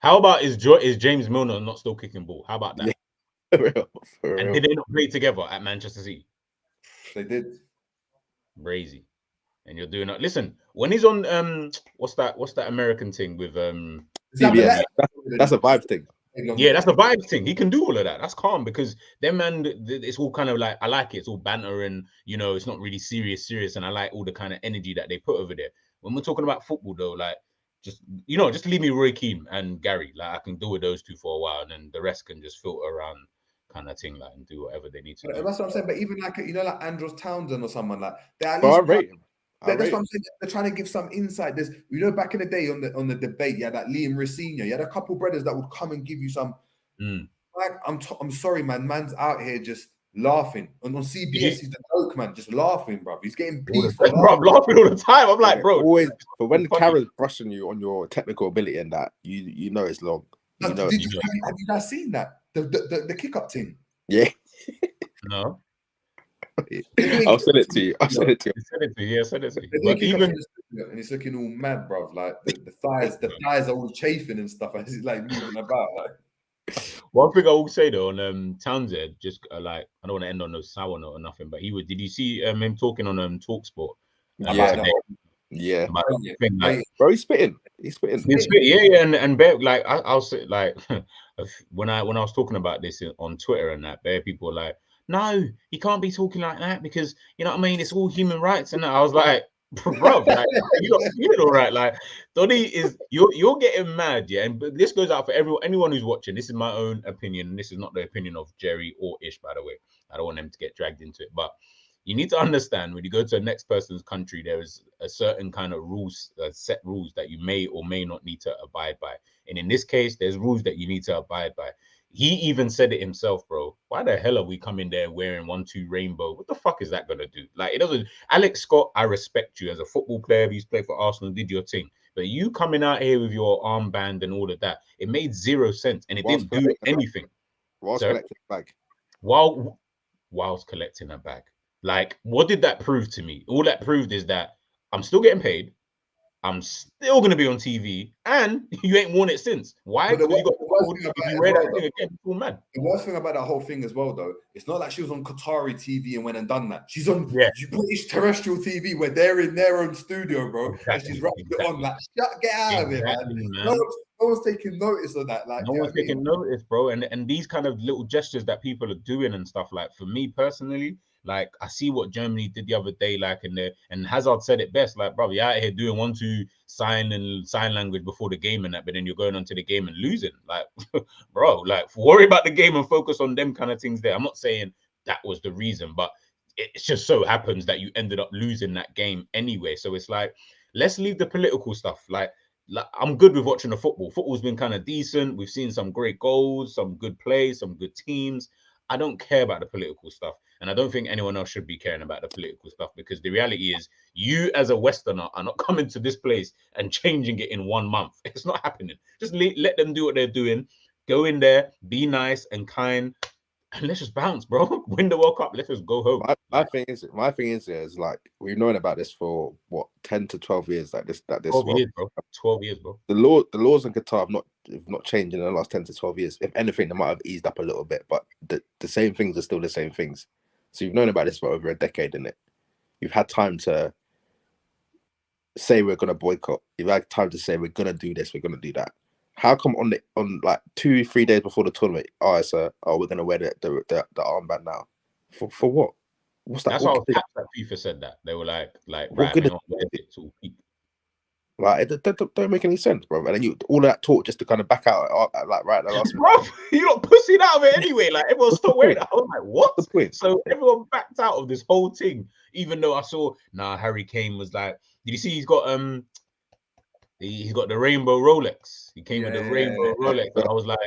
How about is James Milner not still kicking ball? How about that? For real. And did they not play together at Manchester City? They did. Crazy. And you're doing that. Listen, when he's on what's that American thing with CBS? That's a vibe thing. Yeah, that's the vibe thing. He can do all of that. That's calm because them man, it's all kind of like, I like it. It's all banter and, you know, it's not really serious. And I like all the kind of energy that they put over there. When we're talking about football though, like, just leave me Roy Keane and Gary. Like, I can deal with those two for a while and then the rest can just filter around kind of thing, like, and do whatever they need to do. That's what I'm saying. But even like, like Andros Townsend or someone like that. I rate him. That's what I'm saying. They're trying to give some insight. There's, back in the day on the debate, you had that Liam Racine. You had a couple brothers that would come and give you some. Like, I'm sorry, man. Man's out here just laughing. And on CBS, he's the joke, man. Just laughing, bro. He's getting beef. Bro, I'm laughing all the time. I'm like, bro. Always, but when the camera's brushing you on your technical ability and that, you know it's long. Have you guys seen that? The kick-up team? Yeah. No. I'll send it to you. Send it to you. But even and it's looking all mad, bro. Like the thighs are all chafing and stuff. And it's like moving about. Like, one thing I will say though on Townsend, just like, I don't want to end on no sour note or nothing, but did you see him talking on TalkSport? Yeah. Like, bro, he's spitting. Yeah. And bare, like I'll say, like when I was talking about this on Twitter and that, bare people were like, no, he can't be talking like that because, you know what I mean? It's all human rights. And I was like, bro, like, you're not feeling all right. Like, Donny is, you're getting mad, yeah? And but this goes out for anyone who's watching. This is my own opinion. And this is not the opinion of Jerry or Ish, by the way. I don't want them to get dragged into it. But you need to understand when you go to the next person's country, there is a certain kind of rules, set rules that you may or may not need to abide by. And in this case, there's rules that you need to abide by. He even said it himself, bro. Why the hell are we coming there wearing 1-2 rainbow? What the fuck is that gonna do? Like, it doesn't. Alex Scott, I respect you as a football player. He's played for Arsenal, did your thing. But you coming out here with your armband and all of that, it made zero sense, and it didn't do anything. Whilst collecting a bag. Whilst collecting a bag. Like, what did that prove to me? All that proved is that I'm still getting paid. I'm still going to be on TV, and you ain't worn it since. Why? Because you got if you wear that thing again, you feel mad. The worst thing about that whole thing as well, though, it's not like she was on Qatari TV and went and done that. She's on British terrestrial TV where they're in their own studio, bro, and she's wrapping it on. Like, get out of it, man. No one's taking notice of that. Like, no one's taking notice, bro. And these kind of little gestures that people are doing and stuff. Like, for me personally, like, I see what Germany did the other day, like, and Hazard said it best, like, bro, you're out here doing 1-2 sign language before the game and that, but then you're going on to the game and losing. Like, bro, like, worry about the game and focus on them kind of things there. I'm not saying that was the reason, but it just so happens that you ended up losing that game anyway. So it's like, let's leave the political stuff. Like I'm good with watching the football. Football's been kind of decent. We've seen some great goals, some good plays, some good teams. I don't care about the political stuff. And I don't think anyone else should be caring about the political stuff, because the reality is you as a Westerner are not coming to this place and changing it in 1 month. It's not happening. Just let them do what they're doing. Go in there, be nice and kind, and let's just bounce, bro. Win the World Cup. Let's just go home. My thing is like, we've known about this for what, 10 to 12 years. Like this. 12 years, bro. 12 years, bro. The laws in Qatar have not changed in the last 10 to 12 years. If anything, they might have eased up a little bit, but the same things are still the same things. So you've known about this for over a decade, innit? You've had time to say we're gonna boycott. You've had time to say we're gonna do this, we're gonna do that. How come on like 2-3 days before the tournament, we're gonna wear the armband now? For what? What's that? That's why I was happy that FIFA said that. They were like right, hang on, it to peak. Like, it don't make any sense, bro. And then you all that talk just to kind of back out, like, right at the last bro, you got pussied out of it anyway. Like, everyone stopped wearing it. I was like, what? What's the point? So everyone backed out of this whole thing, even though I saw Harry Kane was like, did you see he's got he's got the rainbow Rolex. He came with the rainbow Rolex. And I was like,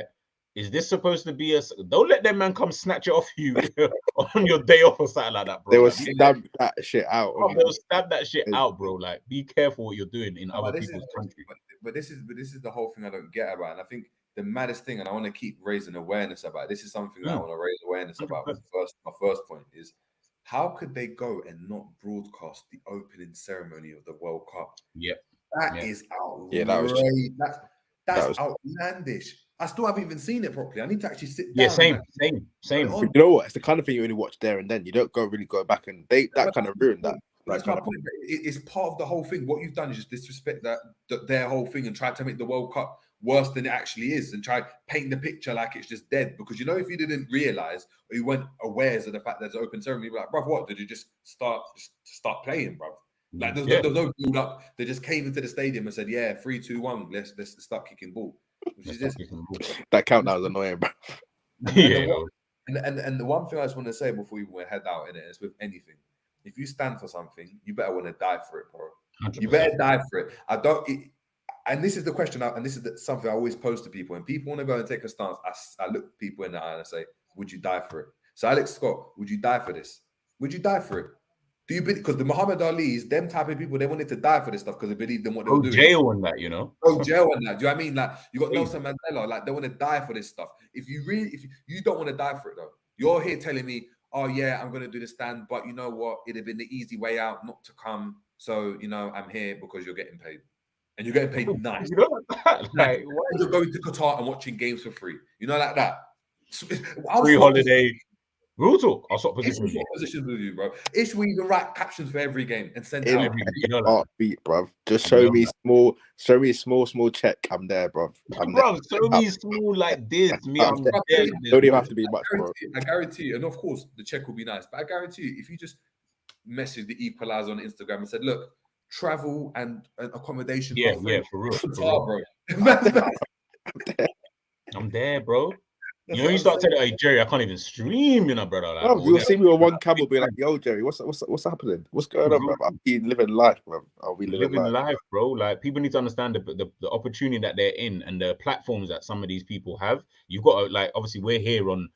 is this supposed to be don't let them man come snatch it off you on your day off or something like that, bro. They will stab that shit out. Bro, they'll stab that shit out, bro. Like, be careful what you're doing in other people's countries. But this is the whole thing I don't get about. And I think the maddest thing, and I want to keep raising awareness about, this is something that I want to raise awareness about. My first point is, how could they go and not broadcast the opening ceremony of the World Cup? Yeah. That is outrageous. Yeah, that's outlandish. I still haven't even seen it properly. I need to actually sit down. Yeah, same. You know what? It's the kind of thing you only watch there and then. You don't really go back, and that kind of ruined that. That's my point. It's part of the whole thing. What you've done is just disrespect their whole thing and try to make the World Cup worse than it actually is, and try paint the picture like it's just dead. Because you know, if you didn't realize or you weren't aware of the fact there's an open ceremony, you'd be like, bruv, what? Did you just start playing, bruv? Like there's no build up. They just came into the stadium and said, "Yeah, 3, 2, 1. Let's start kicking ball." Which is just that countdown is annoying, bro. And the one thing I just want to say before we head out in it is, with anything, if you stand for something, you better want to die for it, bro. 100%. You better die for it. And this is the question, and this is something I always pose to people. When people want to go and take a stance, I look people in the eye and I say, "Would you die for it?" So, Alex Scott, would you die for this? Would you die for it? Do you believe? Because the Muhammad Ali's, them type of people, they wanted to die for this stuff because they believed in what they were doing. Jail on that, you know. Jail on that. Do you know what I mean? Like, you got Nelson Mandela, like, they want to die for this stuff. If you don't want to die for it though, you're here telling me, "Oh yeah, I'm gonna do the stand," but you know what? It'd have been the easy way out not to come. So you know, I'm here because you're getting paid, and you're getting paid nice. You know that? Like, you're going to Qatar and watching games for free. You know, like that. Free holiday. Real talk. I'll swap positions with you. Positions with you, bro. Ish, we even write captions for every game and send it In out. Every game, you know that. heartbeat, bruv. Just show me small check. I'm there, bruv. Bro, show me small like this. Me, I'm there. Don't even have to be much, bro. I guarantee you, and of course, the check will be nice, but I guarantee you, if you just message the Equalizer on Instagram and said, look, travel and accommodation. Yeah, for real. Bro. I'm there, bro. You know, you start telling, hey, Jerry, I can't even stream, you know, brother. Like, Oh, you'll see me on one camel, be like, yo, Jerry, what's happening? What's going on, bro? I'm living life, bro. I'll be living life, bro. Like, people need to understand the opportunity that they're in and the platforms that some of these people have. You've got to, like, obviously, we're here on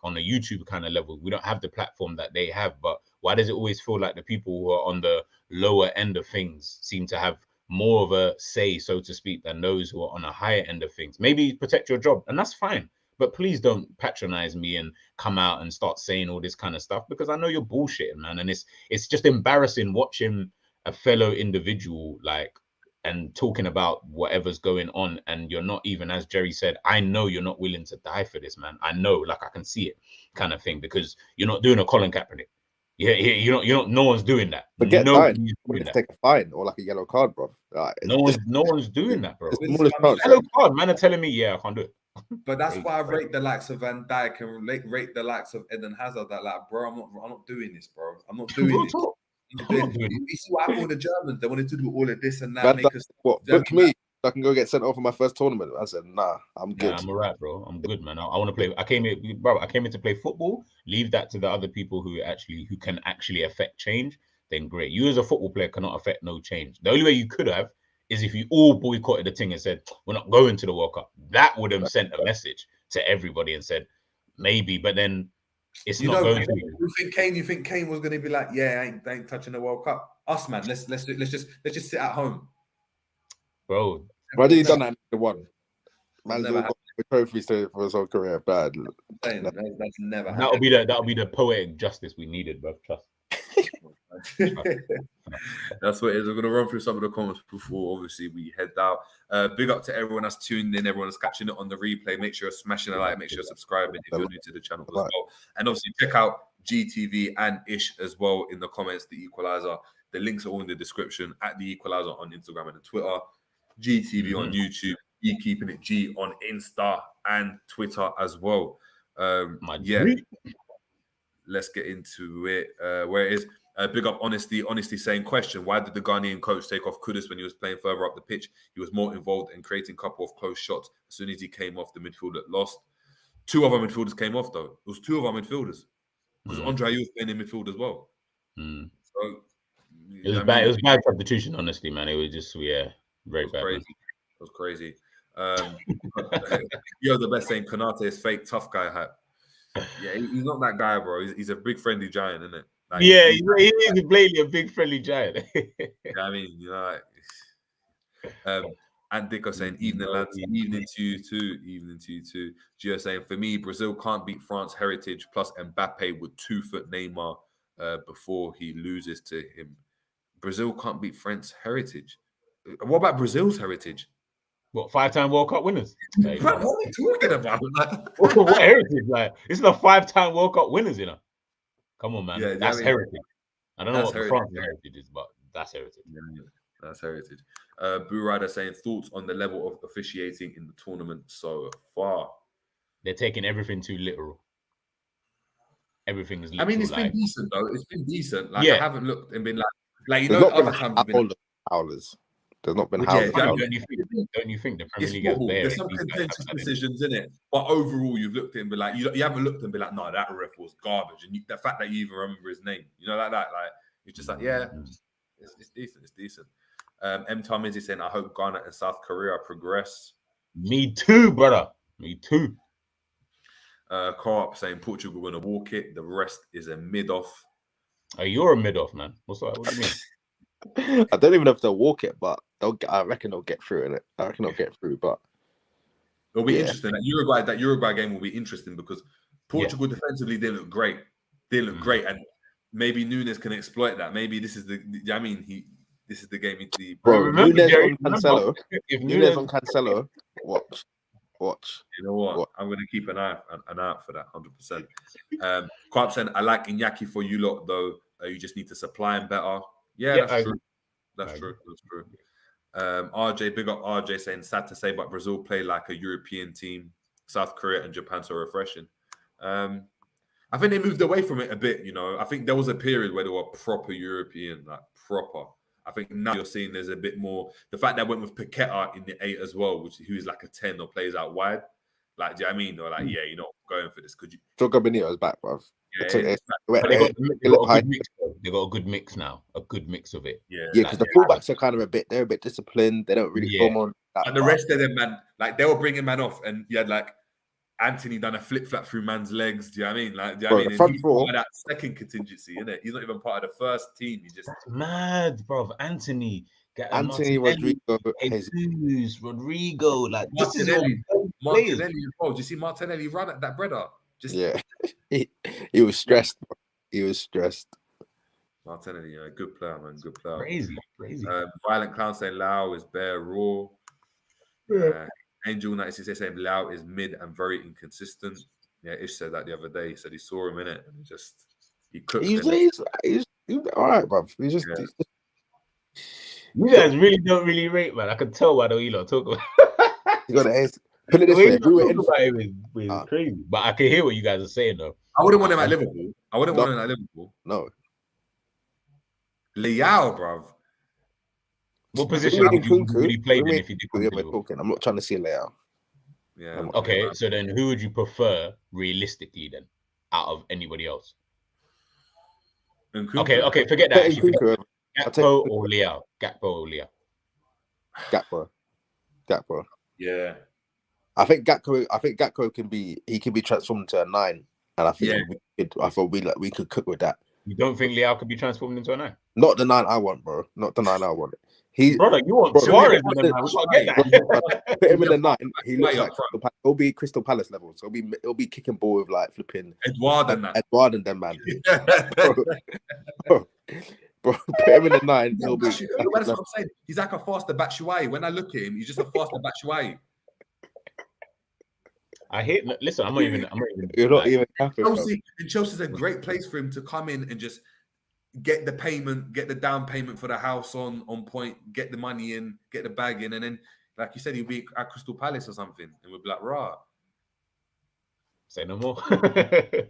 on a YouTube kind of level. We don't have the platform that they have, but why does it always feel like the people who are on the lower end of things seem to have more of a say, so to speak, than those who are on a higher end of things? Maybe protect your job, and that's fine. But please don't patronize me and come out and start saying all this kind of stuff, because I know you're bullshitting, man. And it's just embarrassing watching a fellow individual and talking about whatever's going on. And you're not even, as Jerry said, I know you're not willing to die for this, man. I know, like I can see it kind of thing, because you're not doing a Colin Kaepernick. Yeah, you're not. No one's doing that. Forget Nobody's doing that. Take a fine or like a yellow card, bro. No one's doing that, bro. Yellow card, man, are telling me, yeah, I can't do it. But that's why I rate the likes of Van Dijk and rate the likes of Eden Hazard. That, like, bro, I'm not doing this, bro. I'm not doing this. You see what happened with the Germans? They wanted to do all of this and that. Book me. I can go get sent off for my first tournament. I said, nah, I'm good. Nah, I'm alright, bro. I'm good, man. I want to play. I came here to play football. Leave that to the other people who can actually affect change. Then great. You as a football player cannot affect no change. The only way you could have is if you all boycotted the thing and said, we're not going to the World Cup. That would have sent a message to everybody and said, maybe, but then it's not going to. You think Kane was going to be like, yeah, I ain't touching the World Cup? Us, man, let's just sit at home. Bro. Why did he done that in one? Man's all got the trophies for his whole career. Bad. That's never happened. That'll be the poetic justice we needed, bro. Trust. That's what it is. We're going to run through some of the comments before obviously we head out. Big up to everyone that's tuned in, everyone that's catching it on the replay. Make sure you're smashing a like, make sure you're subscribing if you're new to the channel as well. And obviously check out GTV and Ish as well in the comments, the Equalizer. The links are all in the description, at the Equalizer on Instagram and Twitter, GTV on YouTube, Keeping It G on Insta and Twitter as well. Let's get into it. Where it is. Big up Honesty saying, question, why did the Ghanaian coach take off Kudus when he was playing further up the pitch? He was more involved in creating a couple of close shots. As soon as he came off, the midfielder lost. Two other midfielders came off, though. It was two of our midfielders. Because Andre Ayew was playing in midfield as well. So it was bad. It was bad substitution, honestly, man. It was just, very bad. Crazy. It was crazy. You're the best saying Konate is fake tough guy hat. Yeah, he's not that guy, bro. He's a big friendly giant, isn't it? Like, he is blatantly a big friendly giant. I mean, and Dico saying, evening lads, evening to you too. Gio saying, for me, Brazil can't beat France heritage plus Mbappe with 2-foot Neymar before he loses to him. Brazil can't beat France heritage. What about Brazil's heritage? What, 5-time World Cup winners? What are we talking about? What heritage? Like, it's the 5-time World Cup winners, Come on, man. Yeah, that's heritage. I don't know what the France heritage is, but that's heritage. Yeah, that's heritage. Boo Rider saying, thoughts on the level of officiating in the tournament so far? They're taking everything too literal. Everything is literal. I mean, it's been decent, though. It's been decent. Like, I haven't looked and been like other times have been howlers. There's not been howlers. Don't you think the Premier League has there's some contentious decisions in it, but overall you've looked at it and be like, you haven't looked and be like, no, that ref was garbage, and the fact that you even remember his name, like that, like it's just like, yeah, it's decent. M. Tom is saying, I hope Ghana and South Korea progress. Me too, brother. Me too. Co-op saying Portugal going to walk it. The rest is a mid-off. Oh, you're a mid-off, man. What's that? What do you mean? I don't even know if they'll walk it, but I reckon they'll get through in it. I reckon they'll get through, but it'll be interesting. That Uruguay game will be interesting because Portugal defensively they look great. And maybe Nunes can exploit that. Maybe this is this is the game into the Nunes on Cancelo. Nunes on Cancelo. Watch. Watch. You know what? What? I'm going to keep an eye out for that, 100%. Quite saying, I like Iñaki for you lot, though. You just need to supply him better. Yeah, that's true. That's true. RJ, big up RJ, saying, sad to say, but Brazil play like a European team. South Korea and Japan so refreshing. I think they moved away from it a bit, you know. I think there was a period where they were proper European, like proper. I think now you're seeing there's a bit more. The fact that I went with Paqueta in the 8 as well, who's like a 10 or plays out wide. Like, do you know what I mean? Or like, yeah, you're not going for this. Could you? Jogo Benito's back, bruv. Yeah, but they got a good mix. They got a good mix now. A good mix of it. Yeah, because the fullbacks are kind of they're a bit disciplined. They don't really form on. And the rest of them, man, like they were bringing man off, and you had like Anthony done a flip flap through man's legs. Do you know what I mean? Like, do you know what I mean? He's part of that second contingency, isn't it? He's not even part of the first team. He just mad, bro. Anthony, Rodrigo, Jesus, Rodrigo, like Martinelli as well. Do you see Martinelli run at that brother? Just he was stressed. Bro. He was stressed. Martinelli, good player, man. Good player. Crazy. Violent Clown saying Lau is bare raw. Angel 96 saying Lau is mid and very inconsistent. Yeah, Ish said that the other day. He said he saw him in it and he cooked. He's all right, bro. He's just. You guys really don't really rate, man. I can tell by the way you lot talk about. You got to put it this way. It's crazy, but I can hear what you guys are saying though. I wouldn't want him at Liverpool. No. Leao, bruv. What position would you play in if you did? We're talking. I'm not trying to see Leao. Yeah. Okay, so then who would you prefer realistically then, out of anybody else? Nkunku. Okay, forget that. Gakpo or Leao? Gakpo. Yeah. I think Gakpo can be transformed to a 9, and I think we could cook with that. You don't think Leao could be transformed into a 9? Not the 9 I want, bro. Not the 9 I want. Brother, you want Suarez in the 9? We can't get that. Put him in the 9. He looks like it'll be Crystal Palace level. So it'll be kicking ball with like flipping Edouard and them, man. Bro, put him in the 9. He'll be. That's what I'm saying. He's like a faster Batshuayi. When I look at him, he's just a faster Batshuayi. Listen, I'm not even. You're not even happy. Chelsea's a great place for him to come in and just get the down payment for the house on point, get the money in, get the bag in, and then, like you said, he'll be at Crystal Palace or something, and we'll be like, rah. Say no more. The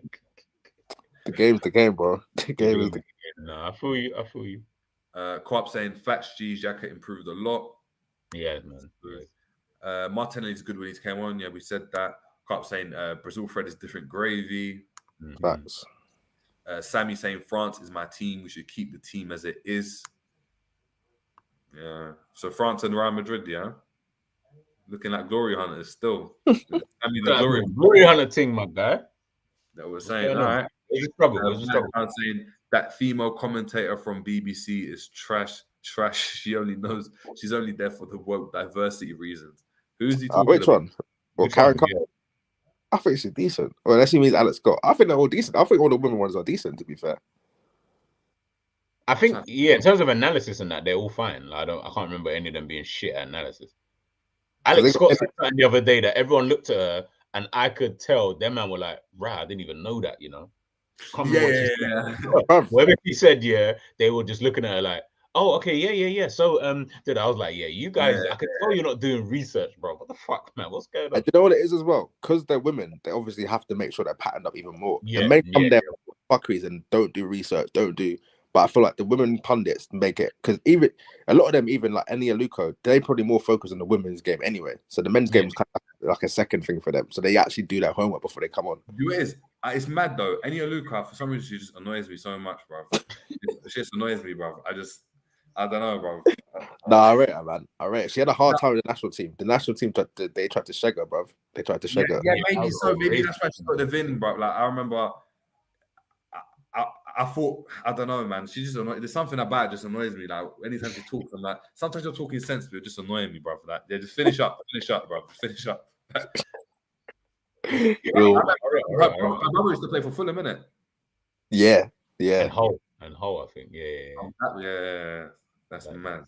game's the game, bro. The game is the game. No, I feel you. Co-op saying Fats G's jacket improved a lot. Yeah, man. Martinelli's good when he came on. Yeah, we said that. Co-op saying Brazil Fred is different gravy. Facts. Sammy saying France is my team. We should keep the team as it is. Yeah. So France and Real Madrid, yeah. Looking like glory hunters still. I mean, the glory hunter thing, my guy. That was saying, all right. There's trouble. I'm saying that female commentator from BBC is trash. She's only there for the woke diversity reasons. Who's he talking which about? one? Well, Karen Carr. I think she's decent. Well, unless she means Alex Scott. I think they're all decent. I think all the women ones are decent, to be fair. I think, in terms of analysis and that, they're all fine. I can't remember any of them being shit at analysis. Alex Scott said something the other day that everyone looked at her and I could tell them man were like, "Rah, I didn't even know that," you know. Whatever she said, they were just looking at her like, "Oh, okay, yeah." So, dude, I was like, "Yeah, you guys, I can tell you're not doing research, bro. What the fuck, man? What's going on?" And you know what it is as well? Because they're women, they obviously have to make sure they're patterned up even more. Yeah, the men come there fuckeries and don't do research, But I feel like the women pundits make it, because even a lot of them, even like Enia Luco, they probably more focus on the women's game anyway. So the men's game is kind of like a second thing for them. So they actually do their homework before they come on. It's mad though. Enia Luca, for some reason, she just annoys me so much, bro. She just annoys me, bro. I don't know, bro. I rate her, man. I rate her. She had a hard time with the national team. The national team tried to shag her, bro. They tried to shag her. Yeah, maybe so. Maybe that's why she got the VIN, bro. Like I remember. I thought, I don't know, man. She just annoys. There's something about it just annoys me. Like anytime she talks, I'm like, sometimes you're talking sense, but you're just annoying me, bro. For that, yeah, just finish up, bro. Finish up. My brother used to play for Fulham, innit? Yeah. And Hull, I think. Yeah. That's mad.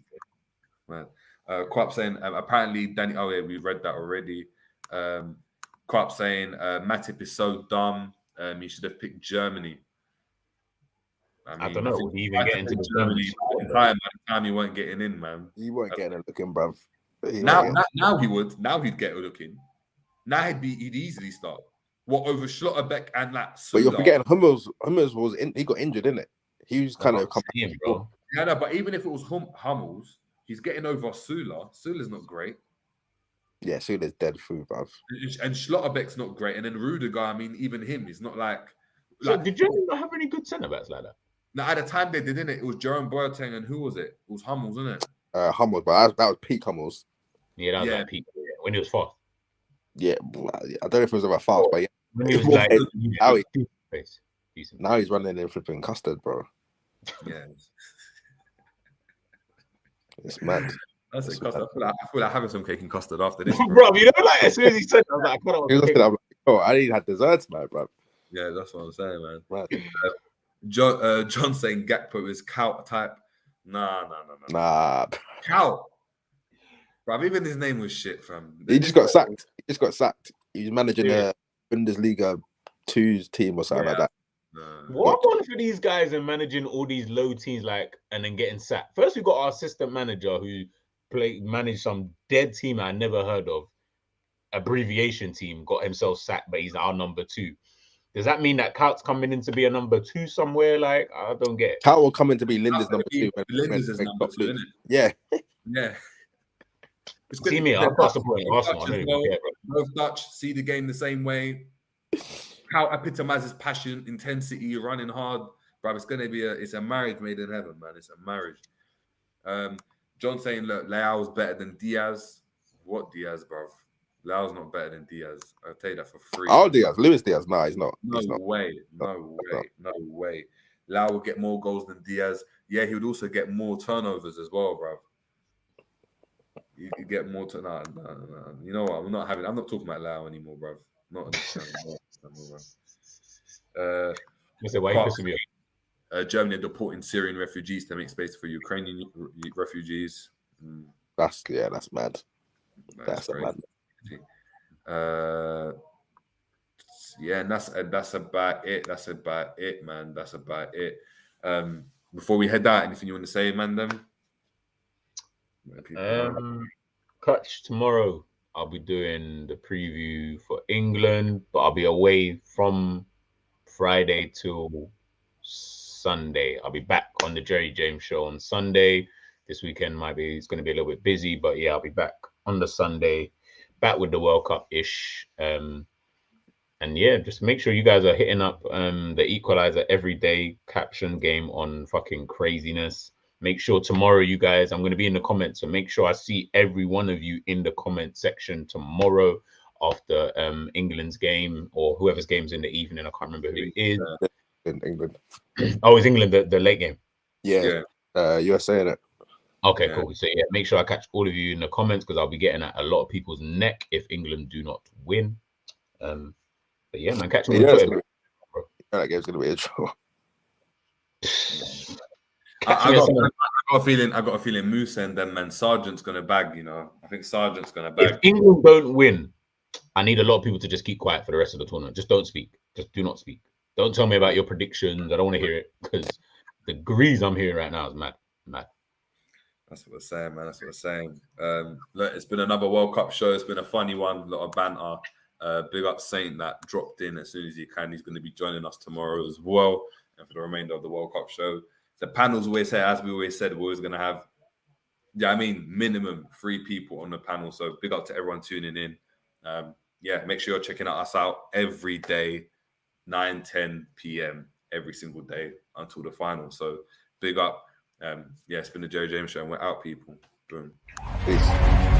Quap saying apparently Danny. Oh yeah, we read that already. Krop saying Matip is so dumb. He should have picked Germany. I don't know. Would he even get into the Germany by the time he weren't getting in, man. He weren't getting a look in, bruv. Now he would. Now he'd get a look in. Now he'd easily start. What over Schlotterbeck and that? But you're forgetting Hummels. Hummels was in. He got injured, didn't it? He was kind of coming, bro. Yeah, no, but even if it was Hummels, he's getting over Sula. Sula's not great. Yeah, Sula's dead food, bruv. And Schlotterbeck's not great. And then Rudiger, I mean, even him, he's not like. So did Germany not have any good centre backs like that? No, at the time they did, didn't it? It was Jerome Boateng and who was it? It was Hummels, wasn't it? Hummels, but that was peak Hummels. Yeah, that was like peak when he was fast. Yeah, I don't know if it was about fast, but yeah. When he was like, now he's running in flipping custard, bro. Yeah. It's mad. That's it, custard. I feel like having some cake and custard after this. Bro, you know, like as soon as he said that, I was like, I'm like, oh, I didn't have desserts, man, bro. Yeah, that's what I'm saying, man. John saying Gakpo is cow type. Nah. Cow. Bro, even his name was shit, fam. He just got sacked. He was managing the Bundesliga 2's team or something like that. What one for these guys and managing all these low teams, like, and then getting sacked? First, we got our assistant manager who managed some dead team I never heard of, abbreviation team, got himself sacked, but he's our number 2. Does that mean that Kout's coming in to be a number 2 somewhere? Like, I don't get it. Kout will come in to be Linda's number 2. Linda's is number 2, isn't it? Yeah. Yeah. See me, I'll pass the point. Arsenal, both Dutch see the game the same way. How epitomizes passion, intensity, running hard, bro. It's gonna be it's a marriage made in heaven, man. It's a marriage. John saying, look, Leao's better than Diaz. What Diaz, bro? Leao's not better than Diaz. I'll tell you that for free. Oh, Diaz, Luis Diaz. No, he's not. No way. Leao will get more goals than Diaz. Yeah, he would also get more turnovers as well, bro. You get more no. You know what? I'm not talking about Leao anymore, bro. Not on this channel. Why you pissing me off? Germany are deporting Syrian refugees to make space for Ukrainian refugees. That's mad. That's mad. Yeah, and that's about it. That's about it, man. That's about it. Before we head out, anything you want to say, man? Catch tomorrow. I'll be doing the preview for England, but I'll be away from Friday till Sunday. I'll be back on the Jerry James show on Sunday. This weekend it's going to be a little bit busy, but yeah, I'll be back on the Sunday, back with the World Cup-ish. And yeah, just make sure you guys are hitting up the Equalizer everyday caption game on fucking craziness. Make sure tomorrow, you guys, I'm going to be in the comments, so make sure I see every one of you in the comment section tomorrow after England's game or whoever's game's in the evening. I can't remember who it is. In England. Oh, it's England, the late game? Yeah. USA in it. Okay, cool. So yeah, make sure I catch all of you in the comments because I'll be getting at a lot of people's neck if England do not win. But yeah, man, catch me on Twitter. That game's going to be a draw. I got a feeling Musa and then man Sargent's gonna bag, you know. I think Sargent's gonna bag. If England don't win, I need a lot of people to just keep quiet for the rest of the tournament. Just don't speak. Just do not speak. Don't tell me about your predictions. I don't want to hear it because the grease I'm hearing right now is mad. That's what we're saying, man. That's what we're saying. Look, it's been another World Cup show. It's been a funny one, a lot of banter. Big up Saint that dropped in as soon as he can. He's going to be joining us tomorrow as well, and for the remainder of the World Cup show. The panels always say, as we always said, we're always going to have, minimum 3 people on the panel. So big up to everyone tuning in. Make sure you're checking us out every day, 9-10 p.m. every single day until the final. So big up. It's been the Joe James Show, and we're out, people. Boom. Peace.